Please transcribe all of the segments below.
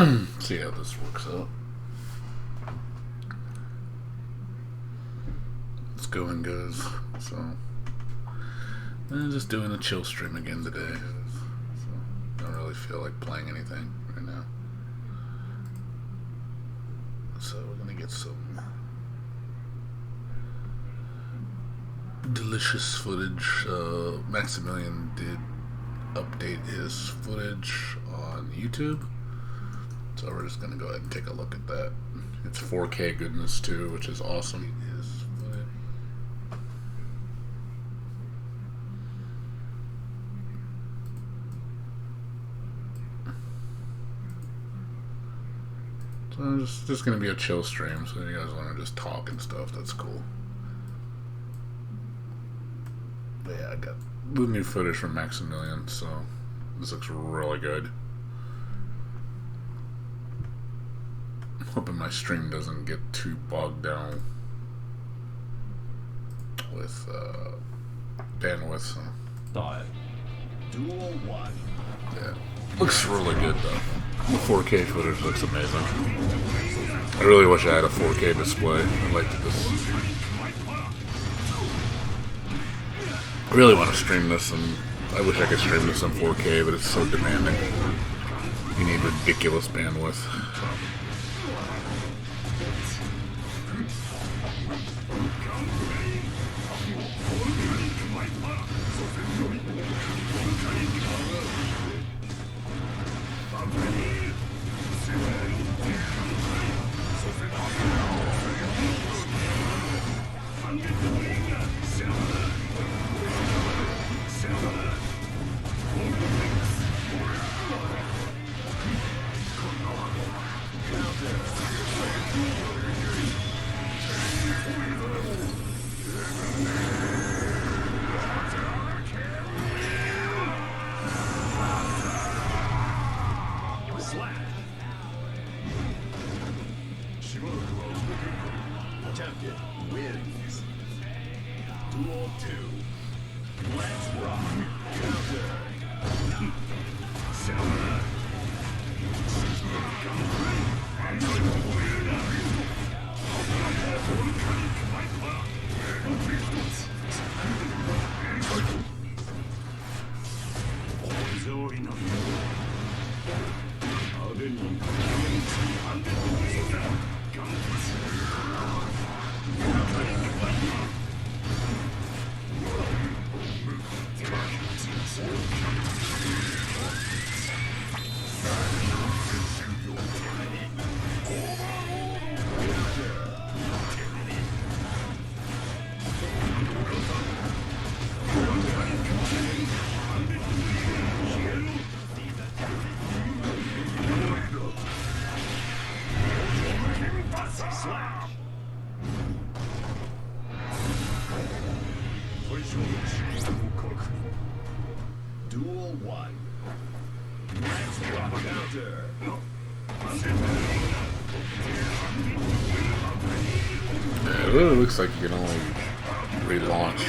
See how this works out. It's going, guys. So, I'm just doing a chill stream again today. So, don't really feel like playing anything right now. So, we're gonna get some delicious footage. Maximilian did update his footage on YouTube. So we're just gonna go ahead and take a look at that. It's 4K goodness too, which is awesome. So it's just gonna be a chill stream. So if you guys want to just talk and stuff, that's cool. But yeah, I got the new footage from Maximilian, so this looks really good. Hoping my stream doesn't get too bogged down with bandwidth. So. Duel 1. Yeah, looks really good though. The 4K footage looks amazing. I really wish I had a 4K display. I like this. I really want to stream this, and I wish I could stream this in 4K, but it's so demanding. You need ridiculous bandwidth. Champion wins. Duel 2. Let's rock. Counter. Duel 1. Let's rock. Counter. Yeah, it really looks like you can only relaunch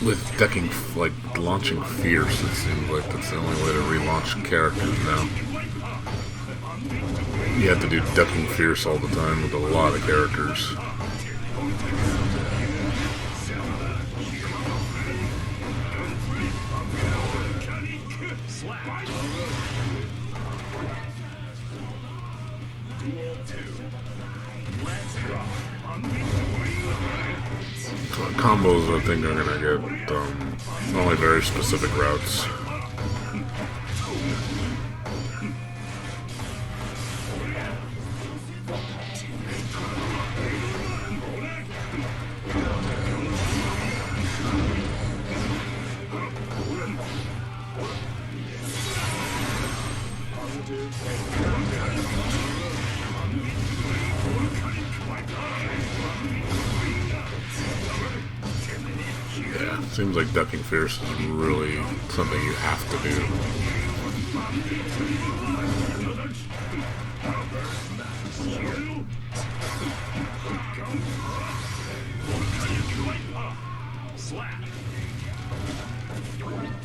with ducking, like launching fierce. It seems like that's the only way to relaunch characters now. You have to do ducking fierce all the time with a lot of characters. Combos, I think, are gonna get only very specific routes. Yeah, seems like ducking fierce is really something you have to do. Slap.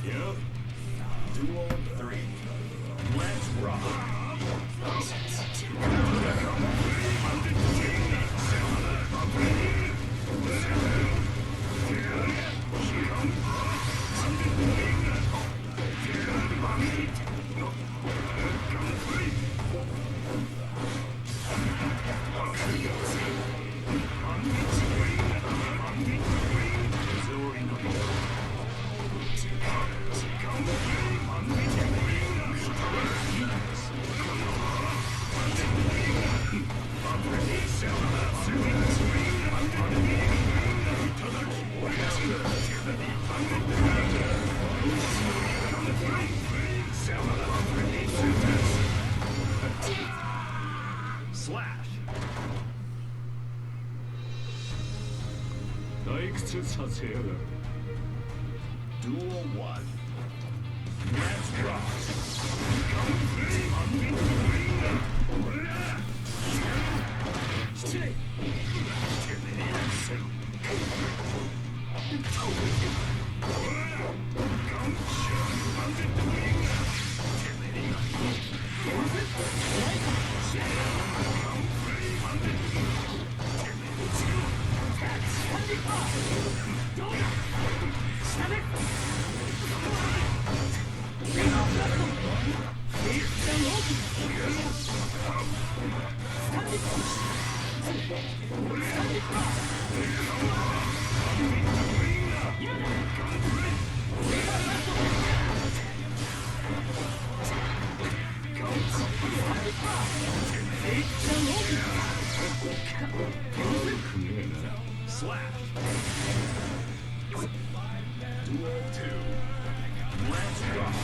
Yep. Duel 3. Duel 1. Let's rock. Slash. Duel 2. Let's rock.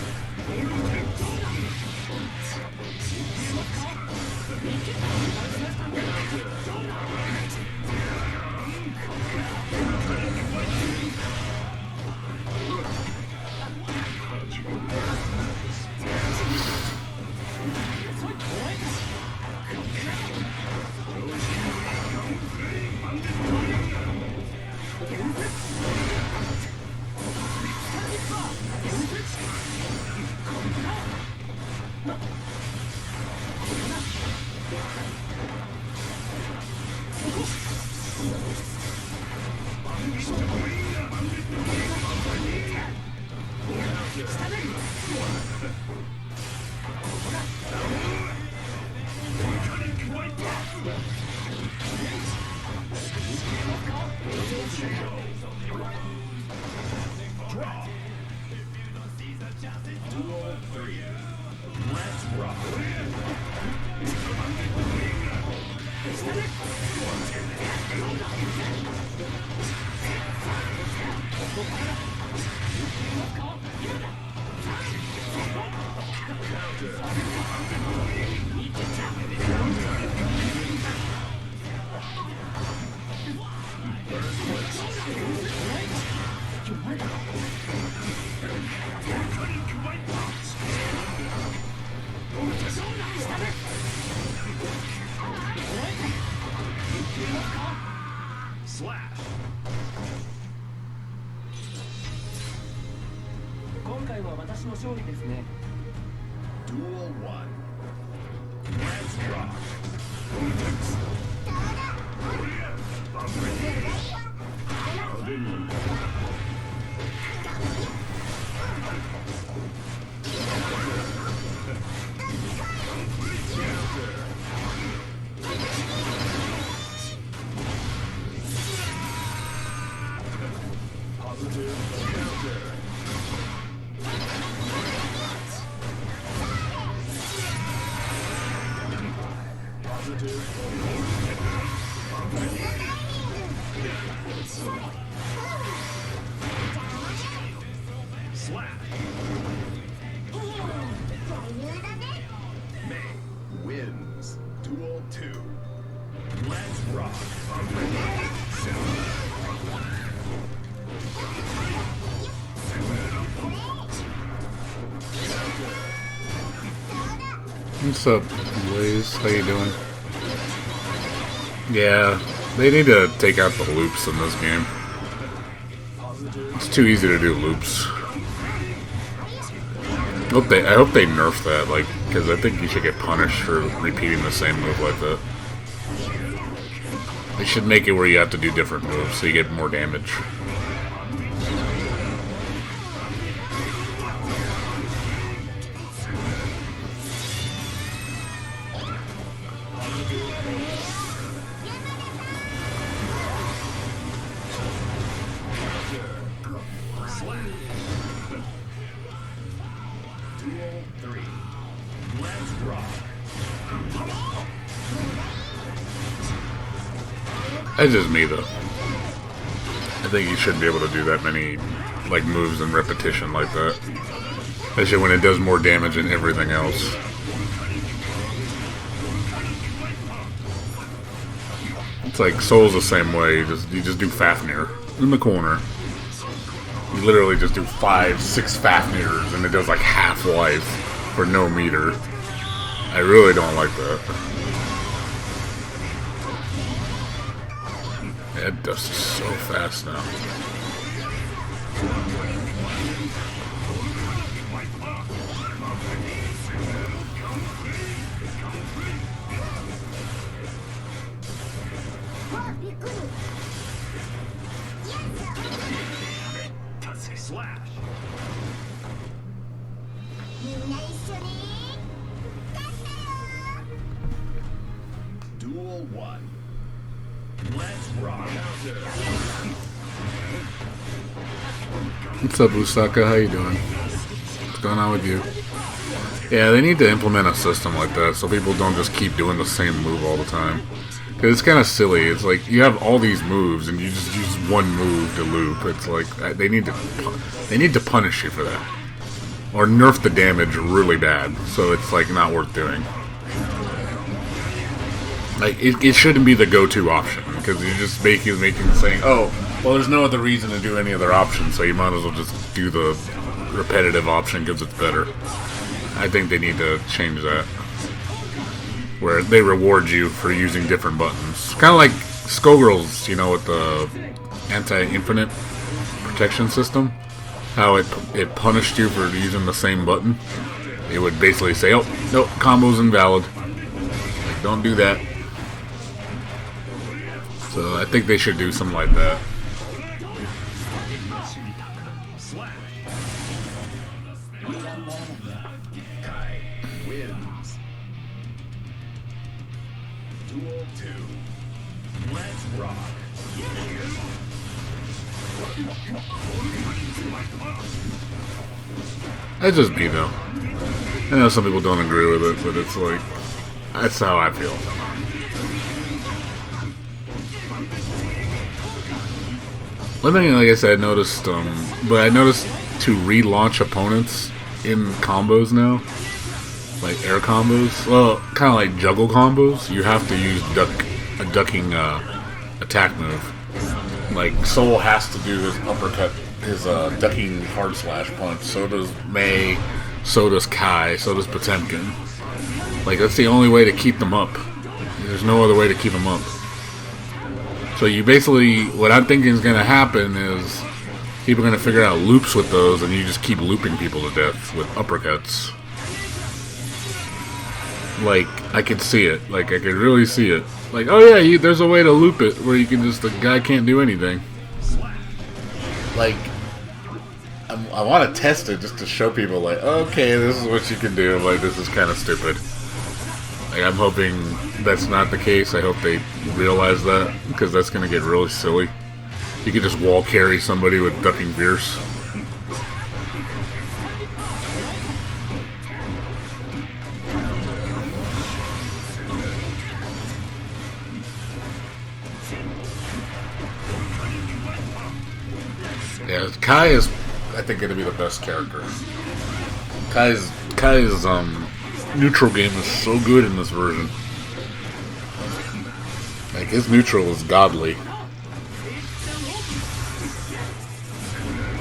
Draw. Duel 3. Let's rock. Slash. 今回は私の勝利ですね。 Duel 1. Let's rock. Positive counter. Positive. Slap. May wins. Duel 2. Let's rock. What's up, Blaze? How you doing? Yeah, they need to take out the loops in this game. It's too easy to do loops. I hope they nerf that, like, because I think you should get punished for repeating the same move like that. They should make it where you have to do different moves so you get more damage. Duel 3. Let's rock. That's just me, though. I think you shouldn't be able to do that many, like, moves in repetition like that. Especially when it does more damage than everything else. It's like Soul's the same way. You just do Fafnir. in the corner. You literally just do 5-6 Fafnirs and it does like half life for no meter. I really don't like that. That dust is so fast now. Slash. Duel 1. Let's rock. What's up, Usaka? How you doing? What's going on with you? Yeah, they need to implement a system like that so people don't just keep doing the same move all the time. Because it's kind of silly. It's like you have all these moves and you just use one move to loop. It's like they need to punish you for that, or nerf the damage really bad so it's like not worth doing. Like it shouldn't be the go-to option because you're just making saying, oh, well, there's no other reason to do any other option, so you might as well just do the repetitive option because it's better. I think they need to change that, where they reward you for using different buttons. Kind of like Skullgirls, you know, with the anti-infinite protection system. How it punished you for using the same button. It would basically say, oh, no, combo's invalid. Like, don't do that. So I think they should do something like that. Wins. Duel 2. Let's rock. That's just me, though. I know some people don't agree with it, but it's like, that's how I feel. One thing, like I said, I noticed to relaunch opponents in combos now, like air combos, well, kind of like juggle combos, you have to use a ducking attack move. Like, Soul has to do his uppercut, his ducking hard slash punch, so does Mei, so does Kai, so does Potemkin. Like, that's the only way to keep them up. There's no other way to keep them up. So you basically, what I'm thinking is going to happen is people are going to figure out loops with those, and you just keep looping people to death with uppercuts. Like, I could see it. Like, I could really see it. Like, oh yeah, there's a way to loop it where you can just, the guy can't do anything. Like, I want to test it just to show people, like, okay, this is what you can do. Like, this is kind of stupid. Like, I'm hoping that's not the case. I hope they realize that, because that's going to get really silly. You could just wall carry somebody with ducking fierce. Yeah, Kai is, I think, going to be the best character. Kai's neutral game is so good in this version. Like, his neutral is godly.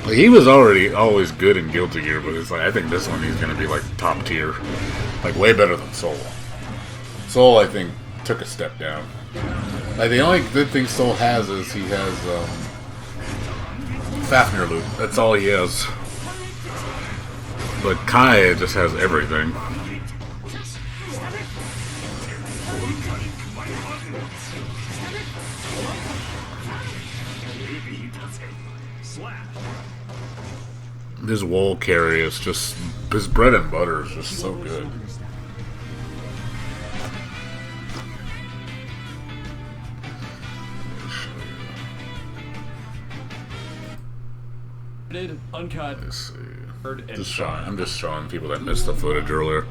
Like, he was always good in Guilty Gear, but it's like, I think this one he's gonna be like top tier. Like, way better than Soul. Soul, I think, took a step down. Like, the only good thing Soul has is he has Fafnir loop. That's all he has. But Kai just has everything. This wall carry is just, his bread and butter is just so good. Uncut. Let's see. I'm just showing people that missed the footage earlier.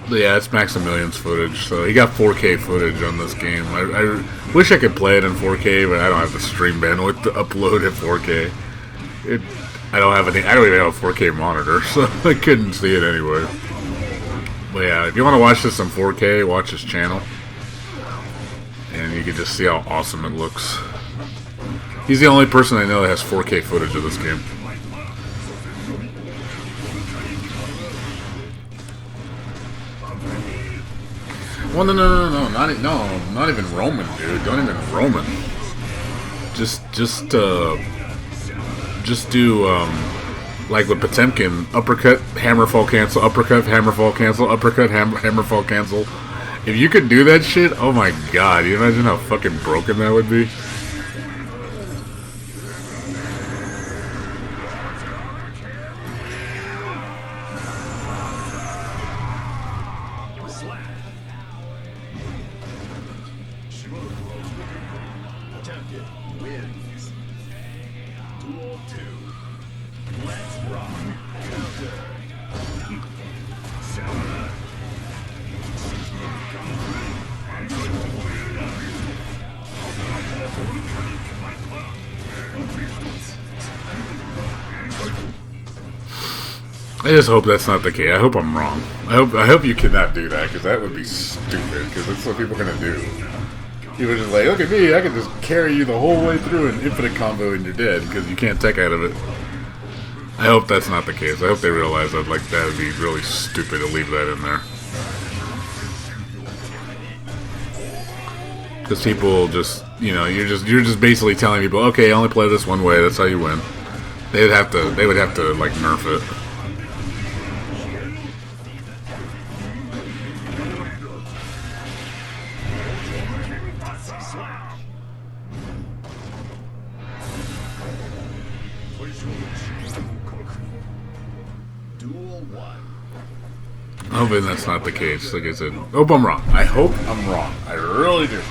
But yeah, it's Maximilian's footage, so he got 4K footage on this game. I wish I could play it in 4K, but I don't have the stream bandwidth to upload at 4K. I don't even have a 4K monitor, so I couldn't see it anyway. But yeah, if you want to watch this in 4K, watch his channel. And you can just see how awesome it looks. He's the only person I know that has 4K footage of this game. Well, no, not even Roman, dude. Don't even Roman. Just do like with Potemkin, uppercut, hammer fall cancel, uppercut, hammer fall cancel, uppercut, hammer fall cancel. If you could do that shit, oh my god, you imagine how fucking broken that would be? Wins. Duel 2. Let's rock. I just hope that's not the case. I hope I'm wrong. I hope you cannot do that, because that would be stupid, because that's what people are going to do. You were just like, look at me, I can just carry you the whole way through an infinite combo and you're dead, because you can't tech out of it. I hope that's not the case. I hope they realize that, like, that would be really stupid to leave that in there. Because people just, you know, you're just basically telling people, okay, only play this one way, that's how you win. They would have to like nerf it. Duel 1. I'm hoping that's not the case. Like I said, hope I'm wrong. I hope I'm wrong. I really do.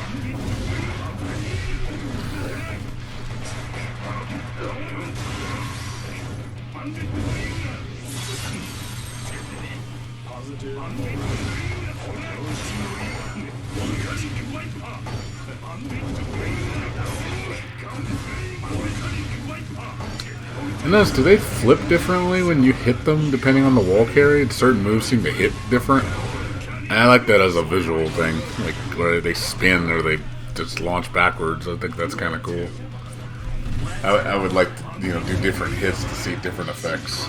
I noticed, do they flip differently when you hit them depending on the wall carry? Certain moves seem to hit different. And I like that as a visual thing, like where they spin or they just launch backwards. I think that's kind of cool. I would like to, you know, do different hits to see different effects.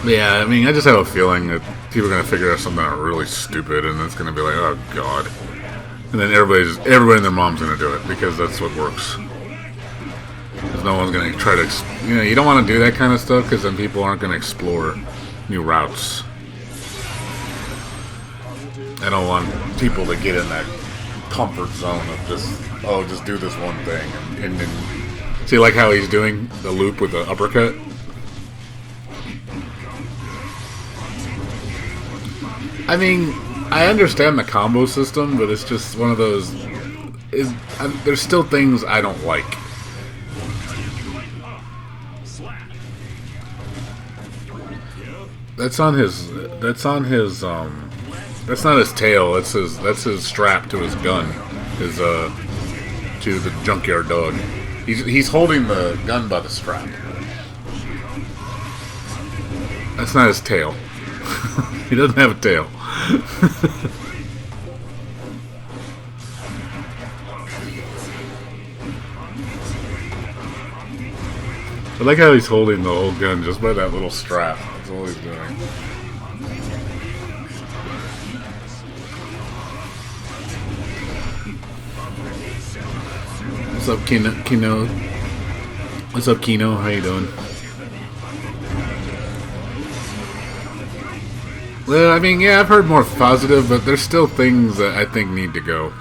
Yeah, I mean, I just have a feeling that people are gonna figure out something really stupid, and it's gonna be like, oh god, and then everybody and their mom's gonna do it because that's what works. Because no one's going to try to, you know, you don't want to do that kind of stuff because then people aren't going to explore new routes. I don't want people to get in that comfort zone of just do this one thing. And see, like how he's doing the loop with the uppercut? I mean, I understand the combo system, but it's just one of those, there's still things I don't like. That's not his tail, that's his strap to his gun. To the junkyard dog. He's holding the gun by the strap. That's not his tail. He doesn't have a tail. I like how he's holding the whole gun just by that little strap. That's all he's doing. What's up, Kino? What's up, Kino? How you doing? Well, I mean, yeah, I've heard more positive, but there's still things that I think need to go.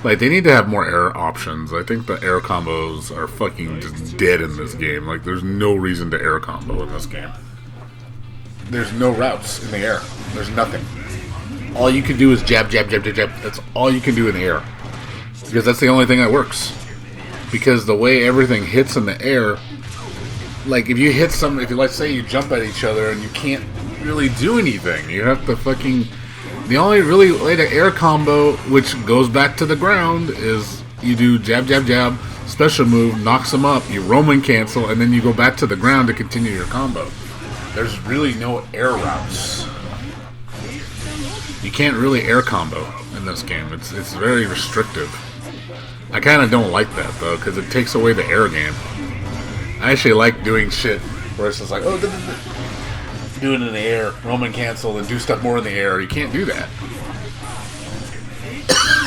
Like, they need to have more air options. I think the air combos are fucking just dead in this game. Like, there's no reason to air combo in this game. There's no routes in the air. There's nothing. All you can do is jab, jab, jab, jab, jab. That's all you can do in the air. Because that's the only thing that works. Because the way everything hits in the air, like, if you hit something, if you, like, say you jump at each other and you can't really do anything, you have to fucking... The only really way to air combo, which goes back to the ground, is you do jab, jab, jab, special move, knocks them up, you Roman cancel, and then you go back to the ground to continue your combo. There's really no air routes. You can't really air combo. in this game. It's very restrictive. I kind of don't like that though, because it takes away the air game. I actually like doing shit where it's just like, oh, do it in the air, Roman cancel, and do stuff more in the air. You can't do that.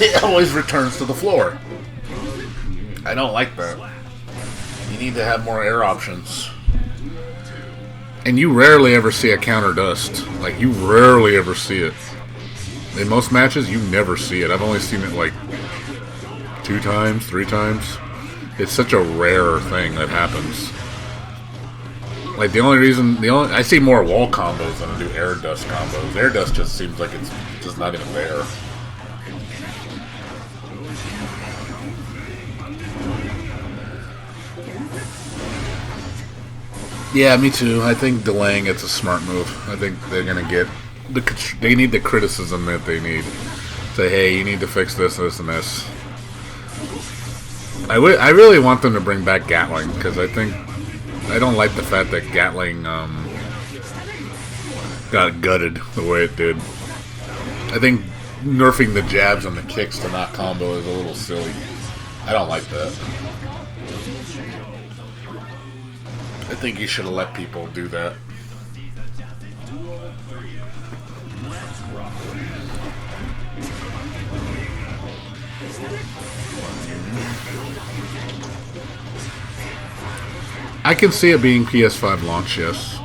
It always returns to the floor. I don't like that. You need to have more air options. And you rarely ever see a counter dust. Like, you rarely ever see it. In most matches, you never see it. I've only seen it like 2 times, 3 times. It's such a rare thing that happens. Like, I see more wall combos than I do air dust combos. Air dust just seems like it's just not even there. Yeah, me too. I think delaying it's a smart move. I think they're gonna get they need the criticism that they need. Say, hey, you need to fix this, this, and this. I really want them to bring back Gatling, because I don't like the fact that Gatling got gutted the way it did. I think nerfing the jabs and the kicks to not combo is a little silly. I don't like that. I think you should have let people do that. I can see it being PS5 launch, yes,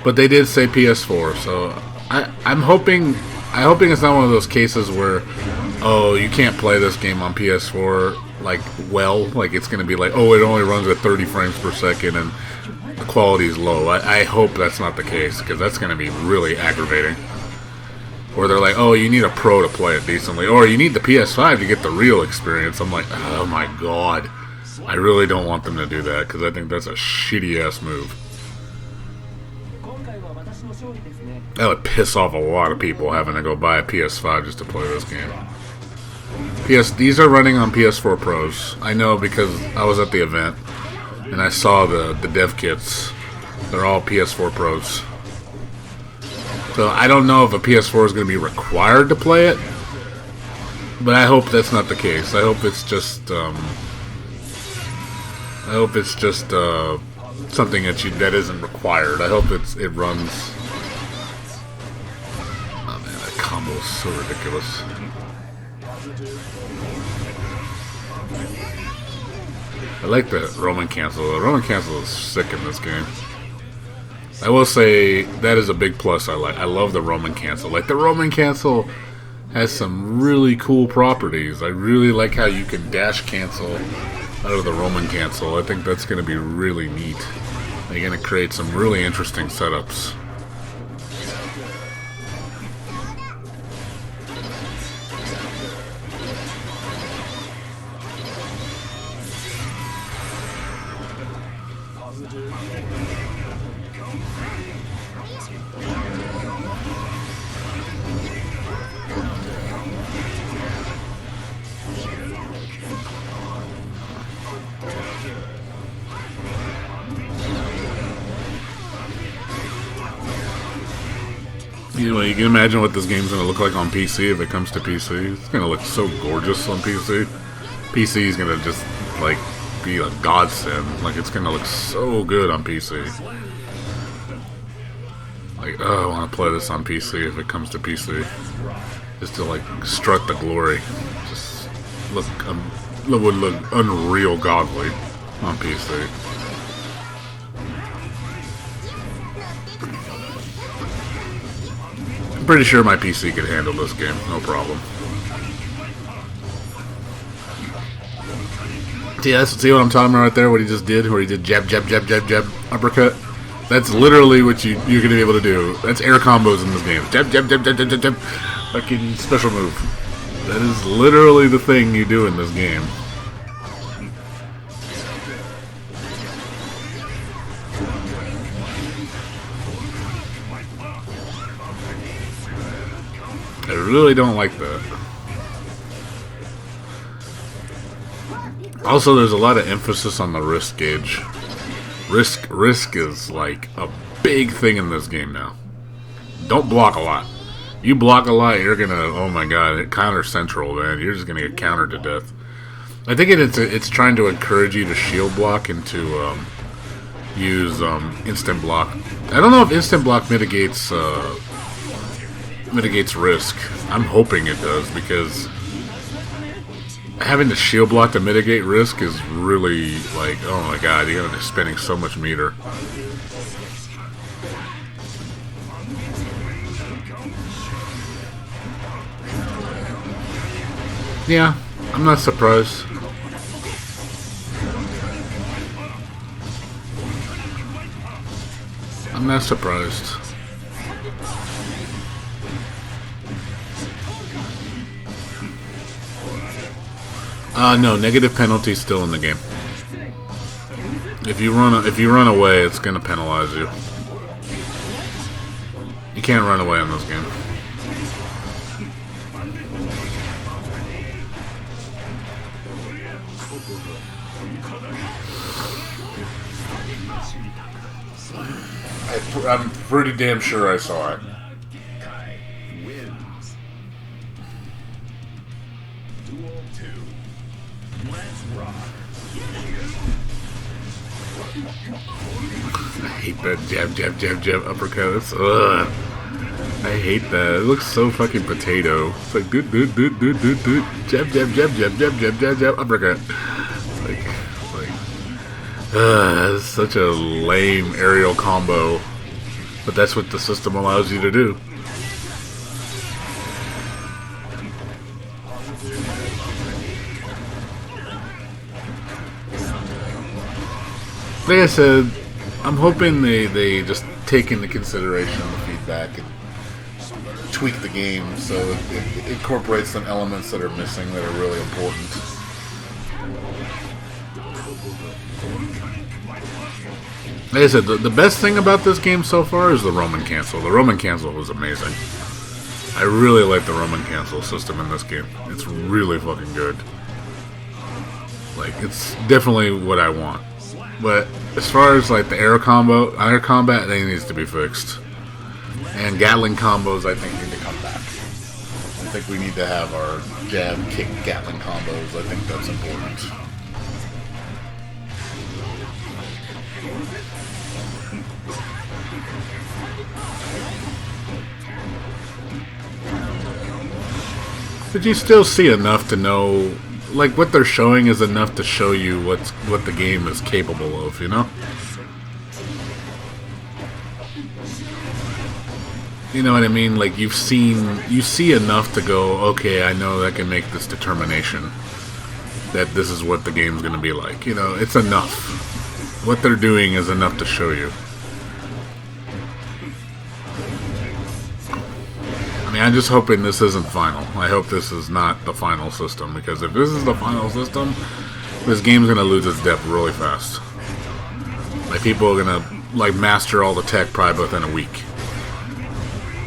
but they did say PS4, so I'm hoping it's not one of those cases where, oh, you can't play this game on PS4 like it's gonna be like, oh, it only runs at 30 frames per second and the quality is low. I hope that's not the case, because that's gonna be really aggravating. Or they're like, oh, you need a pro to play it decently, or you need the PS5 to get the real experience. I'm like, oh my god. I really don't want them to do that, because I think that's a shitty-ass move. That would piss off a lot of people having to go buy a PS5 just to play this game. These are running on PS4 Pros. I know because I was at the event, and I saw the dev kits. They're all PS4 Pros. So I don't know if a PS4 is going to be required to play it, but I hope that's not the case. I hope it's just something that isn't required. I hope it runs. Oh man, that combo is so ridiculous. I like the Roman cancel. The Roman cancel is sick in this game. I will say that is a big plus. I love the Roman cancel. Like, the Roman cancel has some really cool properties. I really like how you can dash cancel out of the Roman cancel. I think that's going to be really neat. They're going to create some really interesting setups. You can imagine what this game's going to look like on PC if it comes to PC. It's going to look so gorgeous on PC. PC is going to just, like, be a godsend. Like, it's going to look so good on PC. Like, oh, I want to play this on PC if it comes to PC. Just to, like, strut the glory. Just would look unreal godly on PC. I'm pretty sure my PC could handle this game, no problem. See what I'm talking about right there? What he just did, where he did jab, jab, jab, jab, jab, uppercut. That's literally what you're gonna be able to do. That's air combos in this game. Jab, jab, jab, jab, jab, jab, jab. Fucking special move. That is literally the thing you do in this game. I really don't like that. Also, there's a lot of emphasis on the wrist gauge. Risk is like a big thing in this game now. Don't block a lot. You block a lot, you're gonna. Oh my god, counter central, man. You're just gonna get countered to death. I think it's trying to encourage you to shield block and to use instant block. I don't know if instant block mitigates risk. I'm hoping it does, because having to shield block to mitigate risk is really like, oh my god, you're gonna be spending so much meter. Yeah, I'm not surprised. I'm not surprised. No, negative penalty still in the game. If you run away, it's gonna penalize you. You can't run away in this game. I'm pretty damn sure I saw it. Kai wins. Duel 2. Let's rock. I hate that jab uppercut. Ugh. I hate that. It looks so fucking potato. It's like doot jab uppercut. That's such a lame aerial combo, but that's what the system allows you to do. Like I said, I'm hoping they just take into consideration the feedback and tweak the game so it incorporates some elements that are missing that are really important. Like I said, the best thing about this game so far is the Roman cancel. The Roman cancel was amazing. I really like the Roman cancel system in this game. It's really fucking good. Like, it's definitely what I want. But as far as like the air combat, they needs to be fixed. And Gatling combos, I think, need to come back. I think we need to have our jab, kick, Gatling combos. I think that's important. But you still see enough to know, like, what they're showing is enough to show you what the game is capable of, you know? You know what I mean? Like, you see enough to go, okay, I know I can make this determination that this is what the game's gonna be like. You know, it's enough. What they're doing is enough to show you. I mean, I'm just hoping this isn't final. I hope this is not the final system, because if this is the final system, this game's gonna lose its depth really fast. Like, people are gonna like master all the tech probably within a week,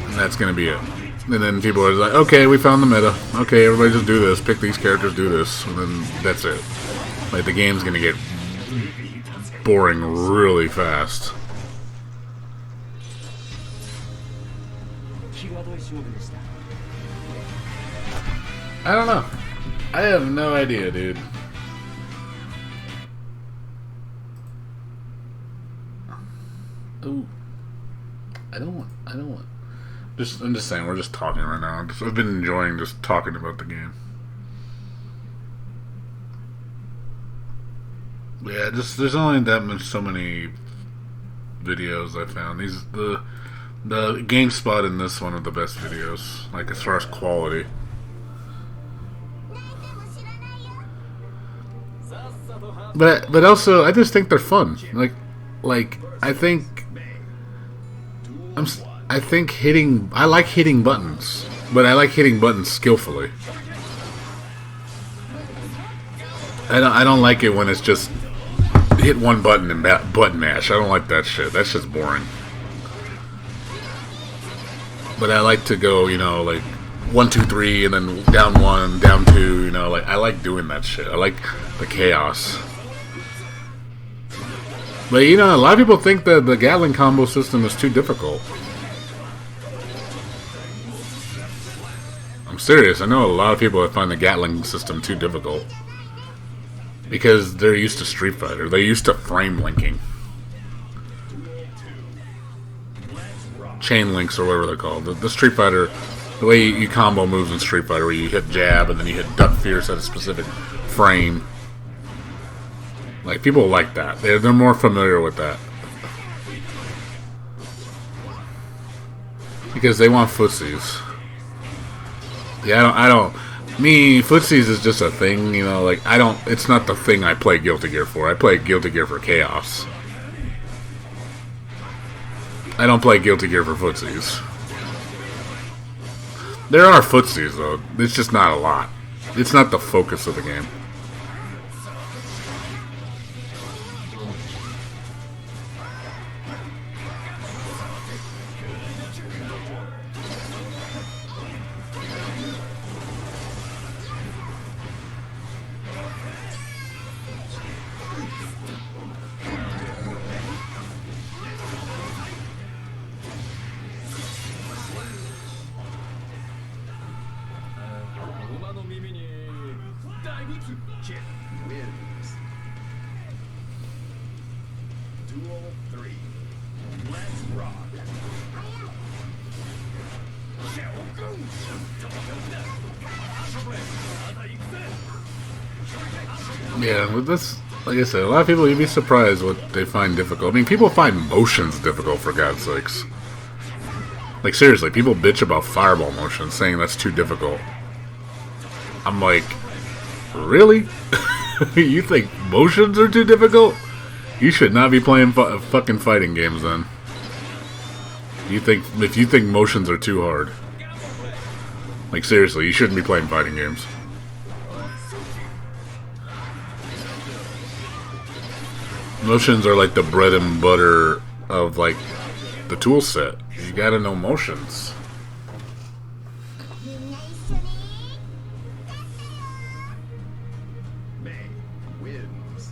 and that's gonna be it. And then people are like, okay, we found the meta. Okay, everybody just do this. Pick these characters, do this, and then that's it. Like, the game's gonna get boring really fast. I don't know. I have no idea, dude. Ooh. I don't want. I'm just saying, we're just talking right now. I've been enjoying just talking about the game. Yeah, there's only so many videos I found. The GameSpot in this one are the best videos, like, as far as quality. But also, I just think they're fun. Like I think I like hitting buttons, but I like hitting buttons skillfully. I don't like it when it's just hit one button and button mash. I don't like that shit. That's just boring. But I like to go, you know, like 1, 2, 3, and then down 1, down 2. You know, like, I like doing that shit. I like the chaos. But, you know, a lot of people think that the Gatling combo system is too difficult. serious. I know a lot of people that find the Gatling system too difficult because they're used to Street Fighter. They're used to frame linking, chain links, or whatever they're called. The Street Fighter, the way you combo moves in Street Fighter, where you hit jab and then you hit duck fierce at a specific frame. Like, people like that. They're more familiar with that. Because they want footsies. Yeah, I don't. Me, footsies is just a thing, you know. Like, I don't. It's not the thing I play Guilty Gear for. I play Guilty Gear for chaos. I don't play Guilty Gear for footsies. There are footsies though. It's just not a lot. It's not the focus of the game. Kid wins. Duel 3. Let's rock. Yeah, with this, like I said, a lot of people, you'd be surprised what they find difficult. I mean, people find motions difficult, for God's sakes. Like, seriously, people bitch about fireball motions, saying that's too difficult. I'm like, really? You think motions are too difficult? You should not be playing fucking fighting games then. If you think motions are too hard. Like, seriously, you shouldn't be playing fighting games. Motions are like the bread and butter of, like, the tool set. You gotta know motions. May wins.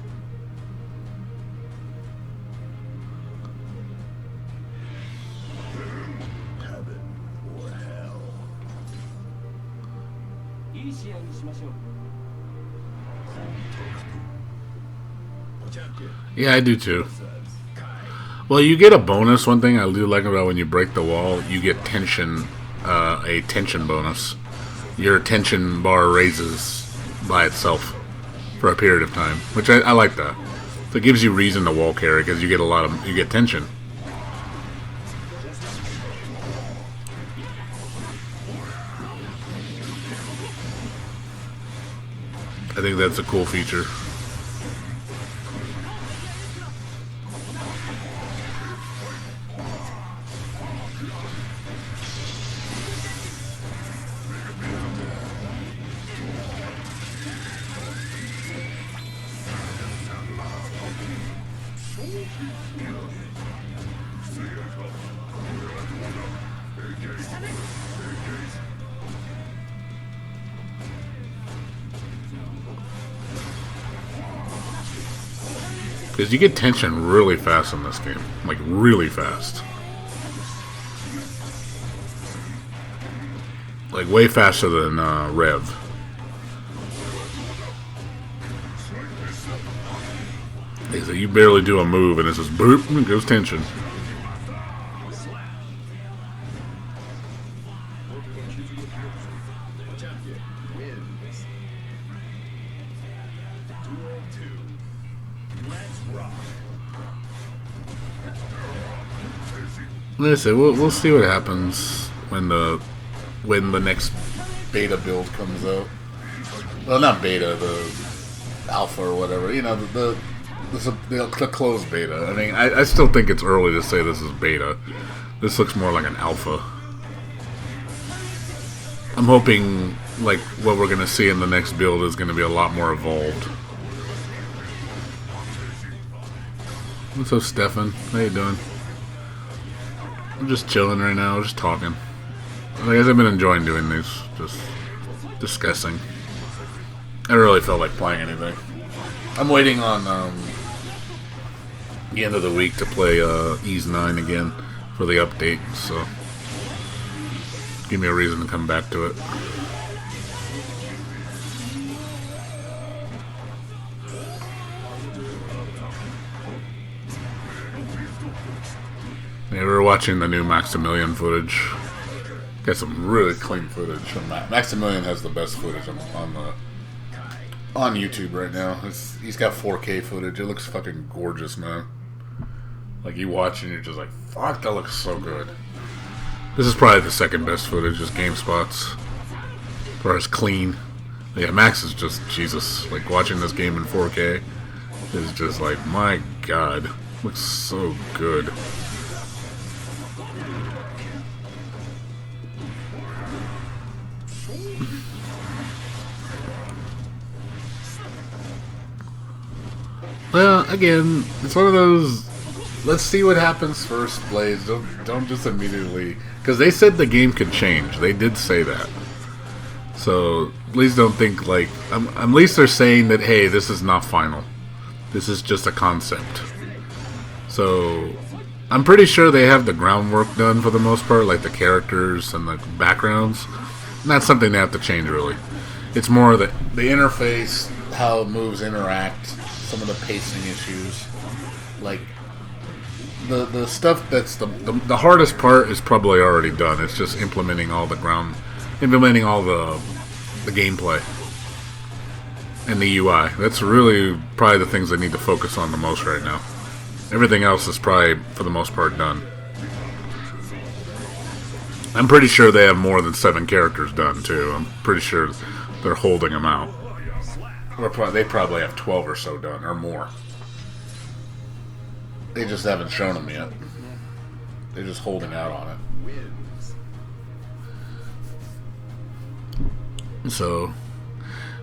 Heaven or hell. いい試合にしましょう。 Yeah, I do too. Well, you get a bonus. One thing I do like about when you break the wall, you get tension, a tension bonus. Your tension bar raises by itself for a period of time, which I like that. So it gives you reason to wall carry because you get tension. I think that's a cool feature. Because you get tension really fast in this game. Like, really fast. Like, way faster than Rev. So you barely do a move and it's just boop, and it goes tension. Like I said, we'll see what happens when the next beta build comes out. Well, not beta, the alpha or whatever. You know, the closed beta. I mean, I still think it's early to say this is beta. This looks more like an alpha. I'm hoping, like, what we're gonna see in the next build is gonna be a lot more evolved. What's up, Stefan? How you doing? I'm just chilling right now, just talking. I guess I've been enjoying doing these, just discussing. I really felt like playing anything. I'm waiting on the end of the week to play Ease 9 again for the update, so give me a reason to come back to it. Yeah, we were watching the new Maximilian footage. Got some really clean footage from Maximilian. Has the best footage on YouTube right now. He's got 4K footage. It looks fucking gorgeous, man. Like you watch and you're just like, fuck, that looks so good. This is probably the second best footage, just game spots. As far as clean. Yeah, Max is just Jesus. Like watching this game in 4K is just like, my god, looks so good. Well, again, it's one of those. Let's see what happens first, Blaze. Don't just immediately, because they said the game could change. They did say that. So please don't think like. At least they're saying that hey, this is not final. This is just a concept. So I'm pretty sure they have the groundwork done for the most part, like the characters and the backgrounds. Not something they have to change really. It's more the interface, how moves interact. Some of the pacing issues, like the stuff that's the hardest part is probably already done. It's just implementing all the gameplay and the UI. That's really probably the things they need to focus on the most right now. Everything else is probably for the most part done. I'm pretty sure they have more than 7 characters done too. I'm pretty sure they're holding them out. They probably have 12 or so done, or more. They just haven't shown them yet. They're just holding out on it. So,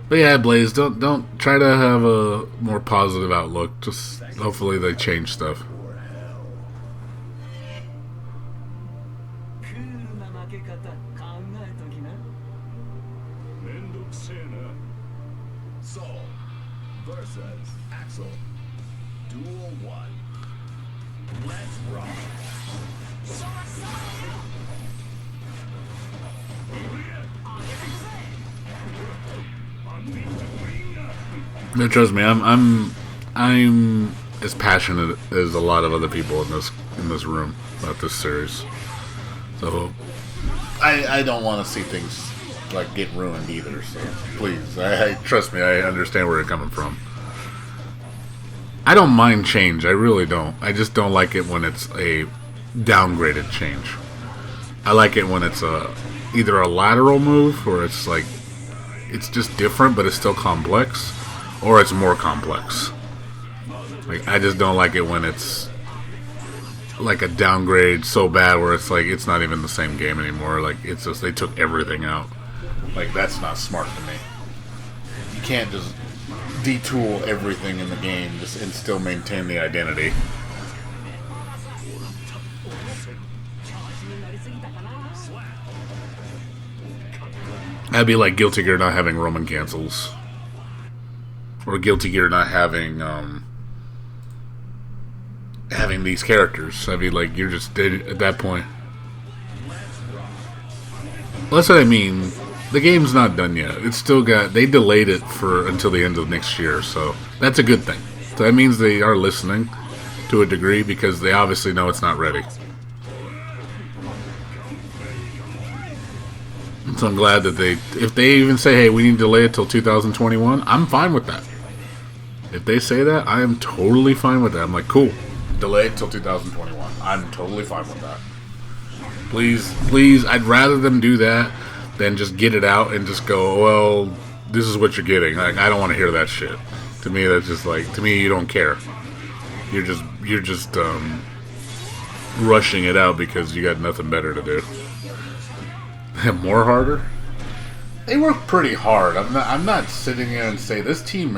but yeah, Blaze, don't try to have a more positive outlook. Just hopefully they change stuff. Soul versus Axel. Duel 1. Let's rock. No, trust me, I'm as passionate as a lot of other people in this room about this series. So I don't want to see things like get ruined either. So please, I trust me, I understand where you're coming from. I don't mind change, I really don't. I just don't like it when it's a downgraded change. I like it when it's either a lateral move or it's like it's just different but it's still complex, or it's more complex. Like I just don't like it when it's like a downgrade so bad where it's like it's not even the same game anymore. Like it's just they took everything out. Like that's not smart to me. You can't just detool everything in the game just and still maintain the identity. That'd be like Guilty Gear not having Roman cancels, or Guilty Gear not having these characters. I'd be like, you're just dead at that point. Well, that's what I mean. The game's not done yet. It's still got. They delayed it for until the end of next year, so that's a good thing. So that means they are listening to a degree because they obviously know it's not ready. So I'm glad that if they even say, hey, we need to delay it till 2021, I'm fine with that. If they say that, I am totally fine with that. I'm like, cool, delay it till 2021. I'm totally fine with that. Please, I'd rather them do that than just get it out and just go, well, this is what you're getting. Like, I don't want to hear that shit. To me, that's just like, to me, you don't care. You're just rushing it out because you got nothing better to do. More harder? They work pretty hard. I'm not sitting here and say this team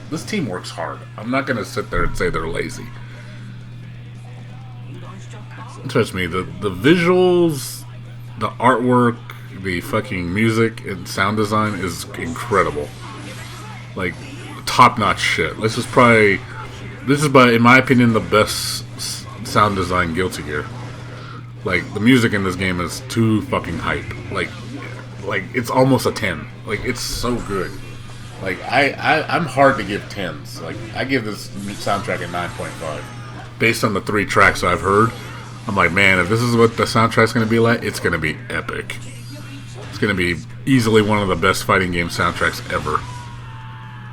this team works hard. I'm not gonna sit there and say they're lazy. Trust me, the visuals, the artwork, the fucking music and sound design is incredible. Like top-notch shit. This is in my opinion, the best sound design Guilty Gear. Like, the music in this game is too fucking hype. Like it's almost a 10. Like, it's so good. Like, I'm hard to give 10s. Like, I give this soundtrack a 9.5. Based on the 3 tracks I've heard, I'm like, man, if this is what the soundtrack's going to be like, it's going to be epic. It's going to be easily one of the best fighting game soundtracks ever.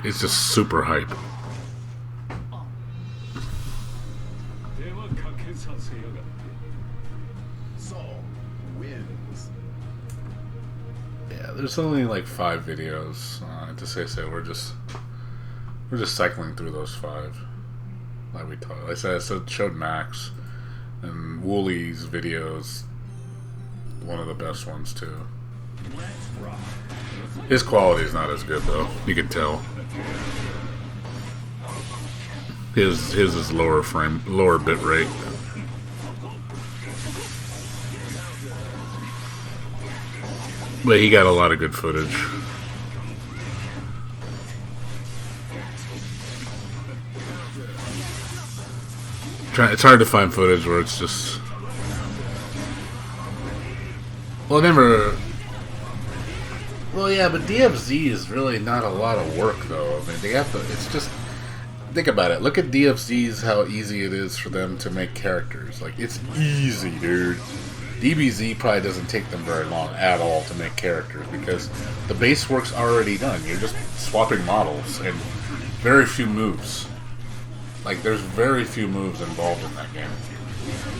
It's just super hype. Saul wins. Yeah, there's only like 5 videos. To say so, we're just cycling through those 5. Like we talked, I showed Max and Woolie's videos. One of the best ones too. His quality is not as good though. You can tell. His is lower bit rate. But he got a lot of good footage. It's hard to find footage where it's just... Well, Well, yeah, but DFZ is really not a lot of work, though. I mean, they have to... It's just... Think about it. Look at DFZ's, how easy it is for them to make characters. Like, it's easy, dude. DBZ probably doesn't take them very long at all to make characters because the base work's already done. You're just swapping models and very few moves. Like, there's very few moves involved in that game.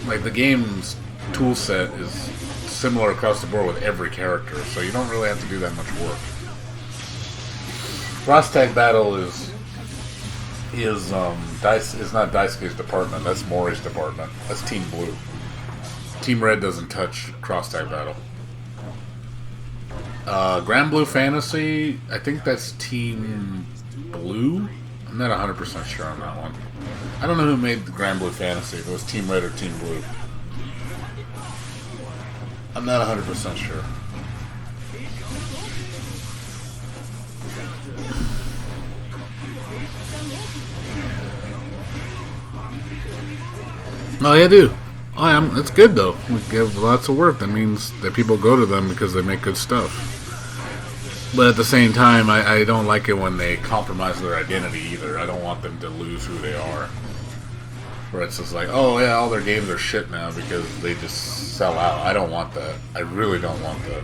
Like, the game's tool set is similar across the board with every character, so you don't really have to do that much work. Cross Tag Battle is not Daisuke's department. That's Mori's department. That's Team Blue. Team Red doesn't touch Cross Tag Battle. Grand Blue Fantasy, I think that's Team Blue. I'm not 100% sure on that one. I don't know who made the Grand Blue Fantasy, if it was Team Red or Team Blue. I'm not 100% sure. Oh, yeah, I do. I am. That's good, though. We give lots of work. That means that people go to them because they make good stuff. But at the same time, I don't like it when they compromise their identity either. I don't want them to lose who they are. Where it's just like, oh yeah, all their games are shit now because they just sell out. I don't want that. I really don't want that.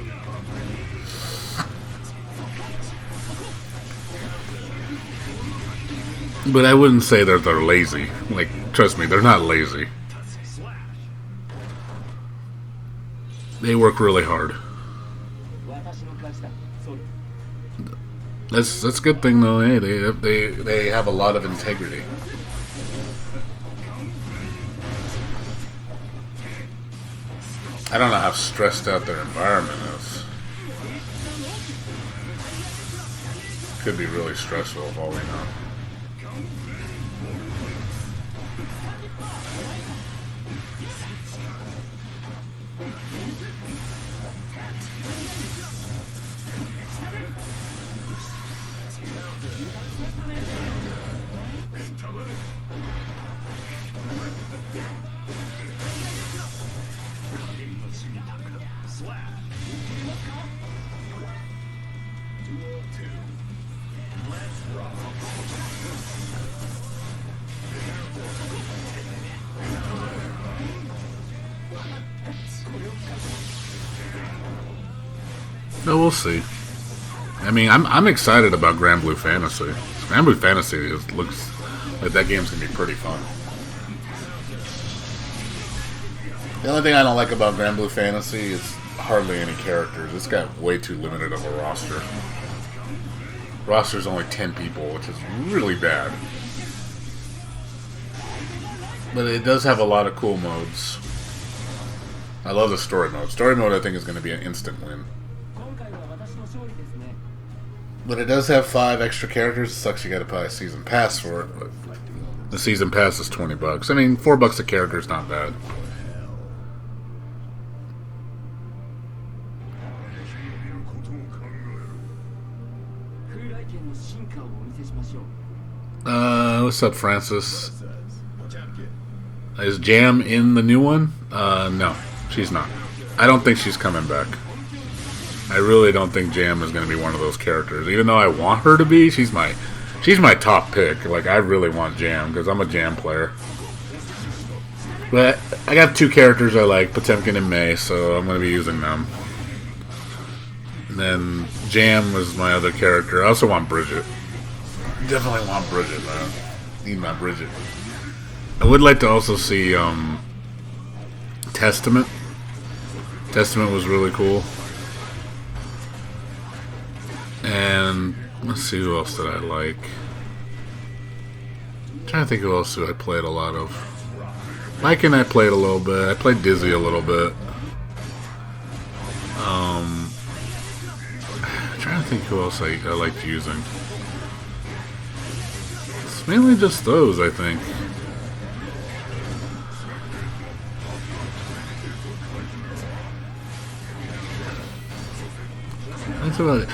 But I wouldn't say that they're lazy. Like, trust me, they're not lazy. They work really hard. That's a good thing though. Hey, they have a lot of integrity. I don't know how stressed out their environment is. Could be really stressful, if all we know. No, we'll see. I mean, I'm excited about Grand Blue Fantasy. Grand Blue Fantasy looks like that game's gonna be pretty fun. The only thing I don't like about Grand Blue Fantasy is hardly any characters. It's got way too limited of a roster. Roster's only 10 people, which is really bad. But it does have a lot of cool modes. I love the story mode. Story mode, I think, is going to be an instant win. But it does have 5 extra characters. It sucks you got to buy a season pass for it. But the season pass is $20. I mean, $4 a character is not bad. What's up, Francis? Is Jam in the new one? No, she's not. I don't think she's coming back. I really don't think Jam is going to be one of those characters. Even though I want her to be, she's my top pick. Like, I really want Jam because I'm a Jam player. But I got two characters I like, Potemkin and May, so I'm going to be using them. And then Jam was my other character. I also want Bridget. Definitely want Bridget, man. Need my Bridget. I would like to also see Testament. Testament was really cool. And let's see, who else did I like? I'm trying to think who else I played a lot of. Mike and I played a little bit. I played Dizzy a little bit. I'm trying to think who else I liked using. It's mainly just those, I think. That's about it.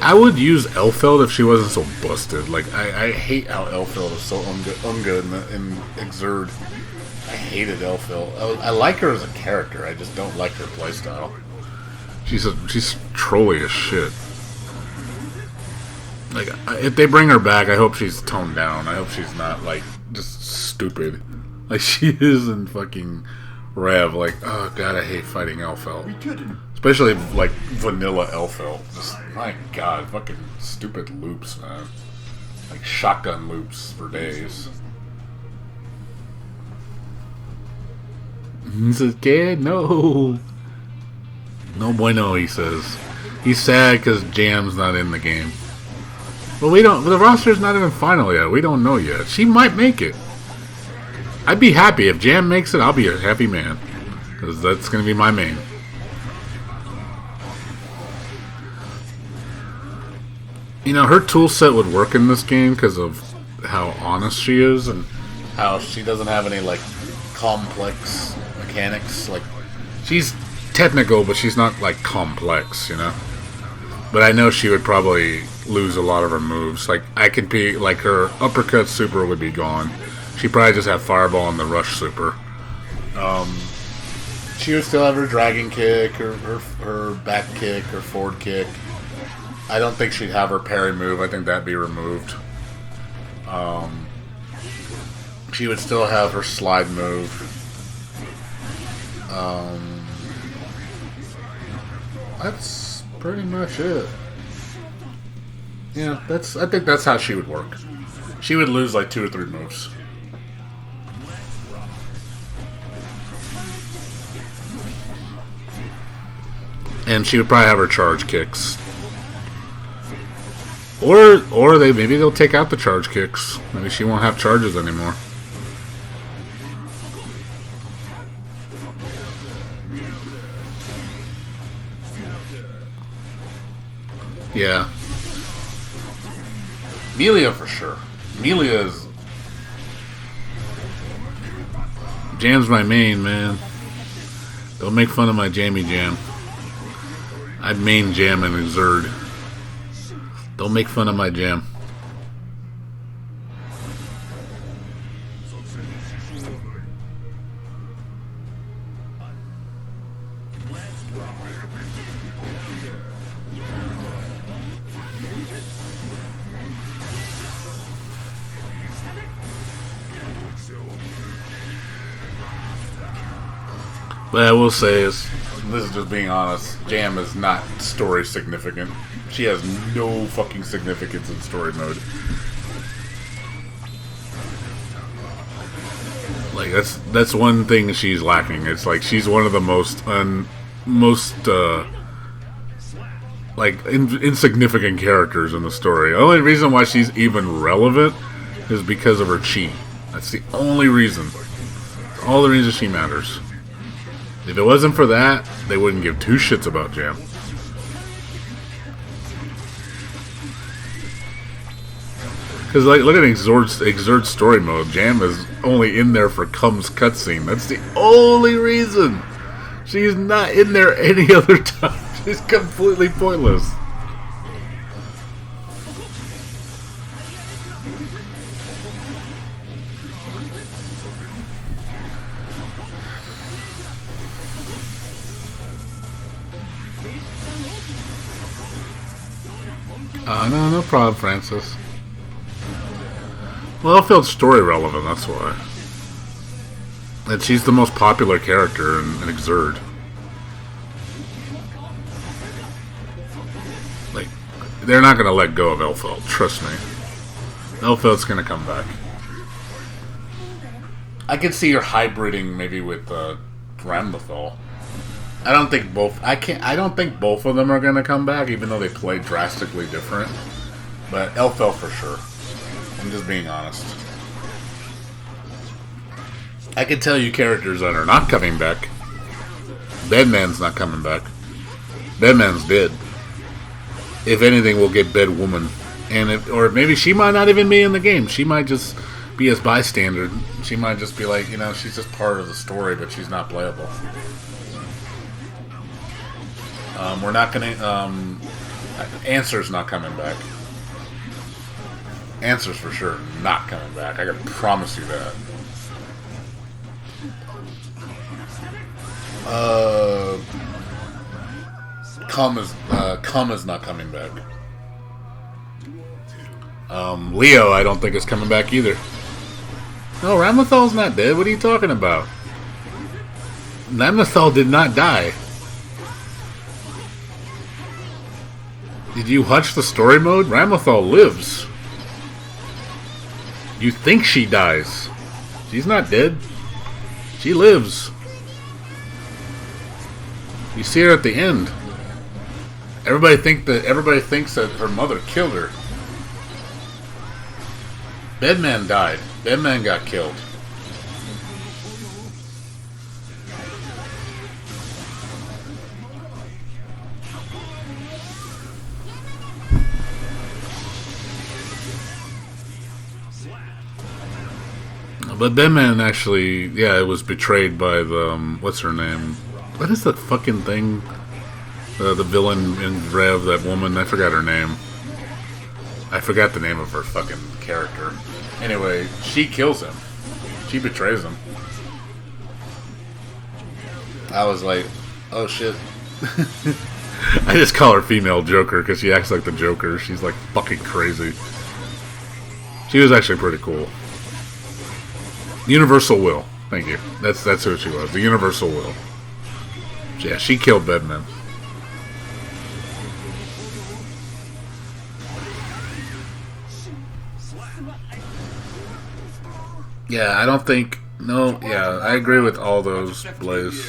I would use Elfeld if she wasn't so busted. Like, I hate how Elfeld is so ungood in Exerd. I hated Elfeld. I like her as a character. I just don't like her playstyle. She's trolly as shit. Like, if they bring her back, I hope she's toned down. I hope she's not, like, just stupid. Like she is in fucking Rev. Like, oh god, I hate fighting Elfeld. Especially, like, vanilla Elfeld. Just, my god, fucking stupid loops, man. Like, shotgun loops for days. He says, kid, no. No bueno, he says. He's sad because Jam's not in the game. Well, we don't. The roster's not even final yet. We don't know yet. She might make it. I'd be happy if Jam makes it. I'll be a happy man because that's gonna be my main. You know, her tool set would work in this game because of how honest she is and how she doesn't have any like complex mechanics. Like, she's technical, but she's not like complex, you know. But I know she would probably lose a lot of her moves. Like, I could be like, her uppercut super would be gone. She'd probably just have fireball and the rush super. She would still have her dragon kick, her back kick, her forward kick. I don't think she'd have her parry move. I think that'd be removed. She would still have her slide move. That's pretty much it. Yeah, I think that's how she would work. She would lose like 2 or 3 moves. And she would probably have her charge kicks. Or maybe they'll take out the charge kicks. Maybe she won't have charges anymore. Yeah. Melia for sure. Melia is... Jam's my main, man. Don't make fun of my Jammy Jam. I'd main Jam and Exerd. Don't make fun of my Jam. But I will say is, this is just being honest, Jam is not story significant. She has no fucking significance in story mode. Like, that's one thing she's lacking. It's like she's one of the most insignificant characters in the story. The only reason why she's even relevant is because of her chi. That's the only reason. All the reason she matters. If it wasn't for that, they wouldn't give 2 shits about Jam. Because, like, look at Exert story mode. Jam is only in there for Cum's cutscene. That's the only reason. She's not in there any other time. She's completely pointless. No problem, Francis. Well, I felt story relevant, that's why. And she's the most popular character in Exerd. Like, they're not gonna let go of Elfeld, trust me. Elfeld's gonna come back. I could see her hybriding maybe with Ramlethal. I don't think both of them are gonna come back, even though they play drastically different. But Elfeld for sure. I'm just being honest. I can tell you characters that are not coming back. Bedman's not coming back. Bedman's dead. If anything, we'll get Bedwoman. Or maybe she might not even be in the game. She might just be as bystander. She might just be like, she's just part of the story, but she's not playable. We're not gonna. Answer's not coming back. Answer's for sure not coming back. I can promise you that. Cum is not coming back. Leo, I don't think is coming back either. No, Ramlethal's not dead. What are you talking about? Ramlethal did not die. Did you hutch the story mode? Ramlethal lives. You think she dies. She's not dead. She lives. You see her at the end. Everybody thinks that her mother killed her. Bedman died. Bedman got killed. But Bedman actually, it was betrayed by the, what's her name? What is that fucking thing? The villain in Rev, that woman, I forgot her name. I forgot the name of her fucking character. Anyway, she kills him. She betrays him. I was like, oh shit. I just call her female Joker because she acts like the Joker. She's like fucking crazy. She was actually pretty cool. Universal Will. Thank you. That's who she was. The Universal Will. Yeah, she killed Bedman. Yeah, I don't think. No, yeah, I agree with all those, Blaze.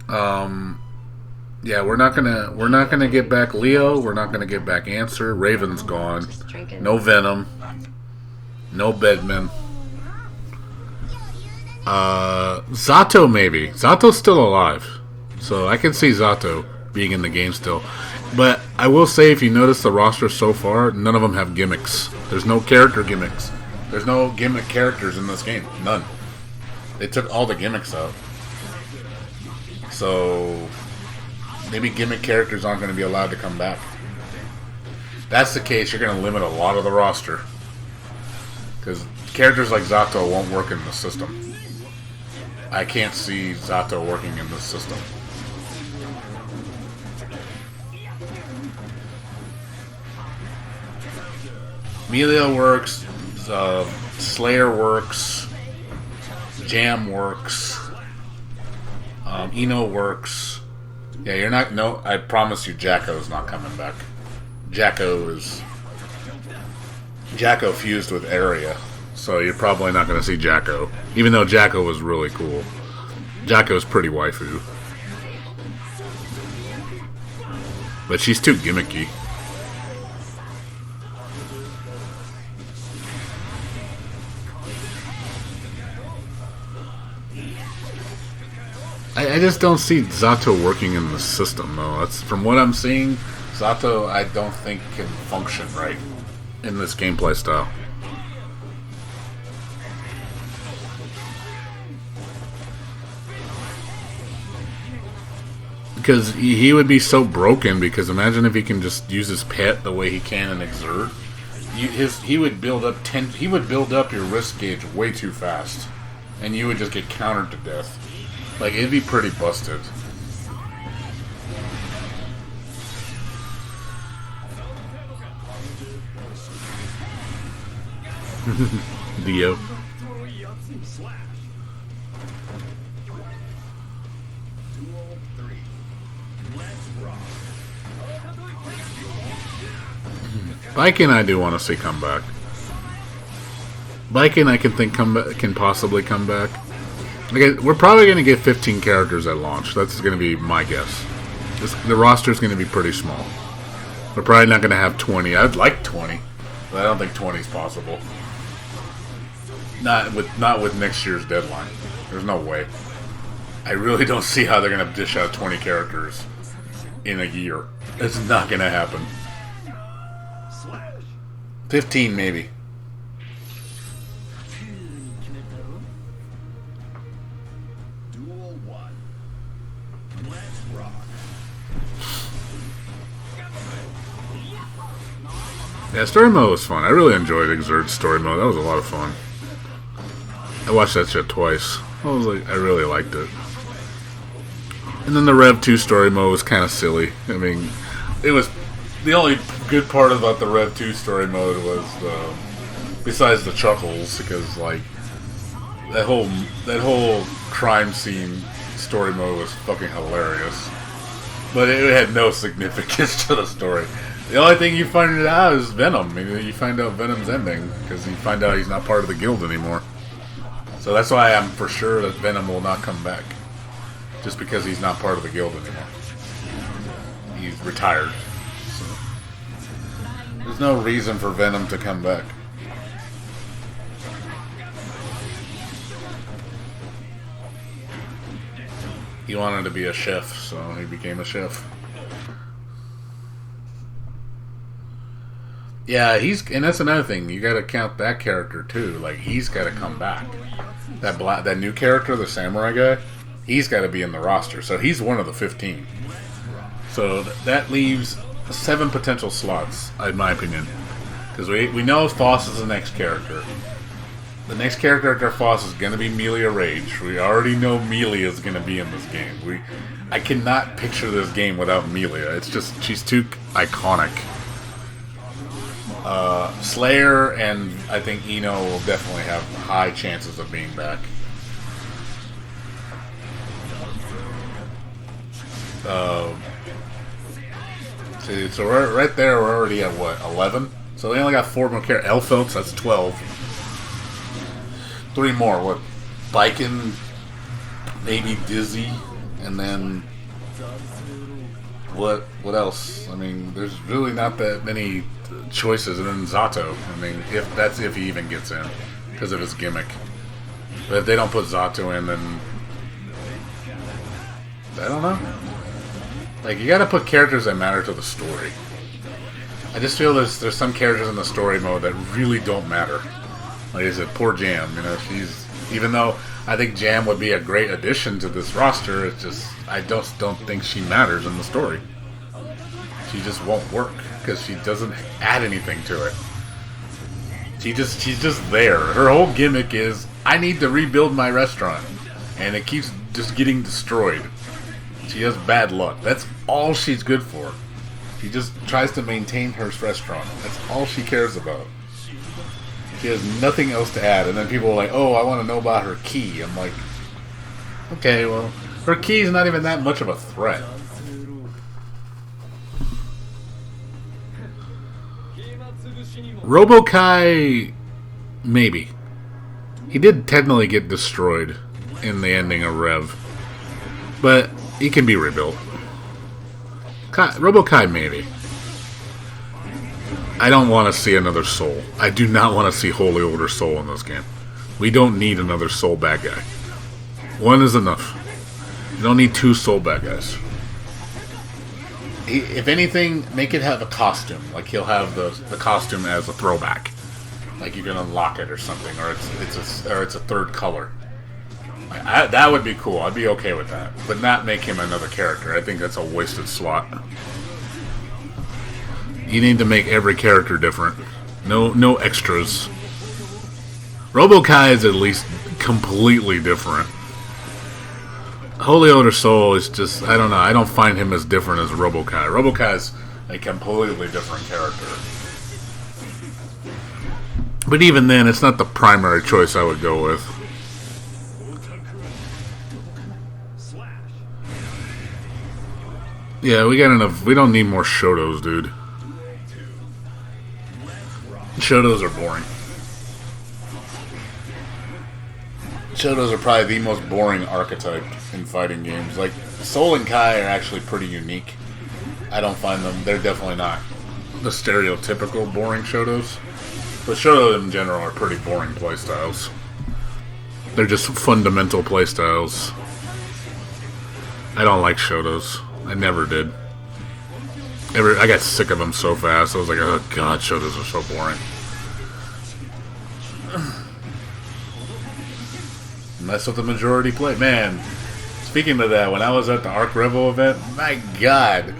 Yeah, we're not gonna get back Leo. We're not gonna get back Answer. Raven's gone. No Venom. No Bedman. Zato maybe. Zato's still alive, so I can see Zato being in the game still. But I will say, if you notice the roster so far, none of them have gimmicks. There's no character gimmicks. There's no gimmick characters in this game. None. They took all the gimmicks out. So maybe gimmick characters aren't going to be allowed to come back. If that's the case, you're going to limit a lot of the roster. Because characters like Zato won't work in the system. I can't see Zato working in this system. Melia works, Slayer works, Jam works, Eno works. Yeah, you're not. No, I promise you, Jacko's not coming back. Jacko fused with Area, so you're probably not going to see Jacko. Even though Jacko was really cool, Jacko's pretty waifu, but she's too gimmicky. I just don't see Zato working in the system, though. That's, from what I'm seeing, Zato, I don't think can function right in this gameplay style. Because he would be so broken, because imagine if he can just use his pet the way he can in Exert. He would build up your risk gauge way too fast. And you would just get countered to death. Like, it'd be pretty busted. Dio. Viking I do want to see come back. Viking I can possibly come back. We're probably going to get 15 characters at launch. That's going to be my guess. The roster is going to be pretty small. We're probably not going to have 20. I'd like 20, but I don't think 20 is possible. Not with next year's deadline. There's no way. I really don't see how they're going to dish out 20 characters in a year. It's not going to happen. 15 maybe. Duel 1. Let's rock. Yeah, story mode was fun. I really enjoyed Exert's story mode. That was a lot of fun. I watched that shit twice. I really liked it. And then the Rev 2 story mode was kind of silly. I mean, it was the only good part about the Rev 2 story mode was besides the chuckles, because like that whole crime scene story mode was fucking hilarious. But it had no significance to the story. The only thing you find out is Venom. I mean, you find out Venom's ending because you find out he's not part of the guild anymore. So that's why I'm for sure that Venom will not come back. Just because he's not part of the guild anymore. He's retired. So there's no reason for Venom to come back. He wanted to be a chef, so he became a chef. Yeah, and that's another thing. You got to count that character too. Like, he's got to come back. That new character, the samurai guy, he's got to be in the roster. So he's one of the 15. So that leaves 7 potential slots, in my opinion. Because we know Foss is the next character. The next character after Foss is going to be Melia Rage. We already know Melia is going to be in this game. I cannot picture this game without Melia. It's just, she's too iconic. Slayer and I think Eno will definitely have high chances of being back. See, so we're right there. We're already at what, 11? So they only got 4 more characters. Elphelps, that's 12. 3 more. What? Viking, maybe Dizzy, and then what else? I mean, there's really not that many choices. And then Zato. I mean, if he even gets in because of his gimmick. But if they don't put Zato in, then I don't know. Like, you gotta put characters that matter to the story. I just feel there's some characters in the story mode that really don't matter. Like I said, poor Jam. You know, even though I think Jam would be a great addition to this roster, it's just I just don't think she matters in the story. She just won't work because she doesn't add anything to it. She's just there. Her whole gimmick is I need to rebuild my restaurant, and it keeps just getting destroyed. She has bad luck. That's all she's good for. She just tries to maintain her restaurant. That's all she cares about. She has nothing else to add. And then people are like, oh, I want to know about her key. I'm like, okay, well, her key is not even that much of a threat. Robo-Kai, maybe. He did technically get destroyed in the ending of Rev. But he can be rebuilt. Robo-Kai, maybe. I don't want to see another Soul. I do not want to see Holy Order Soul in this game. We don't need another Soul bad guy. 1 is enough. You don't need 2 Soul bad guys. If anything, make it have a costume. Like he'll have the costume as a throwback. Like you can unlock it or something, or it's a third color. That would be cool. I'd be okay with that. But not make him another character. I think that's a wasted slot. You need to make every character different. No extras. Robo-Kai is at least completely different. Holy Order Soul is just, I don't know. I don't find him as different as Robo-Kai. Robo-Kai is a completely different character. But even then, it's not the primary choice I would go with. Yeah, we got enough. We don't need more Shotos, dude. Shotos are boring. Shotos are probably the most boring archetype in fighting games. Like, Soul and Kai are actually pretty unique. I don't find them, they're definitely not the stereotypical boring Shotos. But Shotos in general are pretty boring playstyles. They're just fundamental playstyles. I don't like Shotos. I never did. I got sick of them so fast. I was like, oh god, Shotos are so boring. And that's what the majority play. Man, speaking of that, when I was at the Arc Revo event, my god,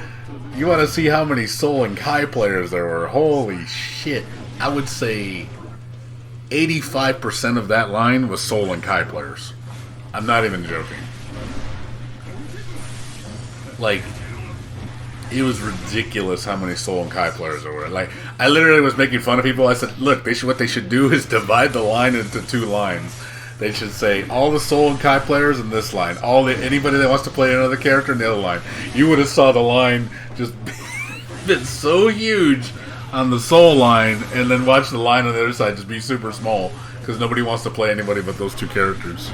you want to see how many Soul and Kai players there were? Holy shit. I would say 85% of that line was Soul and Kai players. I'm not even joking. Like, it was ridiculous how many Soul and Kai players there were. Like, I literally was making fun of people. I said, look, what they should do is divide the line into two lines. They should say all the Soul and Kai players in this line, anybody that wants to play another character in the other line. You would have saw the line just been so huge on the Soul line, and then watch the line on the other side just be super small because nobody wants to play anybody but those two characters.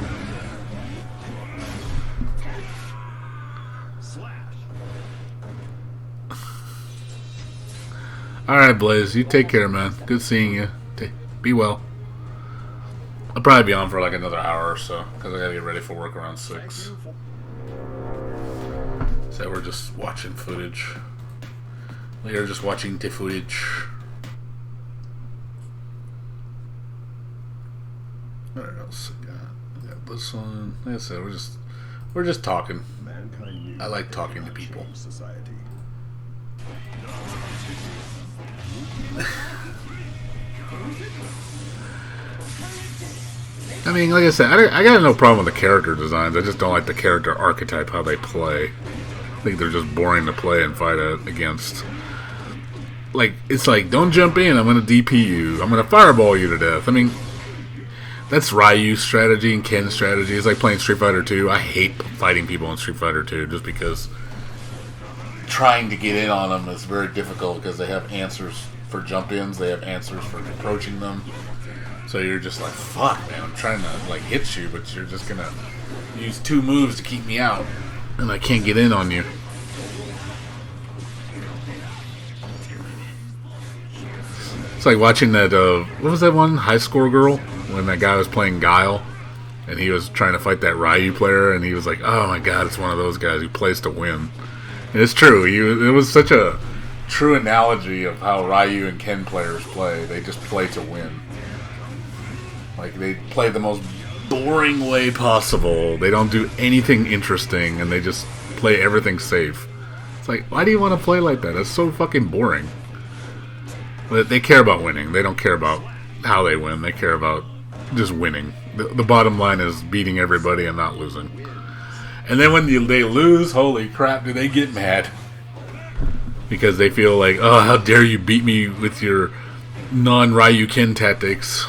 Alright, Blaze, you take care, man. Good seeing you. Be well. I'll probably be on for like another hour or so because I gotta get ready for work around 6. So we're just watching footage. We are just watching the footage. What else we got? We got this one. Like I said, we're just talking. I like talking to people. I mean, like I said, I got no problem with the character designs. I just don't like the character archetype, how they play. I think they're just boring to play and fight against. Like, it's like, don't jump in, I'm going to DP you. I'm going to fireball you to death. I mean, that's Ryu's strategy and Ken's strategy. It's like playing Street Fighter 2. I hate fighting people in Street Fighter 2 just because trying to get in on them is very difficult because they have answers for jump-ins. They have answers for approaching them. So you're just like, fuck, man, I'm trying to, like, hit you, but you're just going to use 2 moves to keep me out. And I can't get in on you. It's like watching that, what was that one? High Score Girl? When that guy was playing Guile. And he was trying to fight that Ryu player. And he was like, oh my god, it's one of those guys who plays to win. And it's true. It was such a true analogy of how Ryu and Ken players play. They just play to win. Like, they play the most boring way possible. They don't do anything interesting, and they just play everything safe. It's like, why do you want to play like that? That's so fucking boring. But they care about winning. They don't care about how they win. They care about just winning. The bottom line is beating everybody and not losing. And then when they lose, holy crap, do they get mad. Because they feel like, oh, how dare you beat me with your non-Ryu Ken tactics.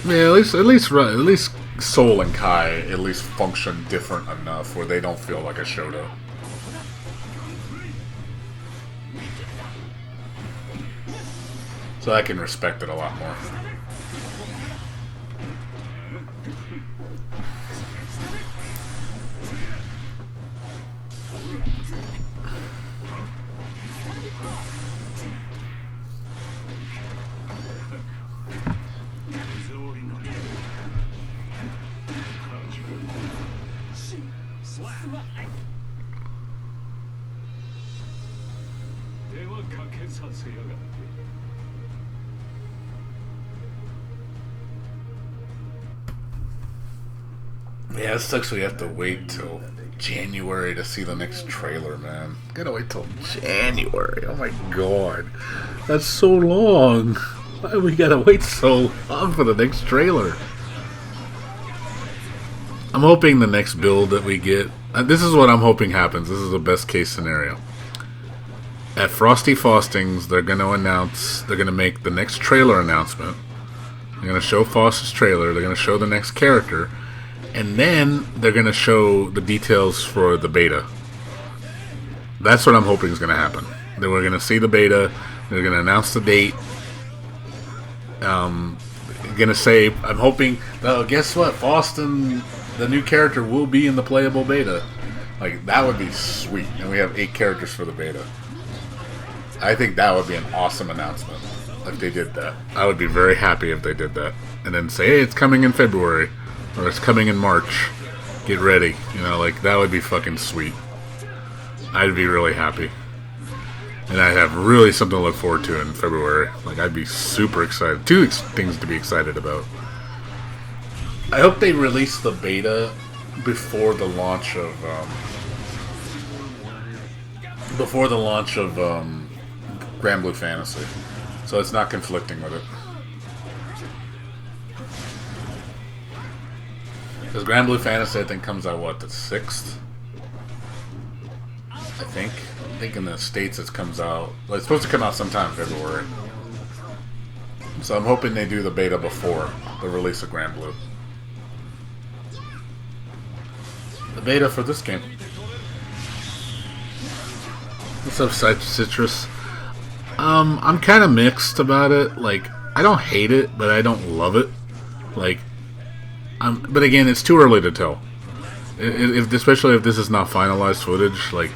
Yeah, at least Soul and Kai at least function different enough where they don't feel like a Shoto. So I can respect it a lot more. Yeah, it sucks we have to wait till January to see the next trailer, man. Gotta wait till January. Oh my god. That's so long. Why we gotta wait so long for the next trailer? I'm hoping the next build that we get... this is what I'm hoping happens. This is the best case scenario. at Frosty Faustings, they're going to make the next trailer announcement. They're going to show Faust's trailer. They're going to show the next character. And then they're going to show the details for the beta. That's what I'm hoping is going to happen. Then we're going to see the beta. They're going to announce the date. I'm hoping, guess what? Faustin, the new character, will be in the playable beta. Like, that would be sweet. And we have 8 characters for the beta. I think that would be an awesome announcement if they did that. I would be very happy if they did that. And then say, hey, it's coming in February. Or it's coming in March. Get ready. You know, like, that would be fucking sweet. I'd be really happy. And I'd have really something to look forward to in February. Like, I'd be super excited. 2 things to be excited about. I hope they release the beta before the launch of Grand Blue Fantasy, so it's not conflicting with it. Because Grand Blue Fantasy, I think, comes out the 6th. I think in the States it comes out. Well, it's supposed to come out sometime in February. So I'm hoping they do the beta before the release of Grand Blue. The beta for this game. What's up, Citrus? I'm kind of mixed about it. Like, I don't hate it, but I don't love it. Like, but again, it's too early to tell. Especially if this is not finalized footage. Like,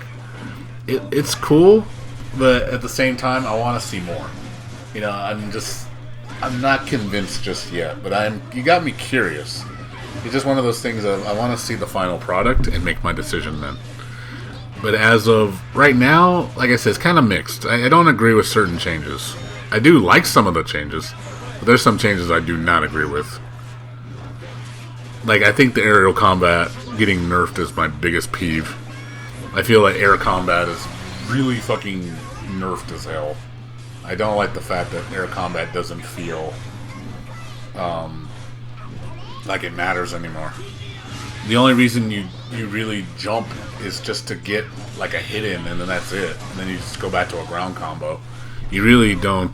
it's cool, but at the same time, I want to see more. You know, I'm not convinced just yet, but you got me curious. It's just one of those things of, I want to see the final product and make my decision then. But as of right now, like I said, it's kind of mixed. I don't agree with certain changes. I do like some of the changes, but there's some changes I do not agree with. Like, I think the aerial combat getting nerfed is my biggest peeve. I feel like air combat is really fucking nerfed as hell. I don't like the fact that air combat doesn't feel like it matters anymore. The only reason you really jump is just to get like a hit in, and then that's it. And then you just go back to a ground combo. You really don't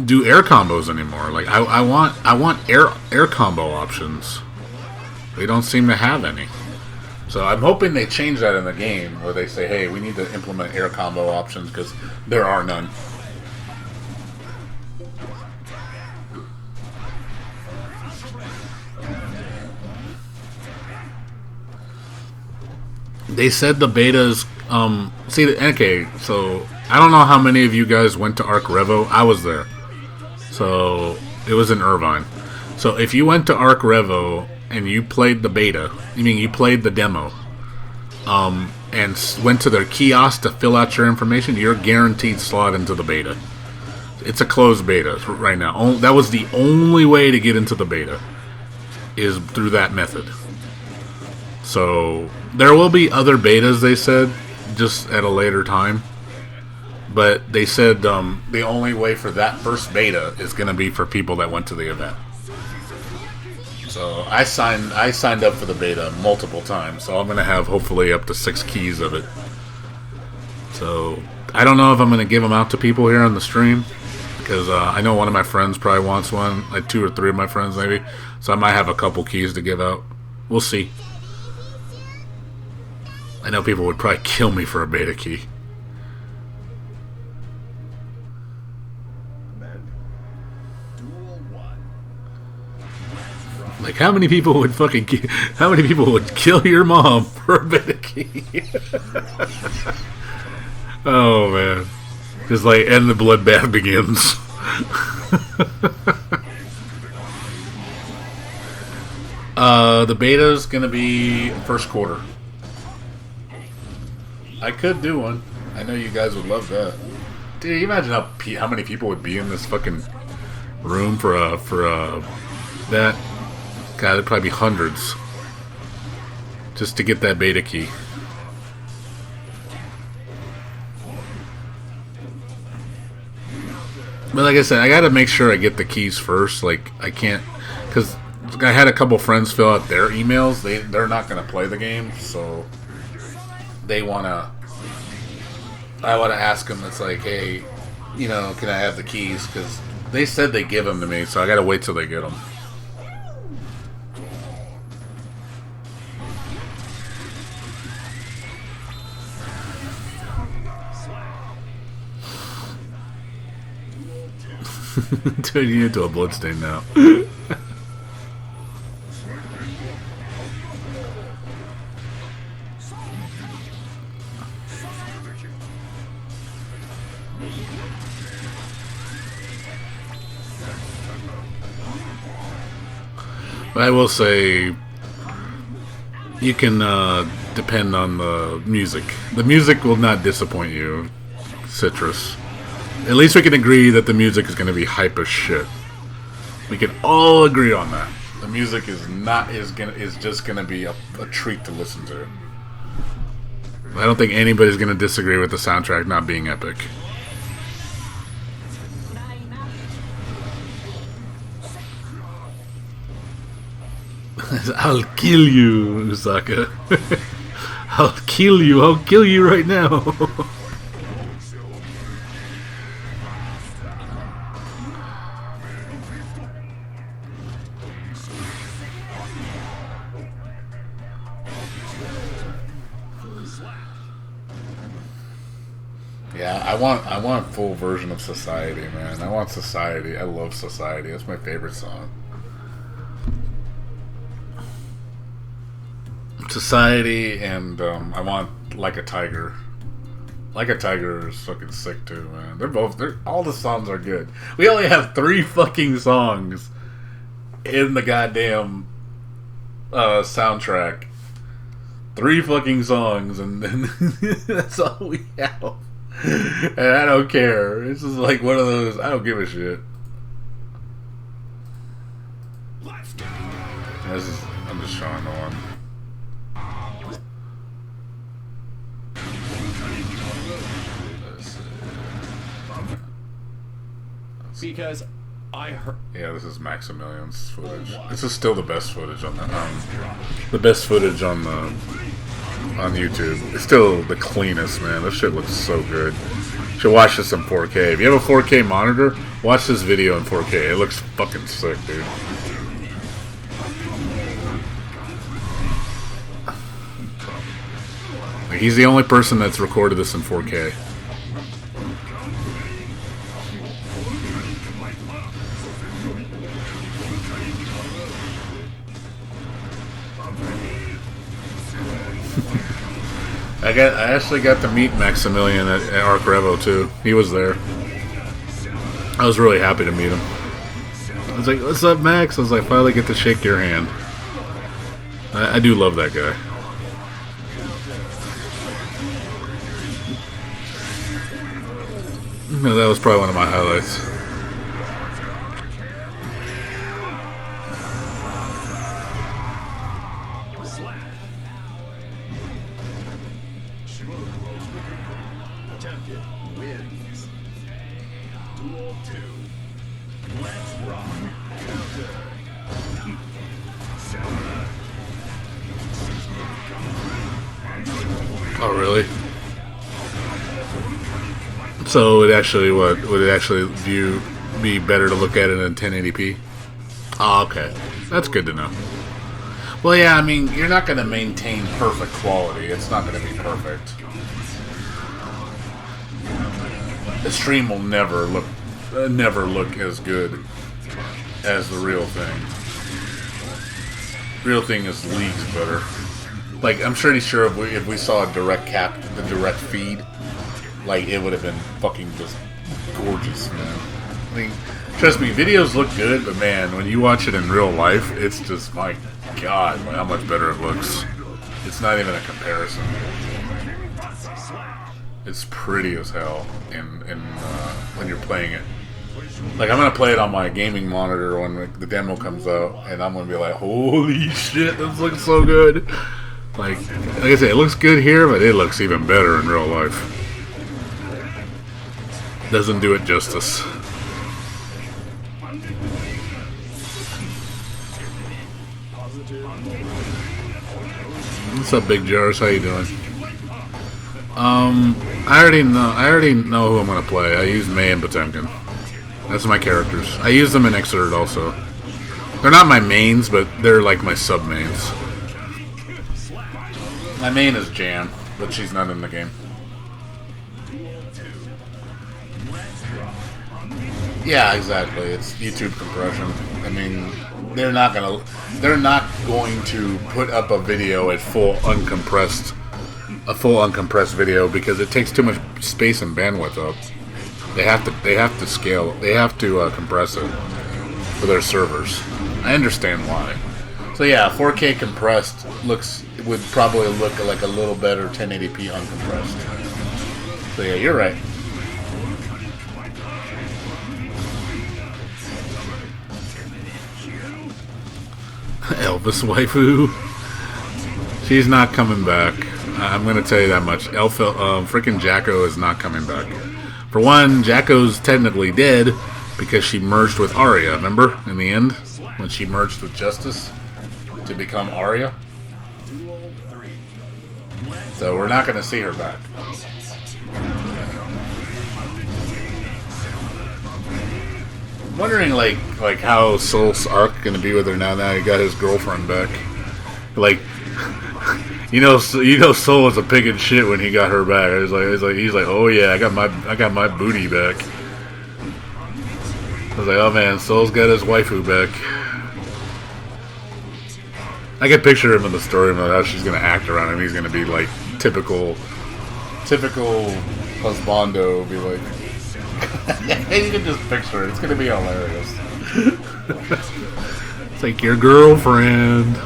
do air combos anymore. Like, I want air combo options. They don't seem to have any. So I'm hoping they change that in the game, where they say, hey, we need to implement air combo options, because there are none. They said the betas, okay, so I don't know how many of you guys went to Arc Revo. I was there. So it was in Irvine. So if you went to Arc Revo and you played the beta, you played the demo, and went to their kiosk to fill out your information, you're guaranteed slot into the beta. It's a closed beta right now. That was the only way to get into the beta, is through that method. So there will be other betas, they said, just at a later time. But they said the only way for that first beta is going to be for people that went to the event. So I signed up for the beta multiple times. So I'm going to have hopefully up to 6 keys of it. So I don't know if I'm going to give them out to people here on the stream, because I know one of my friends probably wants one, like 2 or 3 of my friends maybe. So I might have a couple keys to give out. We'll see. I know people would probably kill me for a beta key. Like, how many people would kill your mom for a beta key? Oh man, just like, and the bloodbath begins. The beta's gonna be first quarter. I could do one. I know you guys would love that. Dude, you imagine how many people would be in this fucking room for that? God, it'd probably be hundreds just to get that beta key. But like I said, I gotta make sure I get the keys first. Like, I can't, because I had a couple friends fill out their emails. They're not gonna play the game, so they wanna I want to ask them. It's like, hey, you know, can I have the keys? Because they said they give them to me, so I gotta wait till they get them. Turning you into a bloodstain now. I will say, you can depend on the music. The music will not disappoint you, Citrus. At least we can agree that the music is going to be hype as shit. We can all agree on that. The music is just gonna be a treat to listen to. I don't think anybody's gonna disagree with the soundtrack not being epic. I'll kill you, Usaka. I'll kill you. I'll kill you right now. Yeah, I want a full version of Society, man. I want Society. I love Society. That's my favorite song. Society, and I want Like a Tiger. Like a Tiger is fucking sick too, man. All the songs are good. We only have 3 fucking songs in the goddamn soundtrack. 3 fucking songs, and then that's all we have. And I don't care. This is like one of those, I don't give a shit. I'm just showing the one. Because I heard. Yeah, this is Maximilian's footage. This is still the best footage on the best footage on YouTube. It's still the cleanest, man. This shit looks so good. You should watch this in 4K. If you have a 4K monitor, watch this video in 4K. It looks fucking sick, dude. He's the only person that's recorded this in 4K. I actually got to meet Maximilian at Arc Revo too. He was there. I was really happy to meet him. I was like, "What's up, Max?" I was like, "Finally get to shake your hand." I do love that guy. No, that was probably one of my highlights. Oh, really? So it actually, would it actually be better to look at it in 1080p? Oh, okay. That's good to know. Well, yeah, I mean, you're not going to maintain perfect quality. It's not going to be perfect. The stream will never look as good as the real thing. Real thing is leagues better. Like, I'm pretty sure if we saw a the direct feed, like, it would have been fucking just gorgeous, man. I mean, trust me, videos look good, but man, when you watch it in real life, it's just, my God, how much better it looks. It's not even a comparison. It's pretty as hell when you're playing it. Like, I'm gonna play it on my gaming monitor when the demo comes out, and I'm gonna be like, holy shit, this looks so good. Like I said, it looks good here, but it looks even better in real life. Doesn't do it justice. What's up, Big Jars? How you doing? I already know who I'm gonna play. I use May and Potemkin. That's my characters. I use them in Xrd also. They're not my mains, but they're like my sub mains. My main is Jan, but she's not in the game. Yeah, exactly. It's YouTube compression. I mean, they're not going to put up a video at full uncompressed video because it takes too much space and bandwidth up. They have to scale. They have to compress it for their servers. I understand why. So yeah, 4K compressed would probably look like a little better 1080p uncompressed. So yeah, you're right. Elvis waifu. She's not coming back. I'm gonna tell you that much. Freaking Jacko is not coming back. For one, Jacko's technically dead because she merged with Arya. Remember in the end when she merged with Justice to become Arya? So we're not gonna see her back. I'm wondering like how Soul's arc gonna be with her now that he got his girlfriend back. Like, you know, Soul was a pig in shit when he got her back. He's like, oh yeah, I got my booty back. I was like, oh man, Soul's got his waifu back. I can picture him in the story about how she's gonna act around him. He's gonna be like typical husbando, be like. You can just picture it. It's gonna be hilarious. It's like your girlfriend.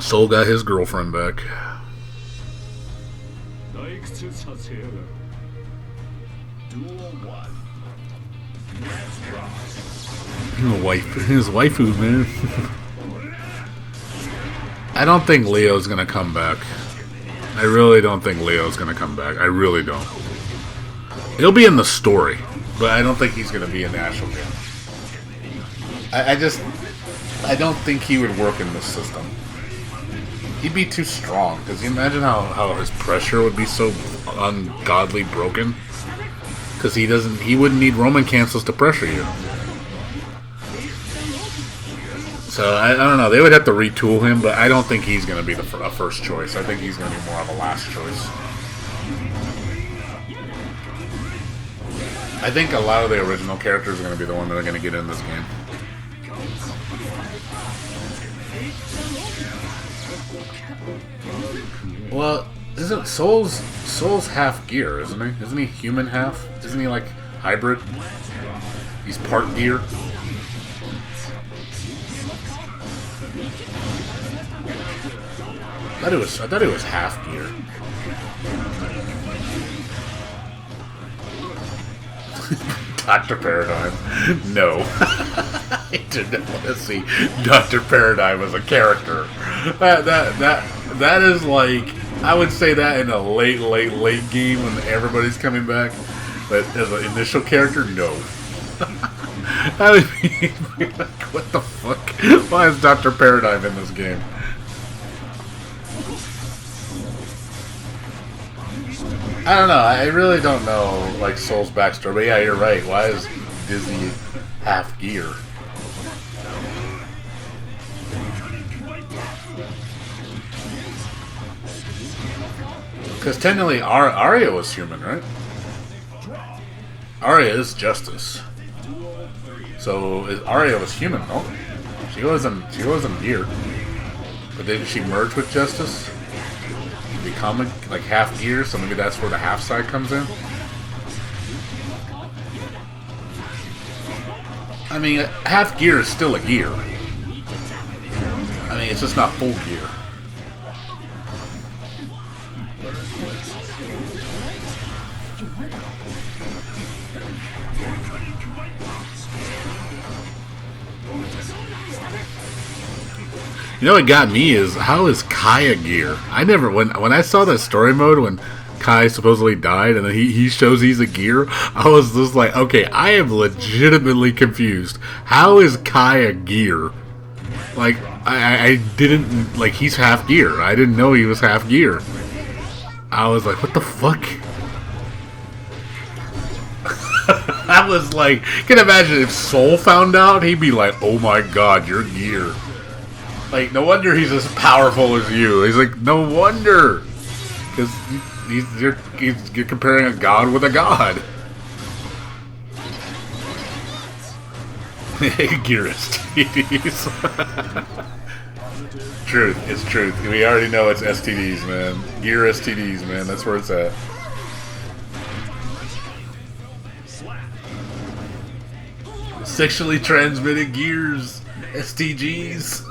Soul got his girlfriend back. His waifu, man. I don't think Leo's gonna come back. I really don't think Leo's gonna come back. I really don't. He'll be in the story, but I don't think he's gonna be in the actual game. I don't think he would work in this system. He'd be too strong. Because you imagine how his pressure would be so ungodly broken. Because he wouldn't need Roman cancels to pressure you. So I don't know. They would have to retool him, but I don't think he's going to be a first choice. I think he's going to be more of a last choice. I think a lot of the original characters are going to be the one that are going to get in this game. Well, isn't Soul's half gear, isn't he? Isn't he human half? Isn't he like hybrid? He's part gear. I thought it was half gear. Dr. Paradigm. No. I did not want to see Dr. Paradigm as a character. That is like, I would say that in a late game when everybody's coming back. But as an initial character, no. I would be like, what the fuck? Why is Dr. Paradigm in this game? I don't know. I really don't know, like, Soul's backstory. But yeah, you're right. Why is Disney half gear? Because technically, Arya was human, right? Arya is Justice. So Arya was human, no? She wasn't gear. But didn't she merge with Justice? Become like half gear, so maybe that's where the half side comes in. I mean, half gear is still a gear. I mean, it's just not full gear. You know what got me is, how is Kai a gear? I never, when I saw that story mode when Kai supposedly died and then he shows he's a gear, I was just like, okay, I am legitimately confused. How is Kai a gear? Like, I didn't, like, he's half gear. I didn't know he was half gear. I was like, what the fuck? I was like, can imagine if Soul found out, he'd be like, oh my god, you're gear. Like, no wonder he's as powerful as you. He's like, no wonder. Because you're comparing a god with a god. Gearist. Truth, it's truth. We already know it's STDs, man. Gear STDs, man. That's where it's at. Sexually transmitted gears. STGs.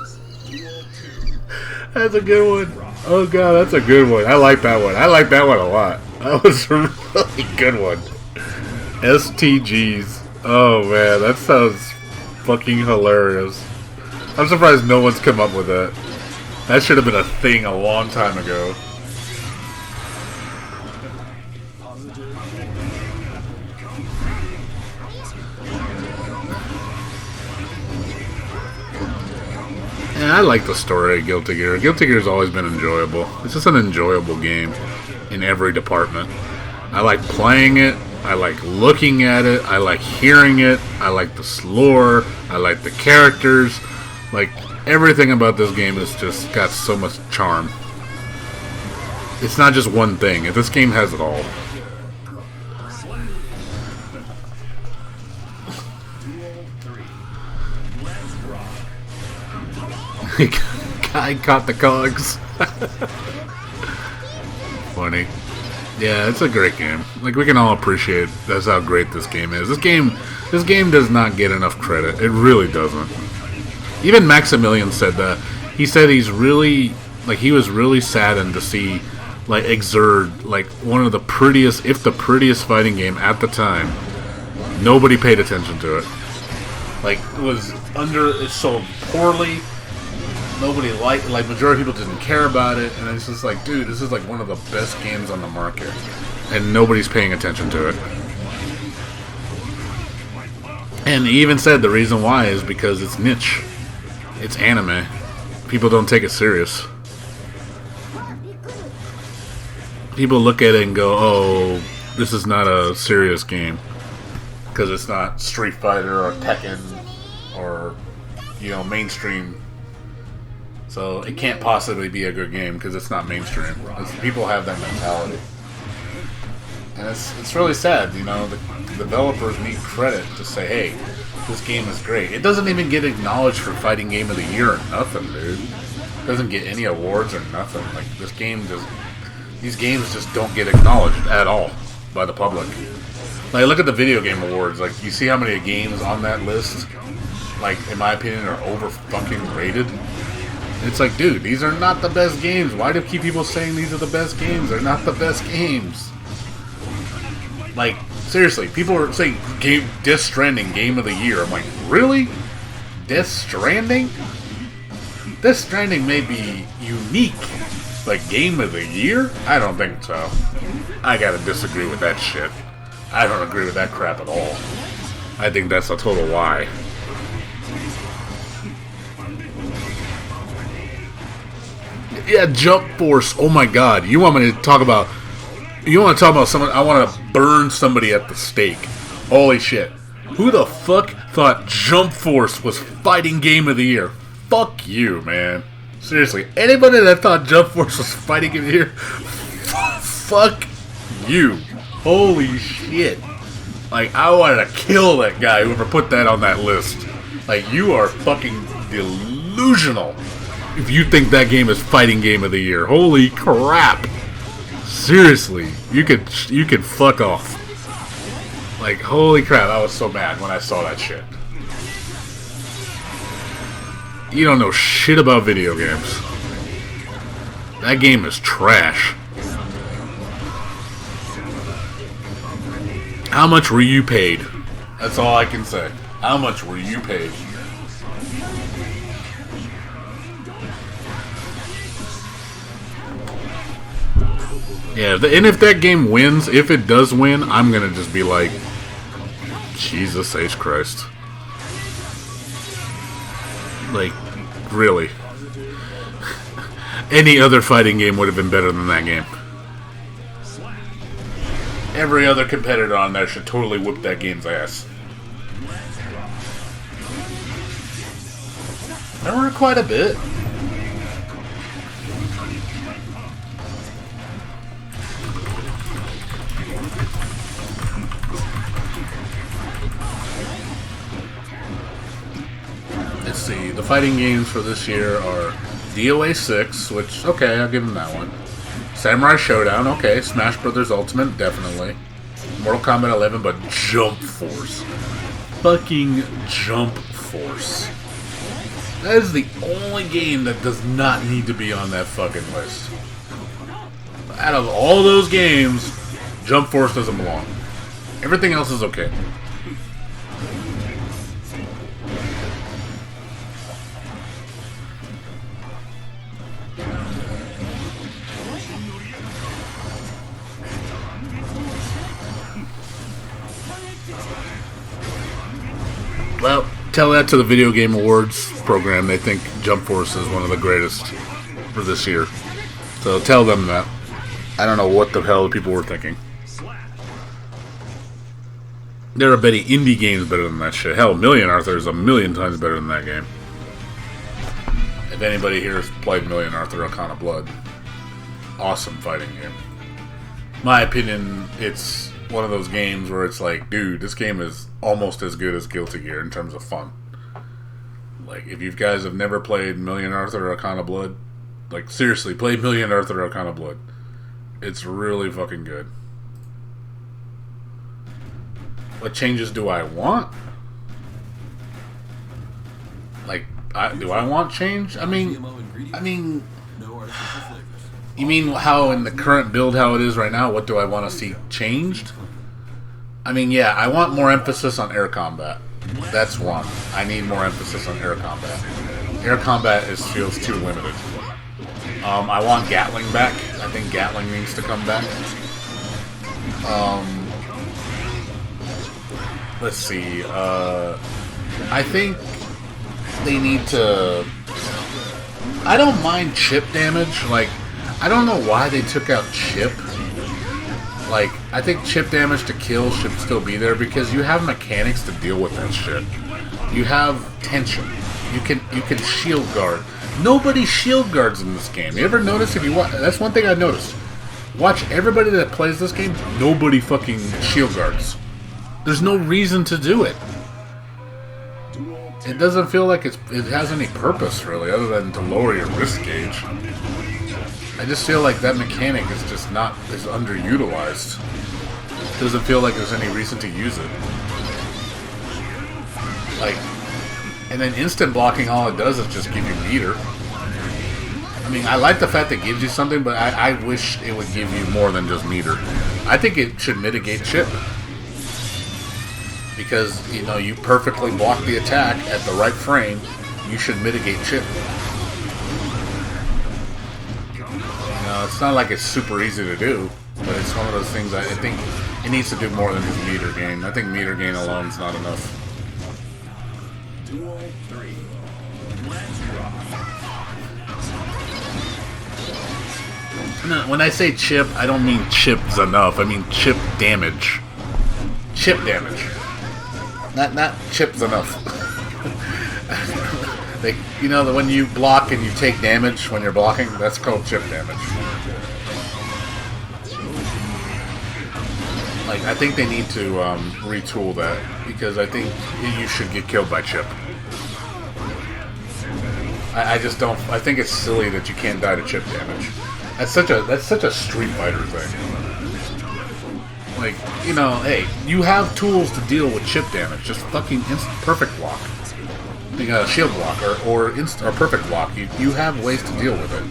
That's a good one. Oh god, that's a good one. I like that one. I like that one a lot. That was a really good one. STGs. Oh man, that sounds fucking hilarious. I'm surprised no one's come up with that. That should have been a thing a long time ago. Yeah, I like the story of Guilty Gear. Guilty Gear has always been enjoyable. It's just an enjoyable game in every department. I like playing it. I like looking at it. I like hearing it. I like the lore. I like the characters. Like, everything about this game has just got so much charm. It's not just one thing. This game has it all. Guy caught the cogs. Funny. Yeah, it's a great game. Like, we can all appreciate that's how great this game is. This game does not get enough credit. It really doesn't. Even Maximilian said that. He said he's really, like, he was really saddened to see, like, Exurd, like, one of the prettiest, if the prettiest fighting game at the time. Nobody paid attention to it. Like, it was it's sold poorly. Nobody liked, like, majority of people didn't care about it, and it's just like, dude, this is like one of the best games on the market, and nobody's paying attention to it. And he even said the reason why is because it's niche. It's anime. People don't take it serious. People look at it and go, oh, this is not a serious game. Because it's not Street Fighter or Tekken or, you know, mainstream. So it can't possibly be a good game because it's not mainstream. People have that mentality. And it's really sad, you know, the developers need credit to say, hey, this game is great. It doesn't even get acknowledged for Fighting Game of the Year or nothing, dude. It doesn't get any awards or nothing. Like, these games just don't get acknowledged at all by the public. Like, look at the video game awards. Like, you see how many games on that list, like, in my opinion, are over fucking rated? It's like, dude, these are not the best games. Why do people saying these are the best games? They're not the best games. Like, seriously, people are saying Death Stranding Game of the Year. I'm like, really? Death Stranding? Death Stranding may be unique, but Game of the Year? I don't think so. I gotta disagree with that shit. I don't agree with that crap at all. I think that's a total lie. Yeah, Jump Force. Oh my god. You want me to talk about... You want to talk about someone... I want to burn somebody at the stake. Holy shit. Who the fuck thought Jump Force was Fighting Game of the Year? Fuck you, man. Seriously. Anybody that thought Jump Force was Fighting Game of the Year? Fuck you. Holy shit. Like, I wanted to kill that guy, whoever put that on that list. Like, you are fucking delusional if you think that game is Fighting Game of the Year. Holy crap. Seriously. You could fuck off. Like, holy crap, I was so mad when I saw that shit. You don't know shit about video games. That game is trash. How much were you paid? That's all I can say. How much were you paid? Yeah, and if that game wins, if it does win, I'm gonna just be like, Jesus H. Christ. Like, really. Any other fighting game would have been better than that game. Every other competitor on there should totally whip that game's ass. There were quite a bit. Let's see. The fighting games for this year are DOA 6, which, okay, I'll give them that one. Samurai Showdown, okay. Smash Brothers Ultimate, definitely. Mortal Kombat 11, but Jump Force. Fucking Jump Force. That is the only game that does not need to be on that fucking list. Out of all those games, Jump Force doesn't belong. Everything else is okay. Well, tell that to the Video Game Awards program. They think Jump Force is one of the greatest for this year. So tell them that. I don't know what the hell the people were thinking. There are many indie games better than that shit. Hell, Million Arthur is a million times better than that game. If anybody here has played Million Arthur, Arcana Blood, awesome fighting game. My opinion, it's one of those games where it's like, dude, this game is almost as good as Guilty Gear in terms of fun. Like, if you guys have never played Million Arthur Arcana Blood, like, seriously, play Million Arthur Arcana Blood. It's really fucking good. What changes do I want? Like, do I want change? I mean, you mean how in the current build, how it is right now, what do I want to see changed? I mean, yeah, I want more emphasis on air combat. That's one. I need more emphasis on air combat. Air combat feels too limited. I want Gatling back. I think Gatling needs to come back. Let's see. I think they need to... I don't mind chip damage. Like, I don't know why they took out chip. Like, I think chip damage to kill should still be there because you have mechanics to deal with that shit. You have tension. You can shield guard. Nobody shield guards in this game. You ever notice if you watch? That's one thing I noticed. Watch everybody that plays this game. Nobody fucking shield guards. There's no reason to do it. It doesn't feel like it has any purpose really, other than to lower your risk gauge. I just feel like that mechanic is just is underutilized. It doesn't feel like there's any reason to use it. Like, and then instant blocking, all it does is just give you meter. I mean, I like the fact that it gives you something, but I wish it would give you more than just meter. I think it should mitigate chip. Because, you know, you perfectly block the attack at the right frame, you should mitigate chip. It's not like it's super easy to do, but it's one of those things I think it needs to do more than just meter gain. I think meter gain alone is not enough. Duel 3. Let's rock. No, when I say chip, I don't mean chips enough. I mean chip damage. Chip damage. Not chips enough. Like, you know, when you block and you take damage when you're blocking, that's called chip damage. Like, I think they need to retool that, because I think you should get killed by chip. I just don't. I think it's silly that you can't die to chip damage. That's such a Street Fighter thing. Like, you know, hey, you have tools to deal with chip damage. Just fucking perfect block. You got a shield block or perfect block. You have ways to deal with it.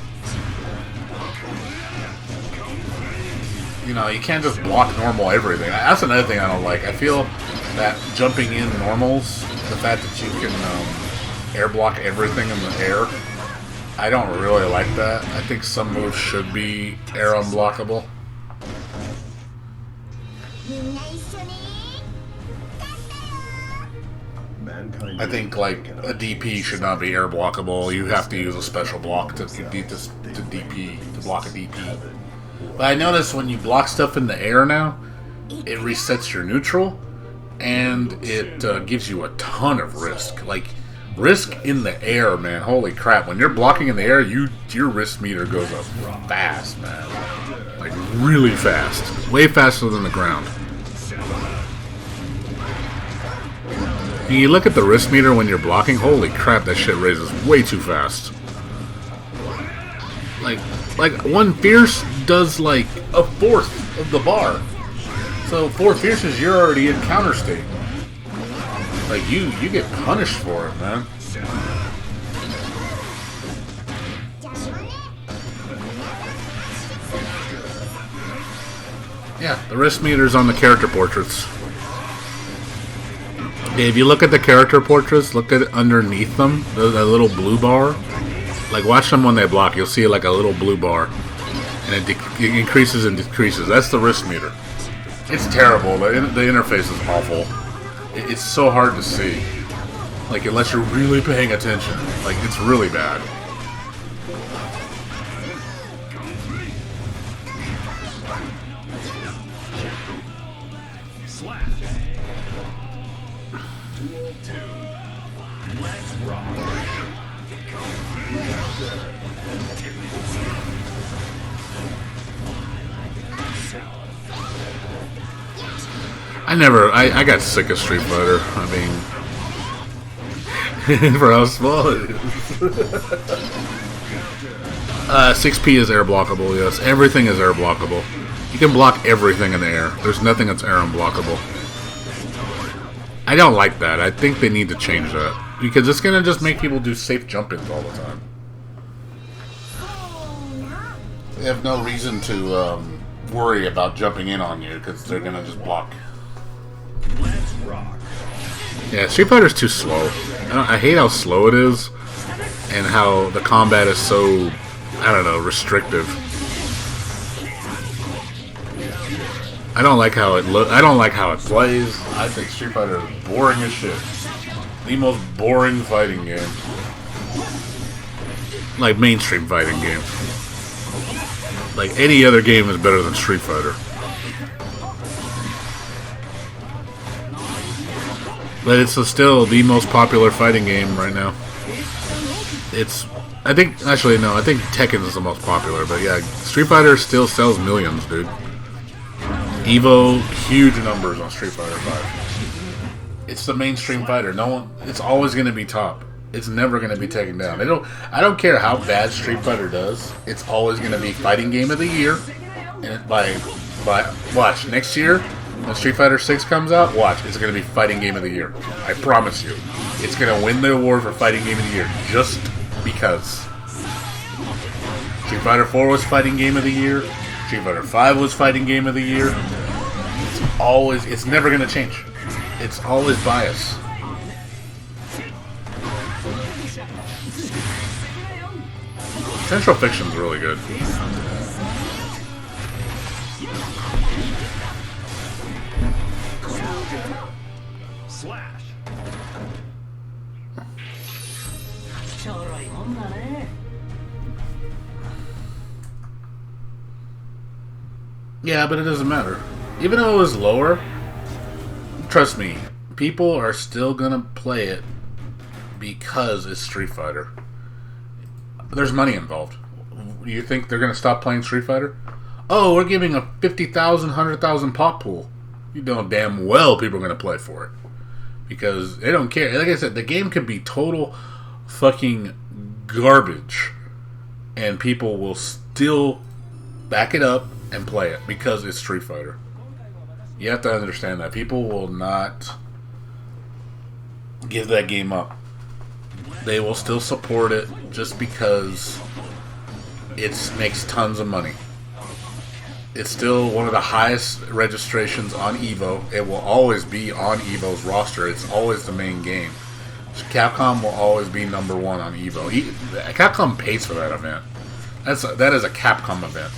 You know, you can't just block normal everything. That's another thing I don't like. I feel that jumping in normals, the fact that you can air block everything in the air, I don't really like that. I think some moves should be air unblockable. I think like a DP should not be air blockable. You have to use a special block to DP to block a DP. But I notice when you block stuff in the air now, it resets your neutral, and it gives you a ton of risk. Like risk in the air, man. Holy crap! When you're blocking in the air, your risk meter goes up fast, man. Like really fast, way faster than the ground. And you look at the risk meter when you're blocking, holy crap, that shit raises way too fast. Like one fierce does like a fourth of the bar. So 4 fierces, you're already in counter state. Like you get punished for it, man. Yeah, the risk meter's on the character portraits. If you look at the character portraits, look at underneath them, the little blue bar. Like watch them when they block, you'll see like a little blue bar, and it increases and decreases. That's the risk meter. It's terrible. The interface is awful. It's so hard to see. Like unless you're really paying attention, like it's really bad. I got sick of Street Fighter. I mean, for how small it is. 6P is air blockable, yes. Everything is air blockable. You can block everything in the air. There's nothing that's air unblockable. I don't like that. I think they need to change that. Because it's going to just make people do safe jump-ins all the time. They have no reason to worry about jumping in on you because they're going to just block. Let's rock. Yeah, Street Fighter's too slow. I hate how slow it is, and how the combat is so, I don't know, restrictive. I don't like how it I don't like how it plays. I think Street Fighter is boring as shit. The most boring fighting game. Like mainstream fighting game. Like any other game is better than Street Fighter. But it's still the most popular fighting game right now. I think Tekken is the most popular, but yeah, Street Fighter still sells millions, dude. Evo, huge numbers on Street Fighter 5. It's the mainstream fighter. It's always going to be top. It's never going to be taken down. I don't care how bad Street Fighter does. It's always going to be fighting game of the year. And watch next year. When Street Fighter 6 comes out, watch, it's going to be Fighting Game of the Year. I promise you. It's going to win the award for Fighting Game of the Year, just because. Street Fighter 4 was Fighting Game of the Year. Street Fighter 5 was Fighting Game of the Year. It's never going to change. It's always bias. Central Fiction's really good. Slash. Yeah, but it doesn't matter. Even though it was lower, trust me, people are still gonna play it because it's Street Fighter. There's money involved. You think they're gonna stop playing Street Fighter? Oh, we're giving a 50,000, 100,000 pop pool. You know damn well people are gonna play for it. Because they don't care. Like I said, the game could be total fucking garbage, and people will still back it up and play it because it's Street Fighter. You have to understand that. People will not give that game up. They will still support it just because it makes tons of money. It's still one of the highest registrations on Evo. It will always be on Evo's roster. It's always the main game. So Capcom will always be number one on Evo. Capcom pays for that event. That is a Capcom event.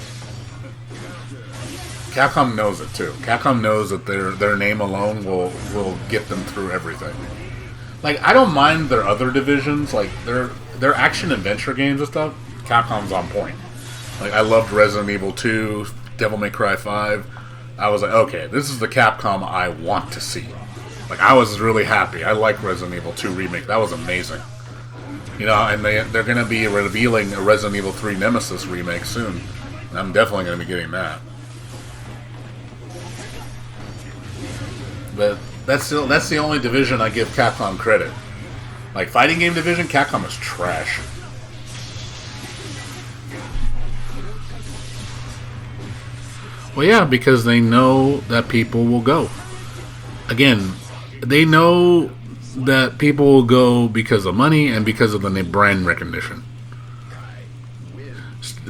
Capcom knows it too. Capcom knows that their name alone will get them through everything. Like, I don't mind their other divisions, like their action adventure games and stuff. Capcom's on point. Like, I loved Resident Evil 2, Devil May Cry 5. I was like, okay, this is the Capcom I want to see. Like, I was really happy. I like Resident Evil 2 remake. That was amazing. You know, and they're going to be revealing a Resident Evil 3 Nemesis remake soon. I'm definitely going to be getting that. But that's the only division I give Capcom credit. Like, fighting game division, Capcom is trash. Well, yeah, because they know that people will go. Again, they know that people will go because of money and because of the brand recognition.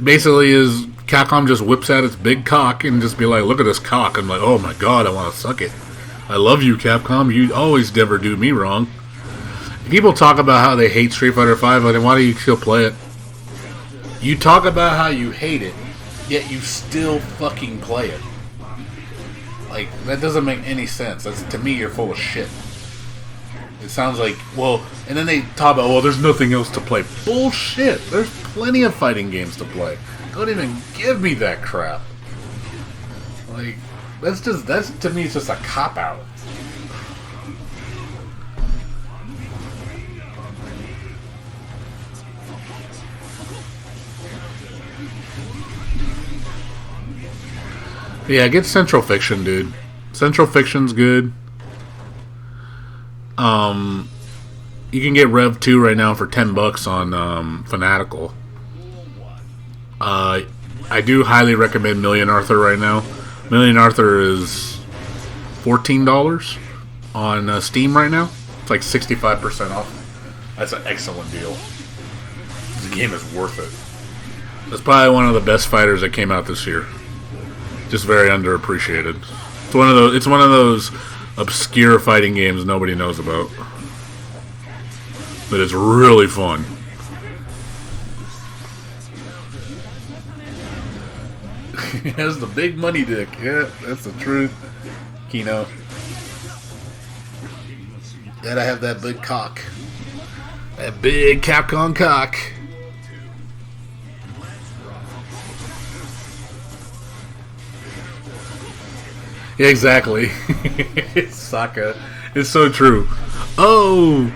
Basically, is Capcom just whips out its big cock and just be like, look at this cock. I'm like, oh my god, I want to suck it. I love you, Capcom. You always never do me wrong. People talk about how they hate Street Fighter V, but why do you still play it? You talk about how you hate it, yet you still fucking play it. Like, that doesn't make any sense. To me, you're full of shit. It sounds like, well, and then they talk about, well, there's nothing else to play. Bullshit. There's plenty of fighting games to play. Don't even give me that crap. Like, that's to me, it's just a cop-out. Yeah, get Central Fiction, dude. Central Fiction's good. You can get Rev 2 right now for $10 on Fanatical. I do highly recommend Million Arthur right now. Million Arthur is $14 on Steam right now. It's like 65% off. That's an excellent deal. The game is worth it. It's probably one of the best fighters that came out this year. Just very underappreciated. It's one of those obscure fighting games nobody knows about. But it's really fun. He has the big money dick. Yeah, that's the truth. Kino. Gotta have that big cock. That big Capcom cock. Yeah, exactly. Sokka. It's so true. Oh,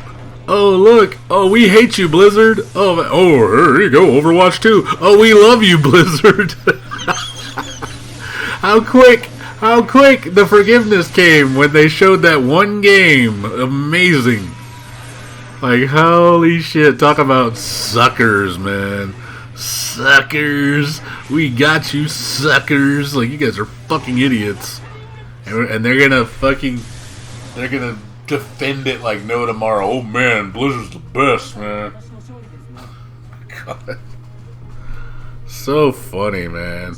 look. Oh, we hate you, Blizzard. Oh, here you go, Overwatch 2. Oh, we love you, Blizzard. How quick the forgiveness came when they showed that one game. Amazing. Like, holy shit. Talk about suckers, man. Suckers. We got you, suckers. Like, you guys are fucking idiots. And they're gonna defend it like no tomorrow. Oh man, Blizzard's the best, man. God. So funny, man.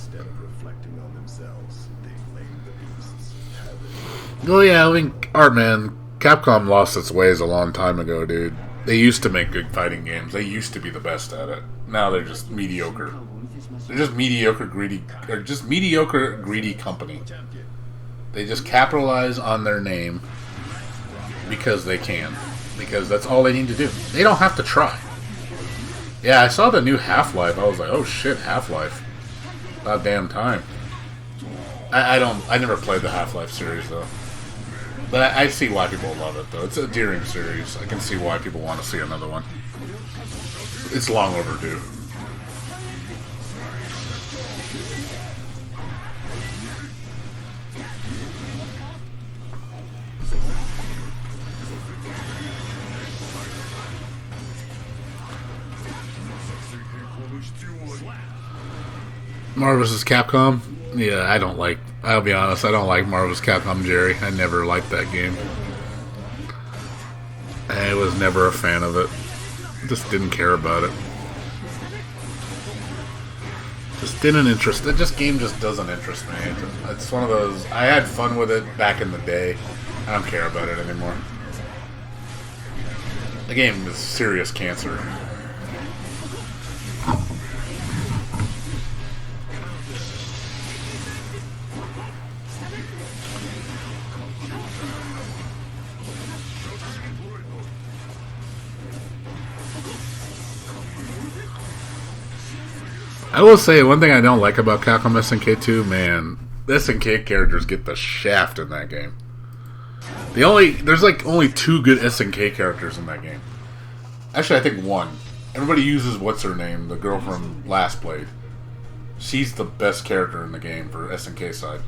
Oh yeah, I mean, Art, man, Capcom lost its ways a long time ago, dude. They used to make good fighting games. They used to be the best at it. Now they're just mediocre. They're just mediocre, greedy company. They just capitalize on their name because they can. Because that's all they need to do. They don't have to try. Yeah, I saw the new Half-Life. I was like, oh shit, Half-Life. About damn time. I never played the Half-Life series though. But I see why people love it though. It's a endearing series. I can see why people want to see another one. It's long overdue. Marvel vs. Capcom? Yeah, I'll be honest, I don't like Marvel vs. Capcom, Jerry. I never liked that game. I was never a fan of it. Just didn't care about it. Just didn't interest. Game just doesn't interest me. It's one of those, I had fun with it back in the day. I don't care about it anymore. The game is serious cancer. I will say one thing I don't like about Capcom SNK 2, man, the SNK characters get the shaft in that game. There's like only 2 good SNK characters in that game. Actually, I think 1. Everybody uses what's her name, the girl from Last Blade. She's the best character in the game for SNK side.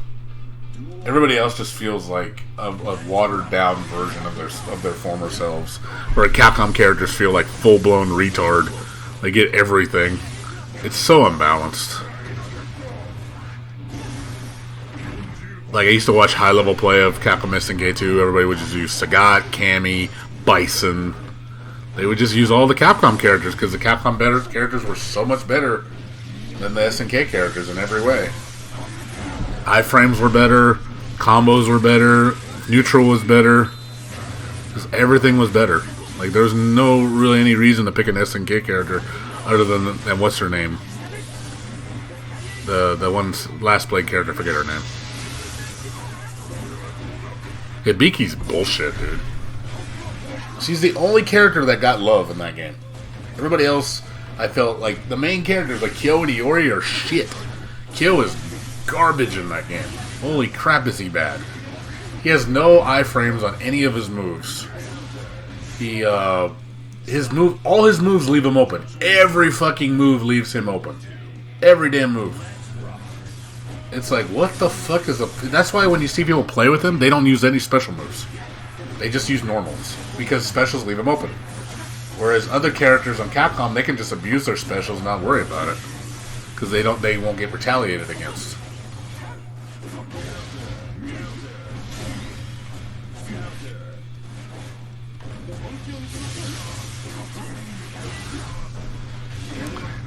Everybody else just feels like a watered down version of their former selves. Where Capcom characters feel like full blown retard. They get everything. It's so unbalanced. Like, I used to watch high-level play of Capcom SNK 2. Everybody would just use Sagat, Cammy, Bison. They would just use all the Capcom characters because the Capcom characters were so much better than the SNK characters in every way. Iframes were better, combos were better, neutral was better. Just everything was better. Like, there's no really any reason to pick an SNK character other than what's her name? The one Last Blade character, I forget her name. Hibiki's bullshit, dude. She's the only character that got love in that game. Everybody else, I felt like the main characters like Kyo and Iori are shit. Kyo is garbage in that game. Holy crap, is he bad. He has no iframes on any of his moves. All his moves leave him open. Every fucking move leaves him open. Every damn move. It's like, what the fuck is that's why when you see people play with him, they don't use any special moves. They just use normals. Because specials leave him open. Whereas other characters on Capcom, they can just abuse their specials and not worry about it. Because they won't get retaliated against.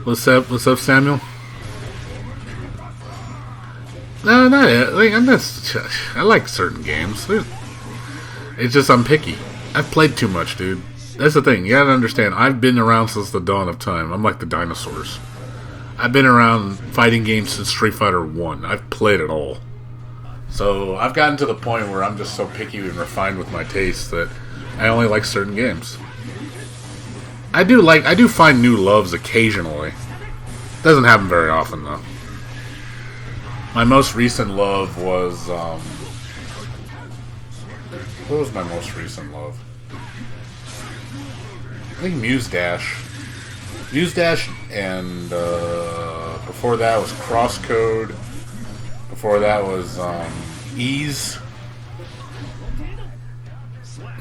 What's up, Samuel? No, not it. Like, I like certain games. It's just I'm picky. I've played too much, dude. That's the thing. You gotta understand. I've been around since the dawn of time. I'm like the dinosaurs. I've been around fighting games since Street Fighter 1. I've played it all. So I've gotten to the point where I'm just so picky and refined with my taste that I only like certain games. I do find new loves occasionally. Doesn't happen very often though. My most recent love was what was my most recent love? I think Muse Dash. Muse Dash, and before that was Crosscode. Before that was Ease.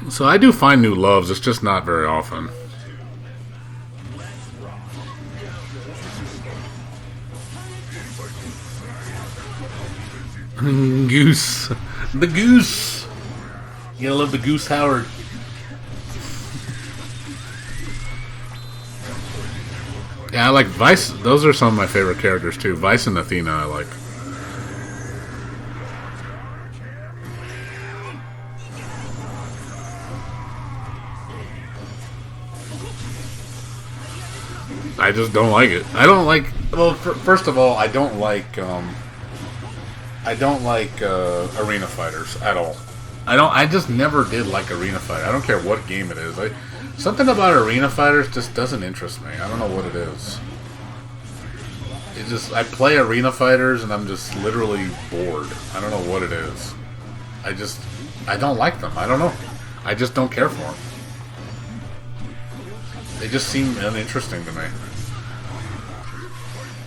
So I do find new loves, it's just not very often. Goose. The Goose. You gotta love the Goose Howard. Yeah, I like Vice. Those are some of my favorite characters too. Vice and Athena I like. I just don't like it. I don't like. Well, first of all, I don't like arena fighters at all. I just never did like arena fighter. I don't care what game it is. Something about arena fighters just doesn't interest me. I don't know what it is. I play arena fighters and I'm just literally bored. I don't know what it is. I don't like them. I don't know. I just don't care for them. They just seem uninteresting to me.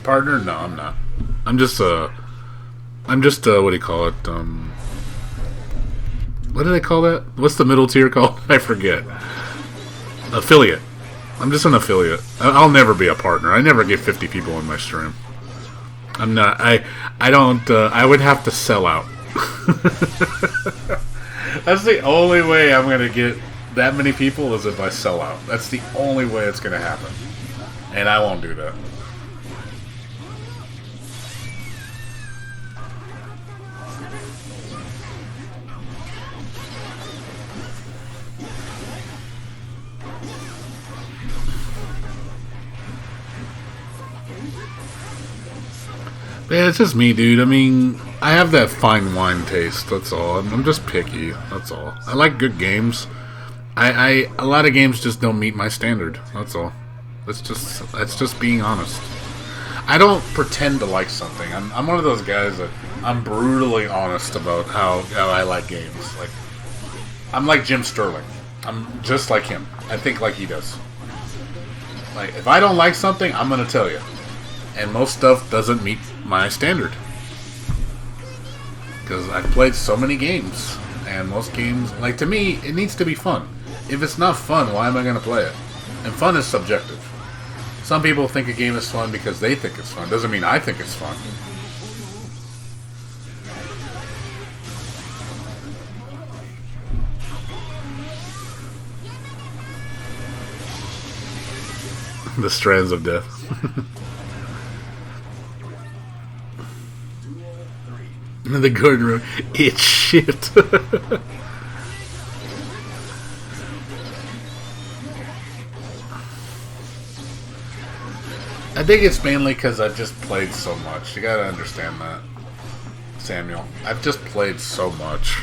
Partner? No, I'm not. I'm just what do you call it? What do they call that? What's the middle tier called? I forget. Affiliate. I'm just an affiliate. I'll never be a partner. I never get 50 people in my stream. I'm not. I don't. I would have to sell out. That's the only way I'm gonna get that many people is if I sell out. That's the only way it's gonna happen, and I won't do that. Yeah, it's just me, dude. I mean, I have that fine wine taste, that's all. I'm just picky, that's all. I like good games. A lot of games just don't meet my standard, that's all. That's just being honest. I don't pretend to like something. I'm one of those guys that I'm brutally honest about how I like games. Like, I'm like Jim Sterling. I'm just like him. I think like he does. Like, if I don't like something, I'm gonna tell you. And most stuff doesn't meet my standard. Because I've played so many games. And most games, like, to me, it needs to be fun. If it's not fun, why am I gonna play it? And fun is subjective. Some people think a game is fun because they think it's fun. Doesn't mean I think it's fun. The Strands of Death. The Gordon Road. It's shit. I think it's mainly because I've just played so much. You gotta understand that, Samuel. I've just played so much.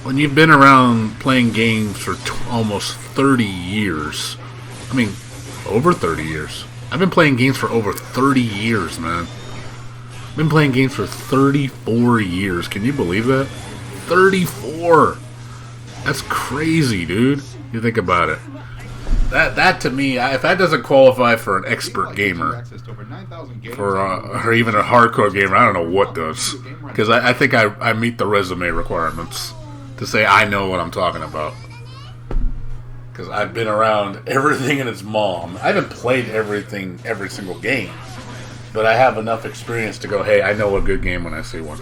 When you've been around playing games for almost 30 years, I mean, over 30 years. I've been playing games for over 30 years, man. I've been playing games for 34 years. Can you believe that? 34! That's crazy, dude. You think about it. That to me, if that doesn't qualify for an expert gamer, or even a hardcore gamer, I don't know what does. Because I think I meet the resume requirements to say I know what I'm talking about. Because I've been around everything and its mom. I haven't played everything, every single game, but I have enough experience to go, hey, I know a good game when I see one.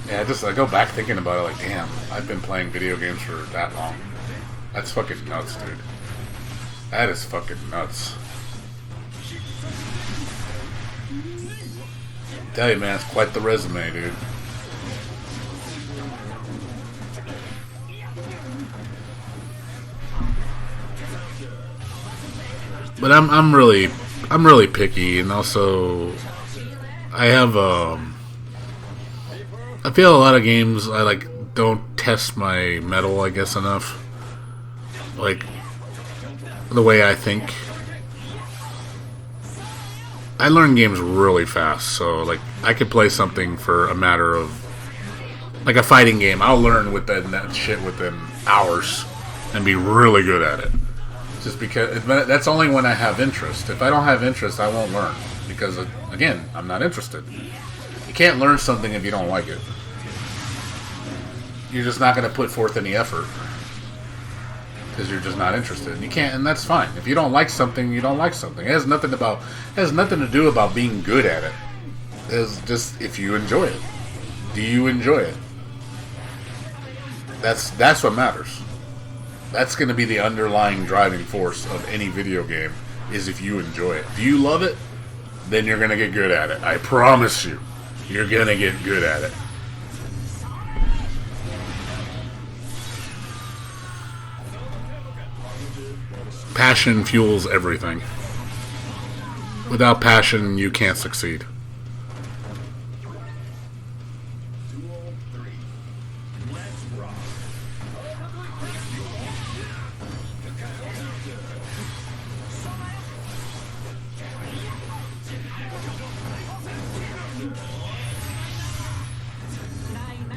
Yeah, I go back thinking about it like, damn, I've been playing video games for that long. That's fucking nuts, dude. That is fucking nuts. I tell you, man, it's quite the resume, dude. But I'm really picky, and also I have I feel a lot of games I don't test my metal, I guess, enough. Like the way I think. I learn games really fast, so like I could play something for a matter of like a fighting game. I'll learn within that shit within hours and be really good at it. Just because that's only when I have interest. If I don't have interest, I won't learn because again, I'm not interested. You can't learn something if you don't like it. You're just not going to put forth any effort because you're just not interested. You can't, and that's fine. If you don't like something, you don't like something. It has nothing to do about being good at it. It's just if you enjoy it. Do you enjoy it? That's what matters. That's going to be the underlying driving force of any video game, is if you enjoy it. Do you love it? Then you're going to get good at it. I promise you. You're going to get good at it. Passion fuels everything. Without passion, you can't succeed.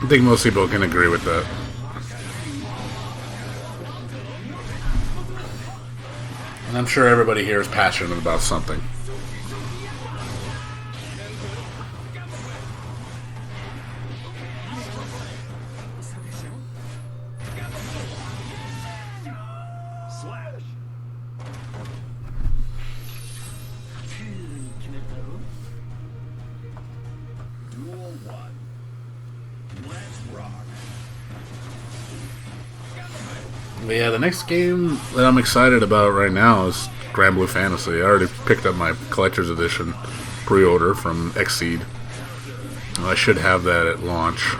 I think most people can agree with that. And I'm sure everybody here is passionate about something. Slash. Duel 1. Let's rock. But yeah, the next game that I'm excited about right now is Grand Blue Fantasy. I already picked up my collector's edition pre-order from Exceed. I should have that at launch.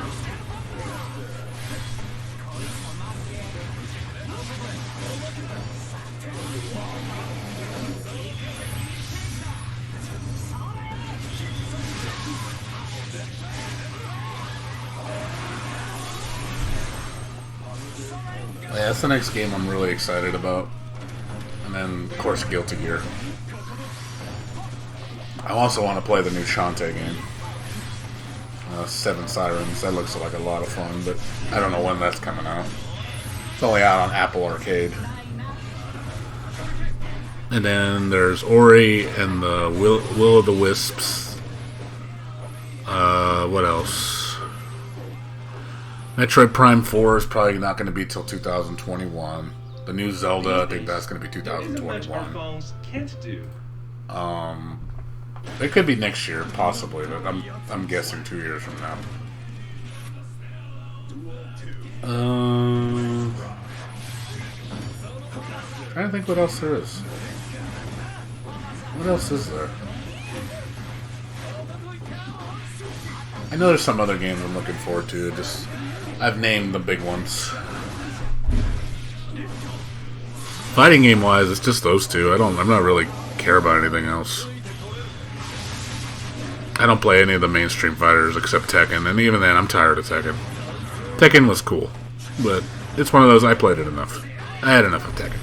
that's the next game I'm really excited about. And then, of course, Guilty Gear. I also want to play the new Shantae game. Seven Sirens. That looks like a lot of fun, but I don't know when that's coming out. It's only out on Apple Arcade. And then there's Ori and the Will of the Wisps. What else? Metroid Prime 4 is probably not going to be till 2021. The new Zelda, I think that's going to be 2021. Can't do. It could be next year, possibly, but I'm guessing 2 years from now. Trying to think what else there is. What else is there? I know there's some other games I'm looking forward to. Just I've named the big ones. Fighting game wise, it's just those two. I'm not really care about anything else. I don't play any of the mainstream fighters except Tekken, and even then, I'm tired of Tekken. Tekken was cool, but it's one of those I played it enough. I had enough of Tekken.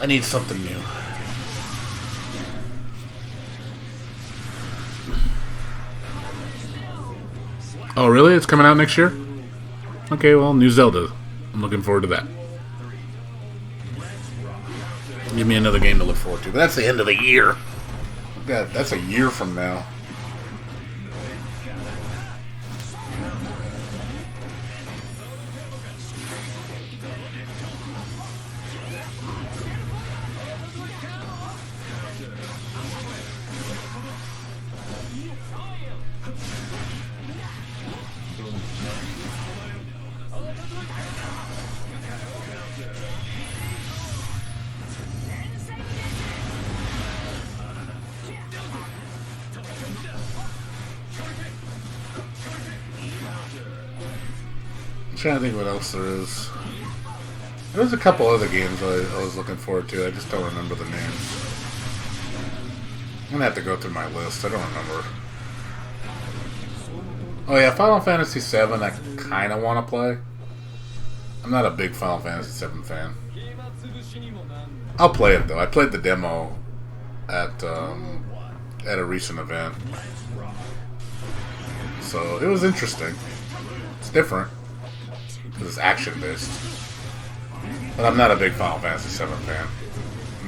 I need something new. Oh, really? It's coming out next year? Okay, well, new Zelda. I'm looking forward to that. Give me another game to look forward to. But that's the end of the year. That's a year from now. I'm trying to think what else there is. There's a couple other games I was looking forward to. I just don't remember the names. I'm gonna have to go through my list. I don't remember. Oh yeah, Final Fantasy VII. I kind of want to play. I'm not a big Final Fantasy VII fan. I'll play it though. I played the demo at a recent event, so it was interesting. It's different. It's action based, but I'm not a big Final Fantasy VII fan.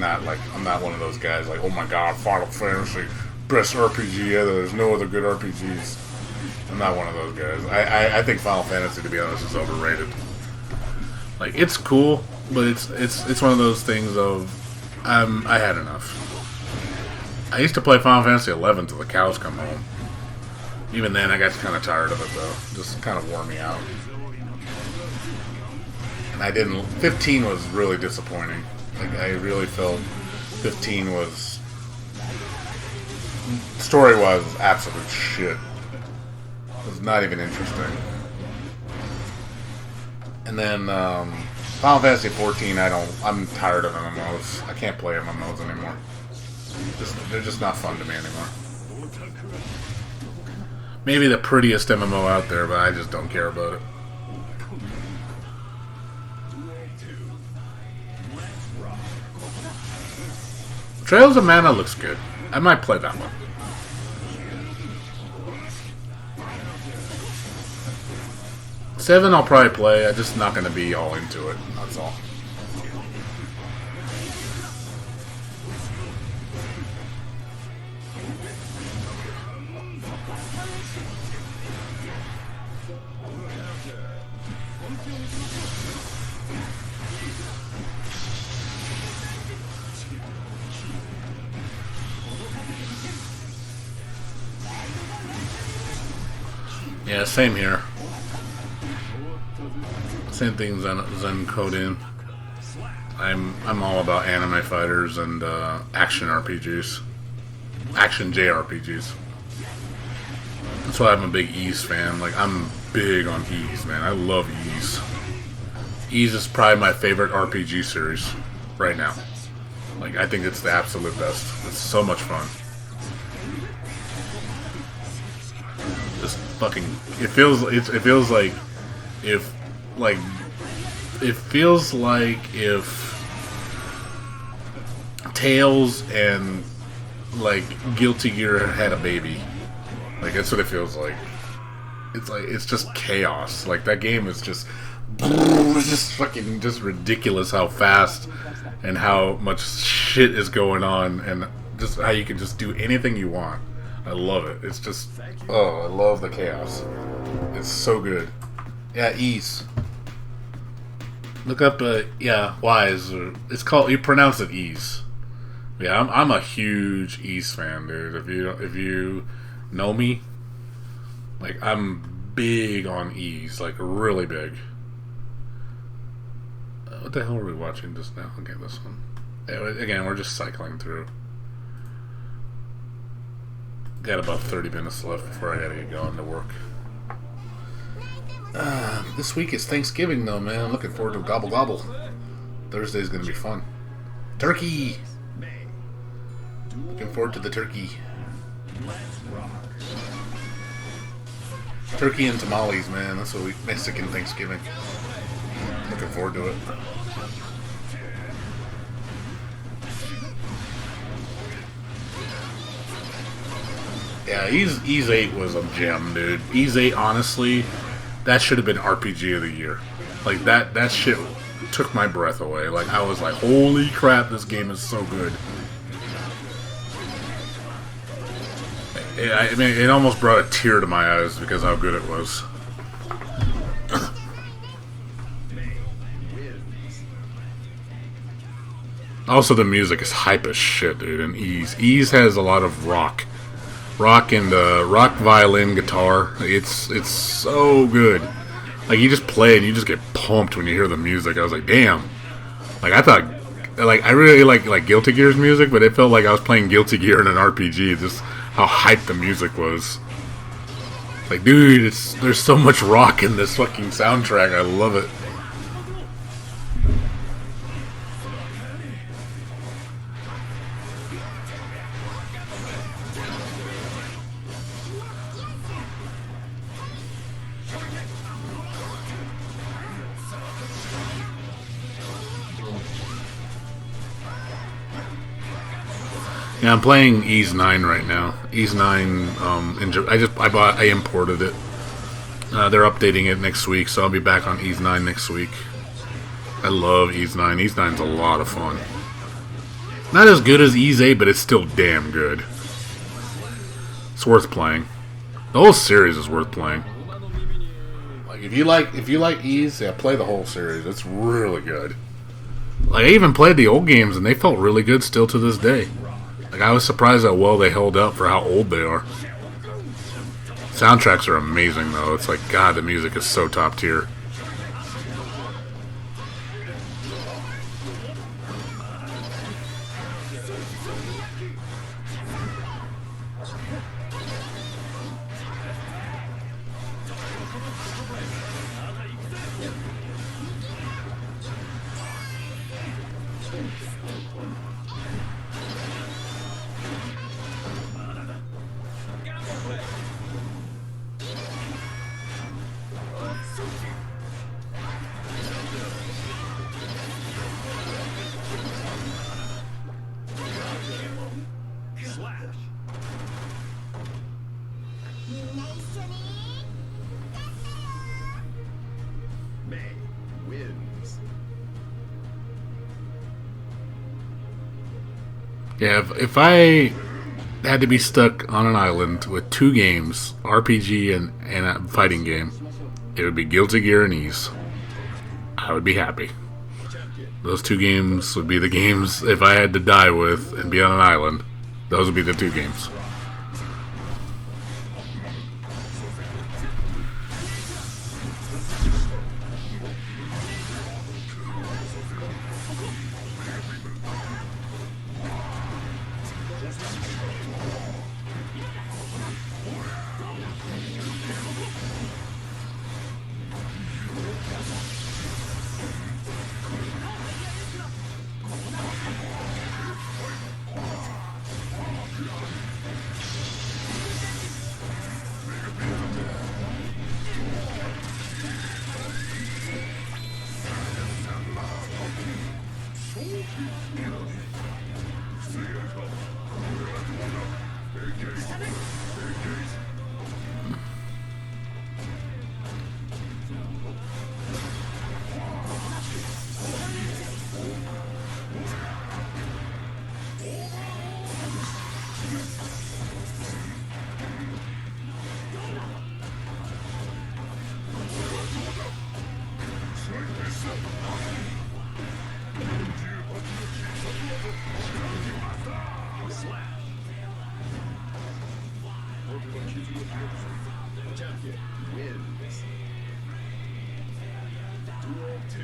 I'm not one of those guys like, oh my god, Final Fantasy, best RPG ever. There's no other good RPGs. I'm not one of those guys. I think Final Fantasy, to be honest, is overrated. Like, it's cool, but it's one of those things of I had enough. I used to play Final Fantasy 11 till the cows come home. Even then, I got kind of tired of it though. Just kind of wore me out. And I didn't. 15 was really disappointing. Like, I really felt 15 was, story-wise, was absolute shit. It was not even interesting. And then Final Fantasy 14, I'm tired of MMOs. I can't play MMOs anymore. They're just not fun to me anymore. Maybe the prettiest MMO out there, but I just don't care about it. Trails of Mana looks good. I might play that one. Seven I'll probably play. I'm just not going to be all into it. That's all. Yeah, same here. Same thing, Zen Coding. I'm all about anime fighters and action RPGs, action JRPGs. That's why I'm a big Ys fan. Like, I'm big on Ys, man. I love Ys. Ys is probably my favorite RPG series right now. Like, I think it's the absolute best. It's so much fun. Just fucking, it feels like if like it feels like if Tails and like Guilty Gear had a baby. Like that's what it feels like. It's just chaos. Like that game is just it's just fucking just ridiculous how fast and how much shit is going on and just how you can just do anything you want. I love it. It's just I love the chaos. It's so good. Yeah, Ease. Look up Wise. It's called, you pronounce it Ease. Yeah, I'm a huge Ease fan, dude. If you know me, like I'm big on Ease, like really big. What the hell are we watching just now? Okay, this one. Yeah, again, we're just cycling through. Got about 30 minutes left before I gotta get going to work. This week is Thanksgiving, though, man. I'm looking forward to Gobble Gobble. Thursday's gonna be fun. Turkey! Looking forward to the turkey. Turkey and tamales, man. That's what Mexican Thanksgiving. Looking forward to it. Yeah, Ease 8 was a gem, dude. Ease 8, honestly, that should have been RPG of the year. Like, that shit took my breath away. Like, I was like, holy crap, this game is so good. I mean, it almost brought a tear to my eyes because how good it was. Also, the music is hype as shit, dude, and Ease has a lot of rock and rock violin guitar. It's so good. Like you just play and you just get pumped when you hear the music. I was like, damn. Like I thought, like I really like Guilty Gear's music, but it felt like I was playing Guilty Gear in an RPG. Just how hyped the music was. Like, dude, there's so much rock in this fucking soundtrack. I love it. Yeah, I'm playing Ease 9 right now. Ease 9, I imported it. They're updating it next week, so I'll be back on Ease 9 next week. I love Ease 9. Ease 9's a lot of fun. Not as good as Ease 8, but it's still damn good. It's worth playing. The whole series is worth playing. Like if you like Ease, yeah, play the whole series. It's really good. Like I even played the old games, and they felt really good still to this day. Like, I was surprised how well they held up for how old they are. Soundtracks are amazing, though. It's like, God, the music is so top tier. Yeah, if I had to be stuck on an island with two games, RPG and a fighting game, it would be Guilty Gear and Ease. I would be happy. Those two games would be the games if I had to die with and be on an island. Those would be the two games. Champion wins. Duel 2.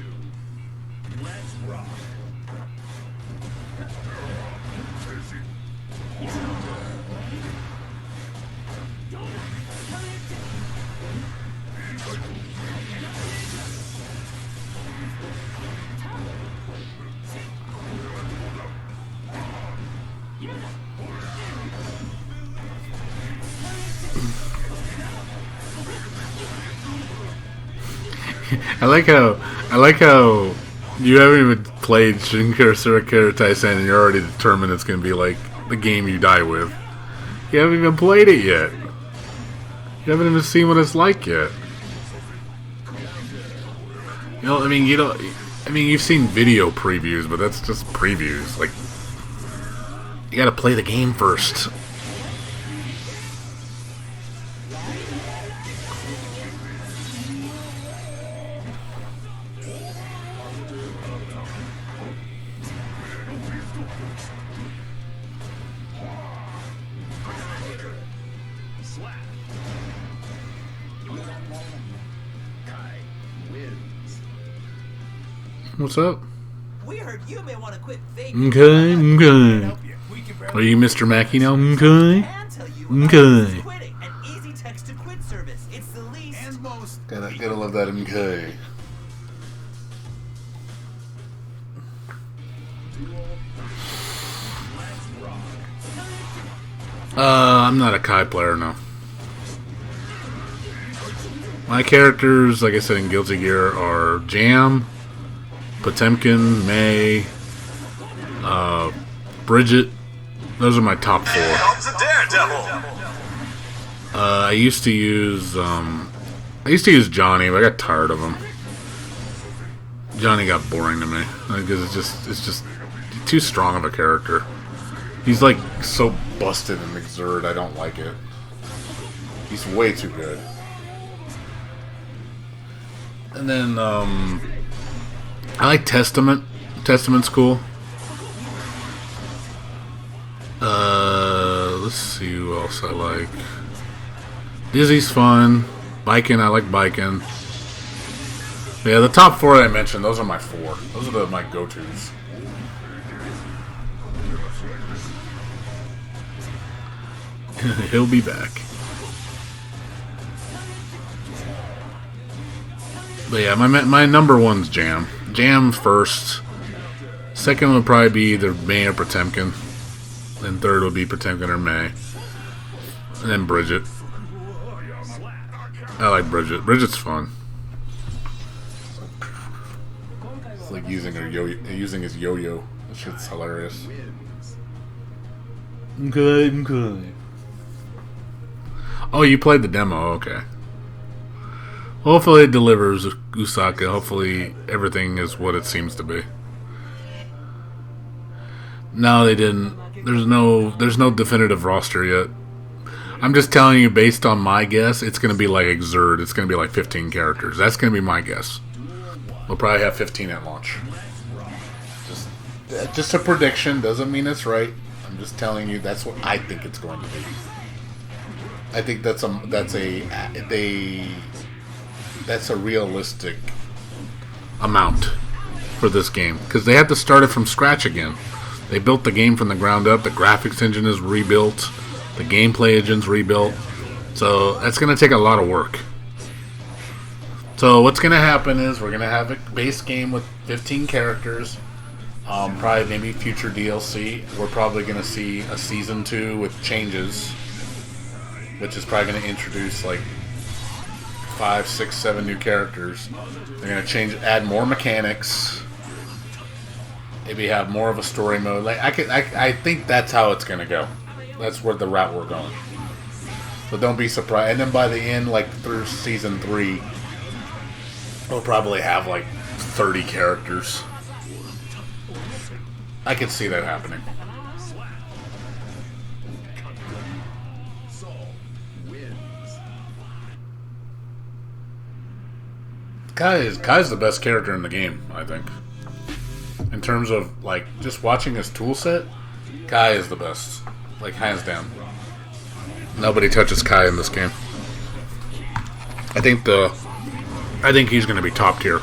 Let's rock. I like how you haven't even played Shinkara Surakara Taisen and you're already determined it's gonna be like the game you die with. You haven't even played it yet. You haven't even seen what it's like yet. You know, you've seen video previews, but that's just previews. Like, you gotta play the game first. What's up? We heard you may want to quit fake. Okay. Are you Mr. Mackey now? Okay. Okay. Quitting an easy text to quit service. It's the least and most. Gotta love that. Okay. I'm not a Kai player, no. My characters, like I said in Guilty Gear, are Jam, Potemkin, May, Bridget. Those are my top 4. I used to use Johnny, but I got tired of him. Johnny got boring to me because it's just too strong of a character. He's like so busted and Exert, I don't like it. He's way too good. And then I like Testament. Testament's cool. Let's see who else I like. Dizzy's fun. Biking, I like biking. Yeah, the top 4 that I mentioned, those are my 4. Those are my go-tos. He'll be back. But yeah, my number 1's Jam. Jam first. Second would probably be either May or Potemkin. Then third would be Potemkin or May. And then Bridget. I like Bridget. Bridget's fun. It's like using his yo-yo. That shit's hilarious. Okay. Oh, you played the demo, okay. Hopefully it delivers, Usaka. Hopefully everything is what it seems to be. No, they didn't. There's no definitive roster yet. I'm just telling you, based on my guess, it's going to be like Exert. It's going to be like 15 characters. That's going to be my guess. We'll probably have 15 at launch. Just a prediction. Doesn't mean it's right. I'm just telling you that's what I think it's going to be. I think that's a realistic amount for this game because they have to start it from scratch again. They built the game from the ground up. The graphics engine is rebuilt. The gameplay engine's rebuilt. So that's going to take a lot of work. So what's going to happen is we're going to have a base game with 15 characters. Probably maybe future DLC. We're probably going to see a Season 2 with changes, which is probably going to introduce like 5, 6, 7 new characters. They're going to add more mechanics. Maybe have more of a story mode. Like I think that's how it's gonna go. That's where the route we're going. So don't be surprised. And then by the end, like through season 3, we'll probably have like 30 characters. I could see that happening. Kai's the best character in the game, I think. In terms of like just watching his tool set, Kai is the best. Like hands down. Nobody touches Kai in this game. I think he's gonna be top tier.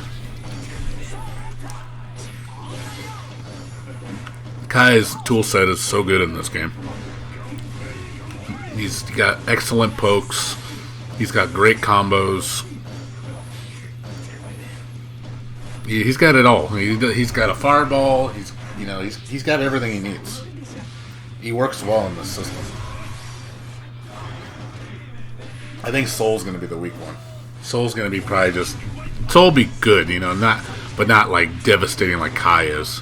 Kai's tool set is so good in this game. He's got excellent pokes. He's got great combos. He's got it all. He's got a fireball. He's got everything he needs. He works well in this system. I think Soul's going to be the weak one. Soul's going to be probably just Soul will be good, but not like devastating like Kai is.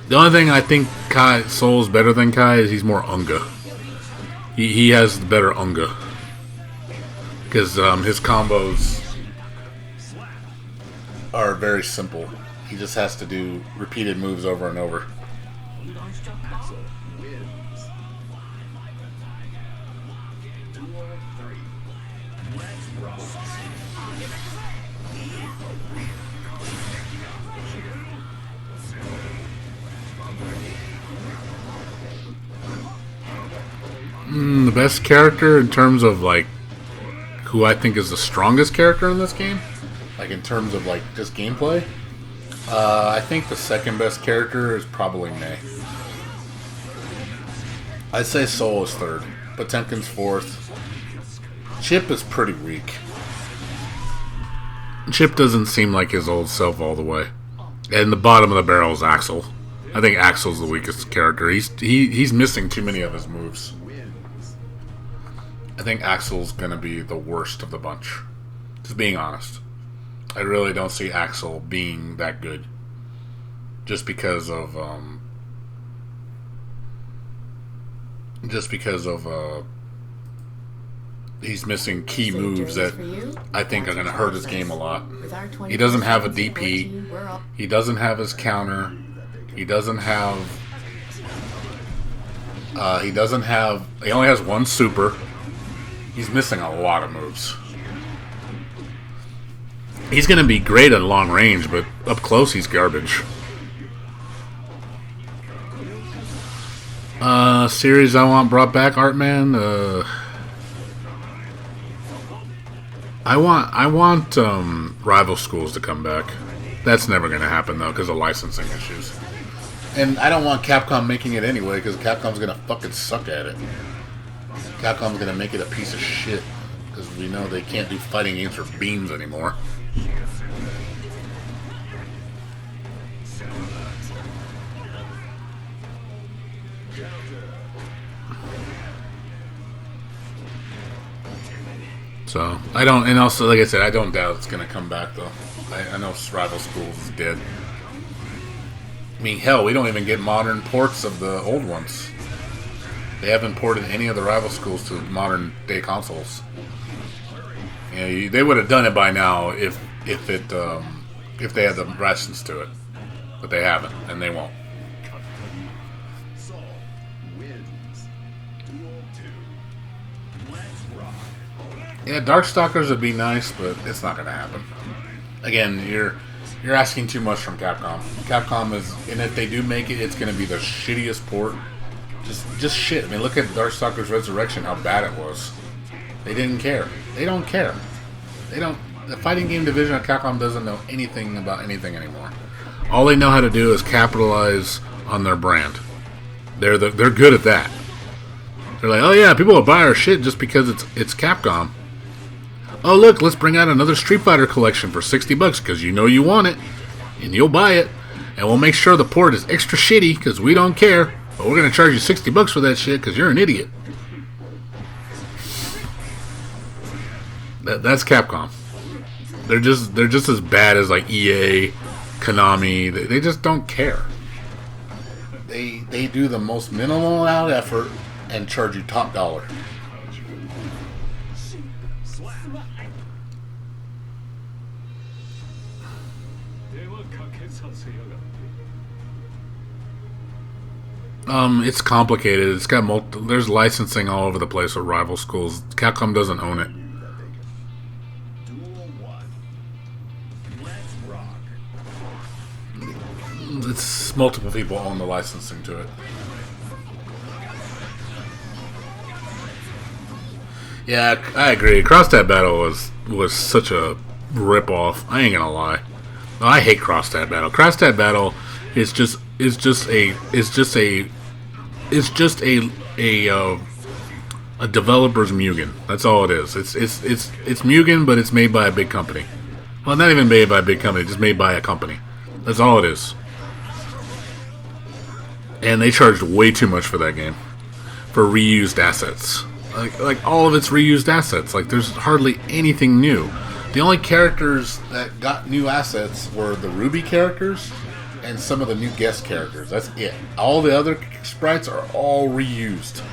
The only thing I think Soul's better than Kai is he's more Unga. He has the better Unga because his combos are very simple. He just has to do repeated moves over and over. The best character in terms of like who I think is the strongest character in this game, like in terms of like just gameplay, I think the second best character is probably Mei. I'd say Soul is third, Potemkin's fourth. Chip is pretty weak. Chip doesn't seem like his old self all the way. And the bottom of the barrel is Axel. I think Axel's the weakest character. He's missing too many of his moves. I think Axel's going to be the worst of the bunch. Just being honest. I really don't see Axel being that good. Just because of he's missing key moves that I think are going to hurt his game a lot. He doesn't have a DP. He doesn't have his counter. He doesn't have... He only has one super. He's missing a lot of moves. He's going to be great at long range, but up close he's garbage. Series I want brought back, Artman. I want rival schools to come back. That's never going to happen though because of licensing issues. And I don't want Capcom making it anyway because Capcom's going to fucking suck at it. Capcom's going to make it a piece of shit because we know they can't do fighting games for beams anymore. So, I don't, and also, like I said, I don't doubt it's going to come back, though. I know Rival Schools is dead. I mean, hell, we don't even get modern ports of the old ones. They haven't ported any of the Rival Schools to modern-day consoles. You know, they would have done it by now if they had the license to it. But they haven't, and they won't. Yeah, Darkstalkers would be nice, but it's not going to happen. Again, you're asking too much from Capcom. Capcom is, and if they do make it, it's going to be the shittiest port. Just shit. I mean, look at Darkstalkers Resurrection, how bad it was. They didn't care. They don't care. They don't. The fighting game division of Capcom doesn't know anything about anything anymore. All they know how to do is capitalize on their brand. They're good at that. They're like, oh yeah, people will buy our shit just because it's Capcom. Oh look, let's bring out another Street Fighter collection for $60 because you know you want it and you'll buy it, and we'll make sure the port is extra shitty because we don't care, but we're gonna charge you $60 for that shit because you're an idiot. That's Capcom. They're just as bad as like EA, Konami. They just don't care. They do the most minimal amount of effort and charge you top dollar. It's complicated. It's got there's licensing all over the place with rival schools. Capcom doesn't own it. Duel 1. Let's rock. It's multiple people own the licensing to it. Yeah, I agree. Cross Tab Battle was such a rip off. I ain't gonna lie. No, I hate Cross Tab Battle. Cross Tab Battle is just a developer's Mugen. That's all it is. It's Mugen, but it's made by a big company. Well, not even made by a big company, just made by a company. That's all it is. And they charged way too much for that game, for reused assets. Like all of its reused assets. Like there's hardly anything new. The only characters that got new assets were the Ruby characters and some of the new guest characters. That's it. All the other sprites are all reused.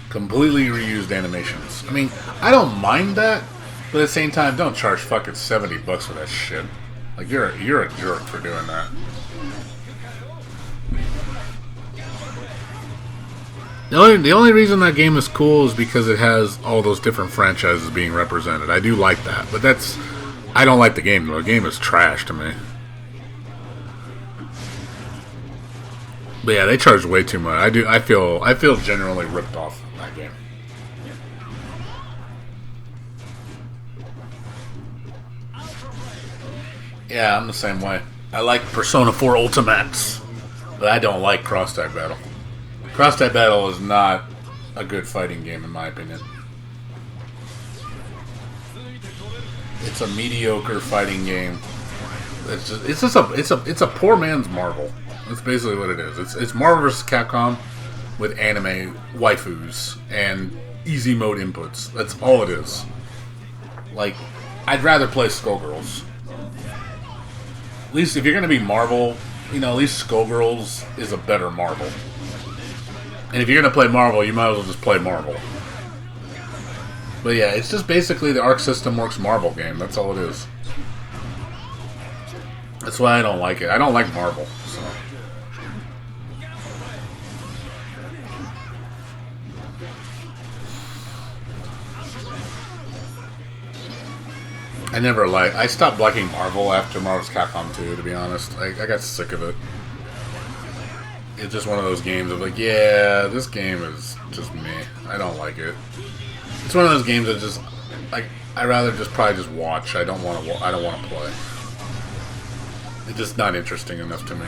Completely reused animations. I mean, I don't mind that, but at the same time, don't charge fucking $70 for that shit. Like, you're a jerk for doing that. The only reason that game is cool is because it has all those different franchises being represented. I do like that, but I don't like the game. The game is trash to me. But yeah, they charge way too much. I feel generally ripped off in that game. Yeah, I'm the same way. I like Persona 4 Ultimates, but I don't like Cross Tag Battle. Cross Tag Battle is not a good fighting game in my opinion. It's a mediocre fighting game. It's a poor man's Marvel. That's basically what it is. It's Marvel vs. Capcom with anime waifus and easy mode inputs. That's all it is. Like, I'd rather play Skullgirls. At least if you're gonna be Marvel, at least Skullgirls is a better Marvel. And if you're gonna play Marvel, you might as well just play Marvel. But yeah, it's just basically the Arc System Works Marvel game. That's all it is. That's why I don't like it. I don't like Marvel. So. I stopped liking Marvel after Marvel's Capcom 2, to be honest. I got sick of it. It's just one of those games of like, yeah, this game is just meh. I don't like it. It's one of those games that just, like, I'd rather just probably just watch. I don't want to play. It's just not interesting enough to me.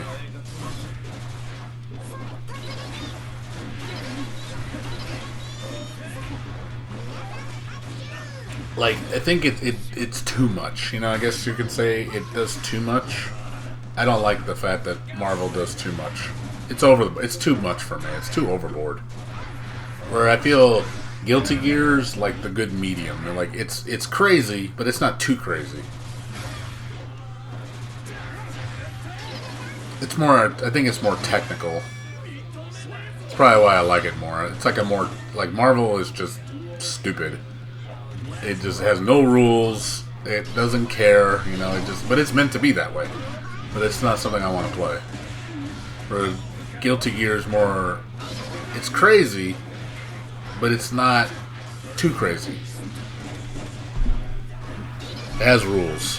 Like, I think it's too much. I guess you can say it does too much. I don't like the fact that Marvel does too much. It's too much for me. It's too overboard. Where I feel Guilty Gear's like the good medium. They're like it's crazy, but it's not too crazy. It's more. I think it's more technical. It's probably why I like it more. It's like Marvel is just stupid. It just has no rules. It doesn't care. But it's meant to be that way. But it's not something I want to play. Whereas Guilty Gear is more. It's crazy, but it's not too crazy. It has rules.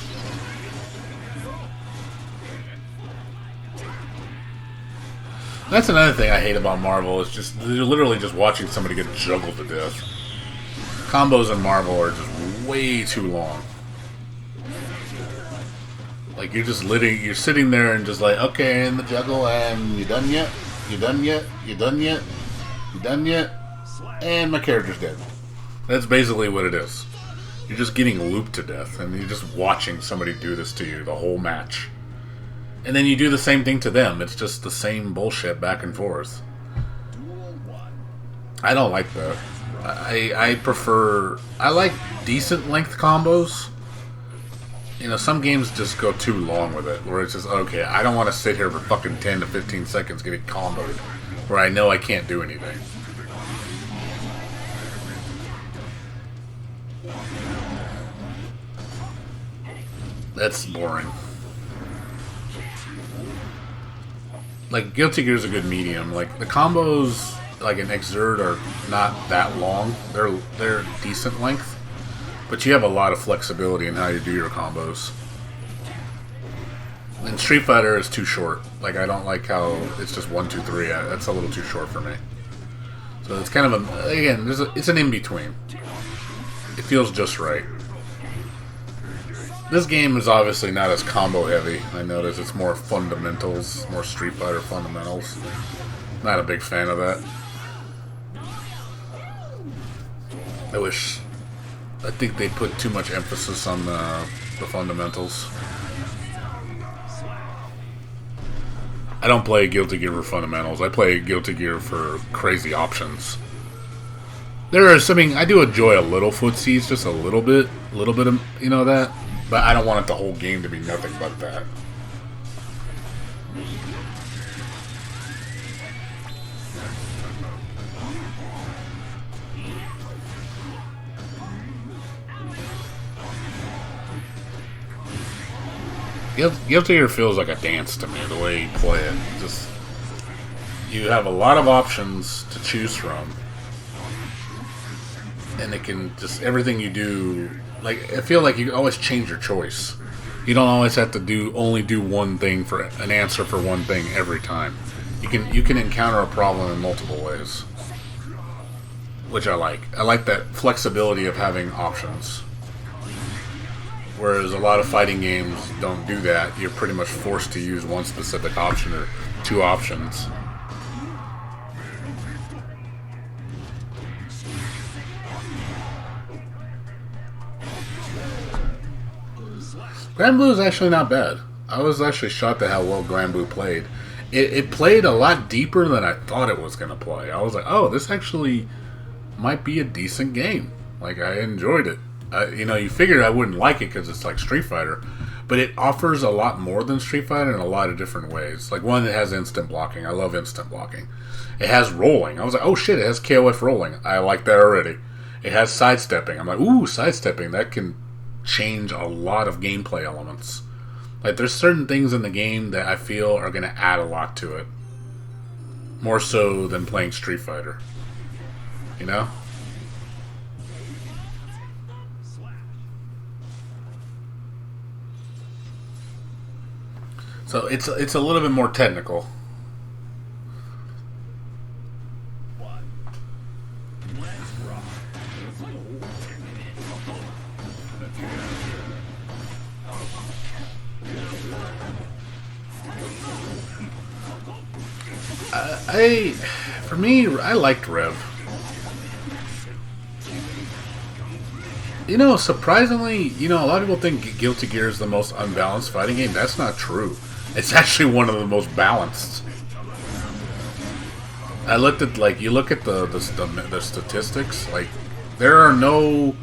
That's another thing I hate about Marvel. Is just you're literally just watching somebody get juggled to death. Combos in Marvel are just way too long. Like you're sitting there and just like, okay, in the juggle, and you done yet? You done yet? You done yet? You done yet? And my character's dead. That's basically what it is. You're just getting looped to death, and you're just watching somebody do this to you the whole match. And then you do the same thing to them. It's just the same bullshit back and forth. I don't like that. I like decent length combos. you know, some games just go too long with it, where it's just, okay, I don't want to sit here for fucking 10 to 15 seconds getting comboed, where I know I can't do anything. That's boring. Like, Guilty Gear's a good medium. Like, the combos, like an Exert, are not that long. They're decent length. But you have a lot of flexibility in how you do your combos. And Street Fighter is too short. Like, I don't like how it's just 1, 2, 3. That's a little too short for me. So it's kind of a, again, it's an in-between. It feels just right. This game is obviously not as combo heavy. I notice it's more fundamentals, more Street Fighter fundamentals. Not a big fan of that. I think they put too much emphasis on the fundamentals. I don't play Guilty Gear for fundamentals. I play Guilty Gear for crazy options. I do enjoy a little footsies, just a little bit of, you know, that. But I don't want the whole game to be nothing but that. Guilty Gear feels like a dance to me, the way you play it. Just, you have a lot of options to choose from. And it can just, everything you do, like, I feel like you always change your choice. You don't always have to only do one thing for an answer for one thing every time. You can encounter a problem in multiple ways, which I like. I like that flexibility of having options. Whereas a lot of fighting games don't do that. You're pretty much forced to use one specific option or two options. Grand Blue is actually not bad. I was actually shocked at how well Grand Blue played. It played a lot deeper than I thought it was going to play. I was like, oh, this actually might be a decent game. Like, I enjoyed it. You know, you figured I wouldn't like it because it's like Street Fighter, but it offers a lot more than Street Fighter in a lot of different ways. Like, one, it has instant blocking. I love instant blocking. It has rolling. I was like, oh shit, it has KOF rolling. I like that already. It has sidestepping. I'm like, ooh, sidestepping. That can change a lot of gameplay elements. Like, there's certain things in the game that I feel are going to add a lot to it. More so than playing Street Fighter. You know? So it's a little bit more technical. For me, I liked Rev. You know, surprisingly, you know, a lot of people think Guilty Gear is the most unbalanced fighting game. That's not true. It's actually one of the most balanced. I looked at, like, you look at the statistics, like, there are no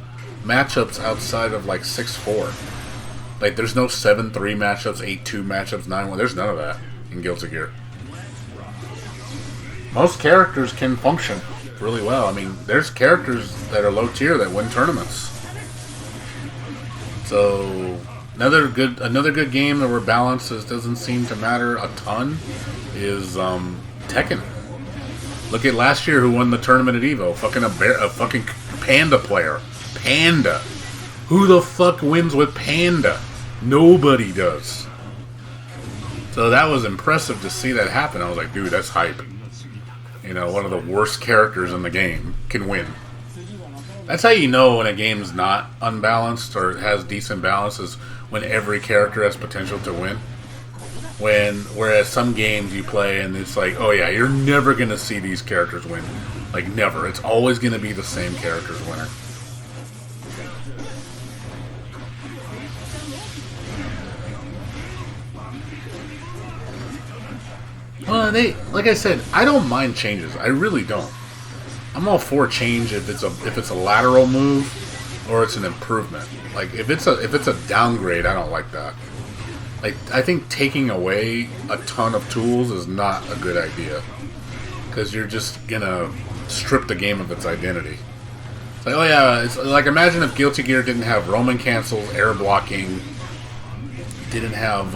matchups outside of, like, 6-4. Like, there's no 7-3 matchups, 8-2 matchups, 9-1. There's none of that in Guilty Gear. Most characters can function really well. I mean, there's characters that are low tier that win tournaments. So another good game that where balances doesn't seem to matter a ton is Tekken. Look at last year who won the tournament at Evo. A fucking Panda player. Panda. Who the fuck wins with Panda? Nobody does. So that was impressive to see that happen. I was like, dude, that's hype. You know, one of the worst characters in the game can win. That's how you know when a game's not unbalanced or has decent balance, is when every character has potential to win. Whereas some games you play and it's like, oh yeah, you're never going to see these characters win. Like, never. It's always going to be the same character's winner. Well, like I said, I don't mind changes. I really don't. I'm all for change if it's a lateral move, or it's an improvement. Like if it's a downgrade, I don't like that. Like I think taking away a ton of tools is not a good idea, because you're just gonna strip the game of its identity. It's like, oh yeah, it's like, imagine if Guilty Gear didn't have roaming cancels, air blocking, didn't have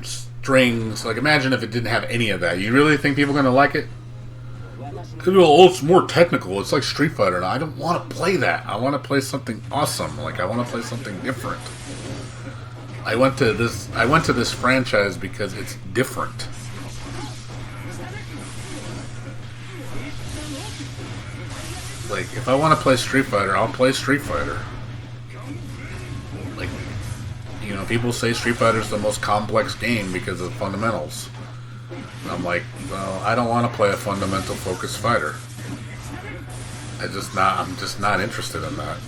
strings. Like imagine if it didn't have any of that. You really think people are gonna like it? Because oh, it's more technical. It's like Street Fighter. And I don't want to play that. I want to play something awesome. Like I want to play something different. I went to this franchise because it's different. Like if I want to play Street Fighter, I'll play Street Fighter. Like, you know, people say Street Fighter is the most complex game because of the fundamentals. And I'm like, well, I don't want to play a fundamental focused fighter. I'm just not interested in that.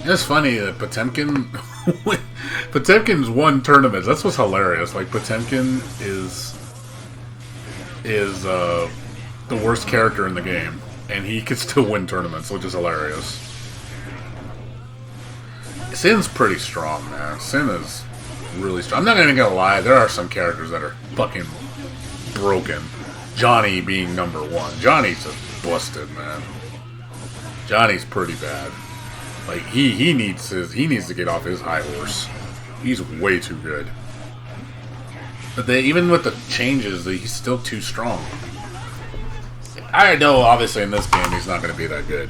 It's funny that Potemkin's won tournaments. That's what's hilarious. Like Potemkin is the worst character in the game, and he can still win tournaments, which is hilarious. Sin's pretty strong, man. Sin is really strong. I'm not even gonna lie. There are some characters that are fucking broken. Johnny being number one. Johnny's just busted, man. Johnny's pretty bad. Like he needs to get off his high horse. He's way too good. But even with the changes, he's still too strong. I know, obviously, in this game, he's not going to be that good.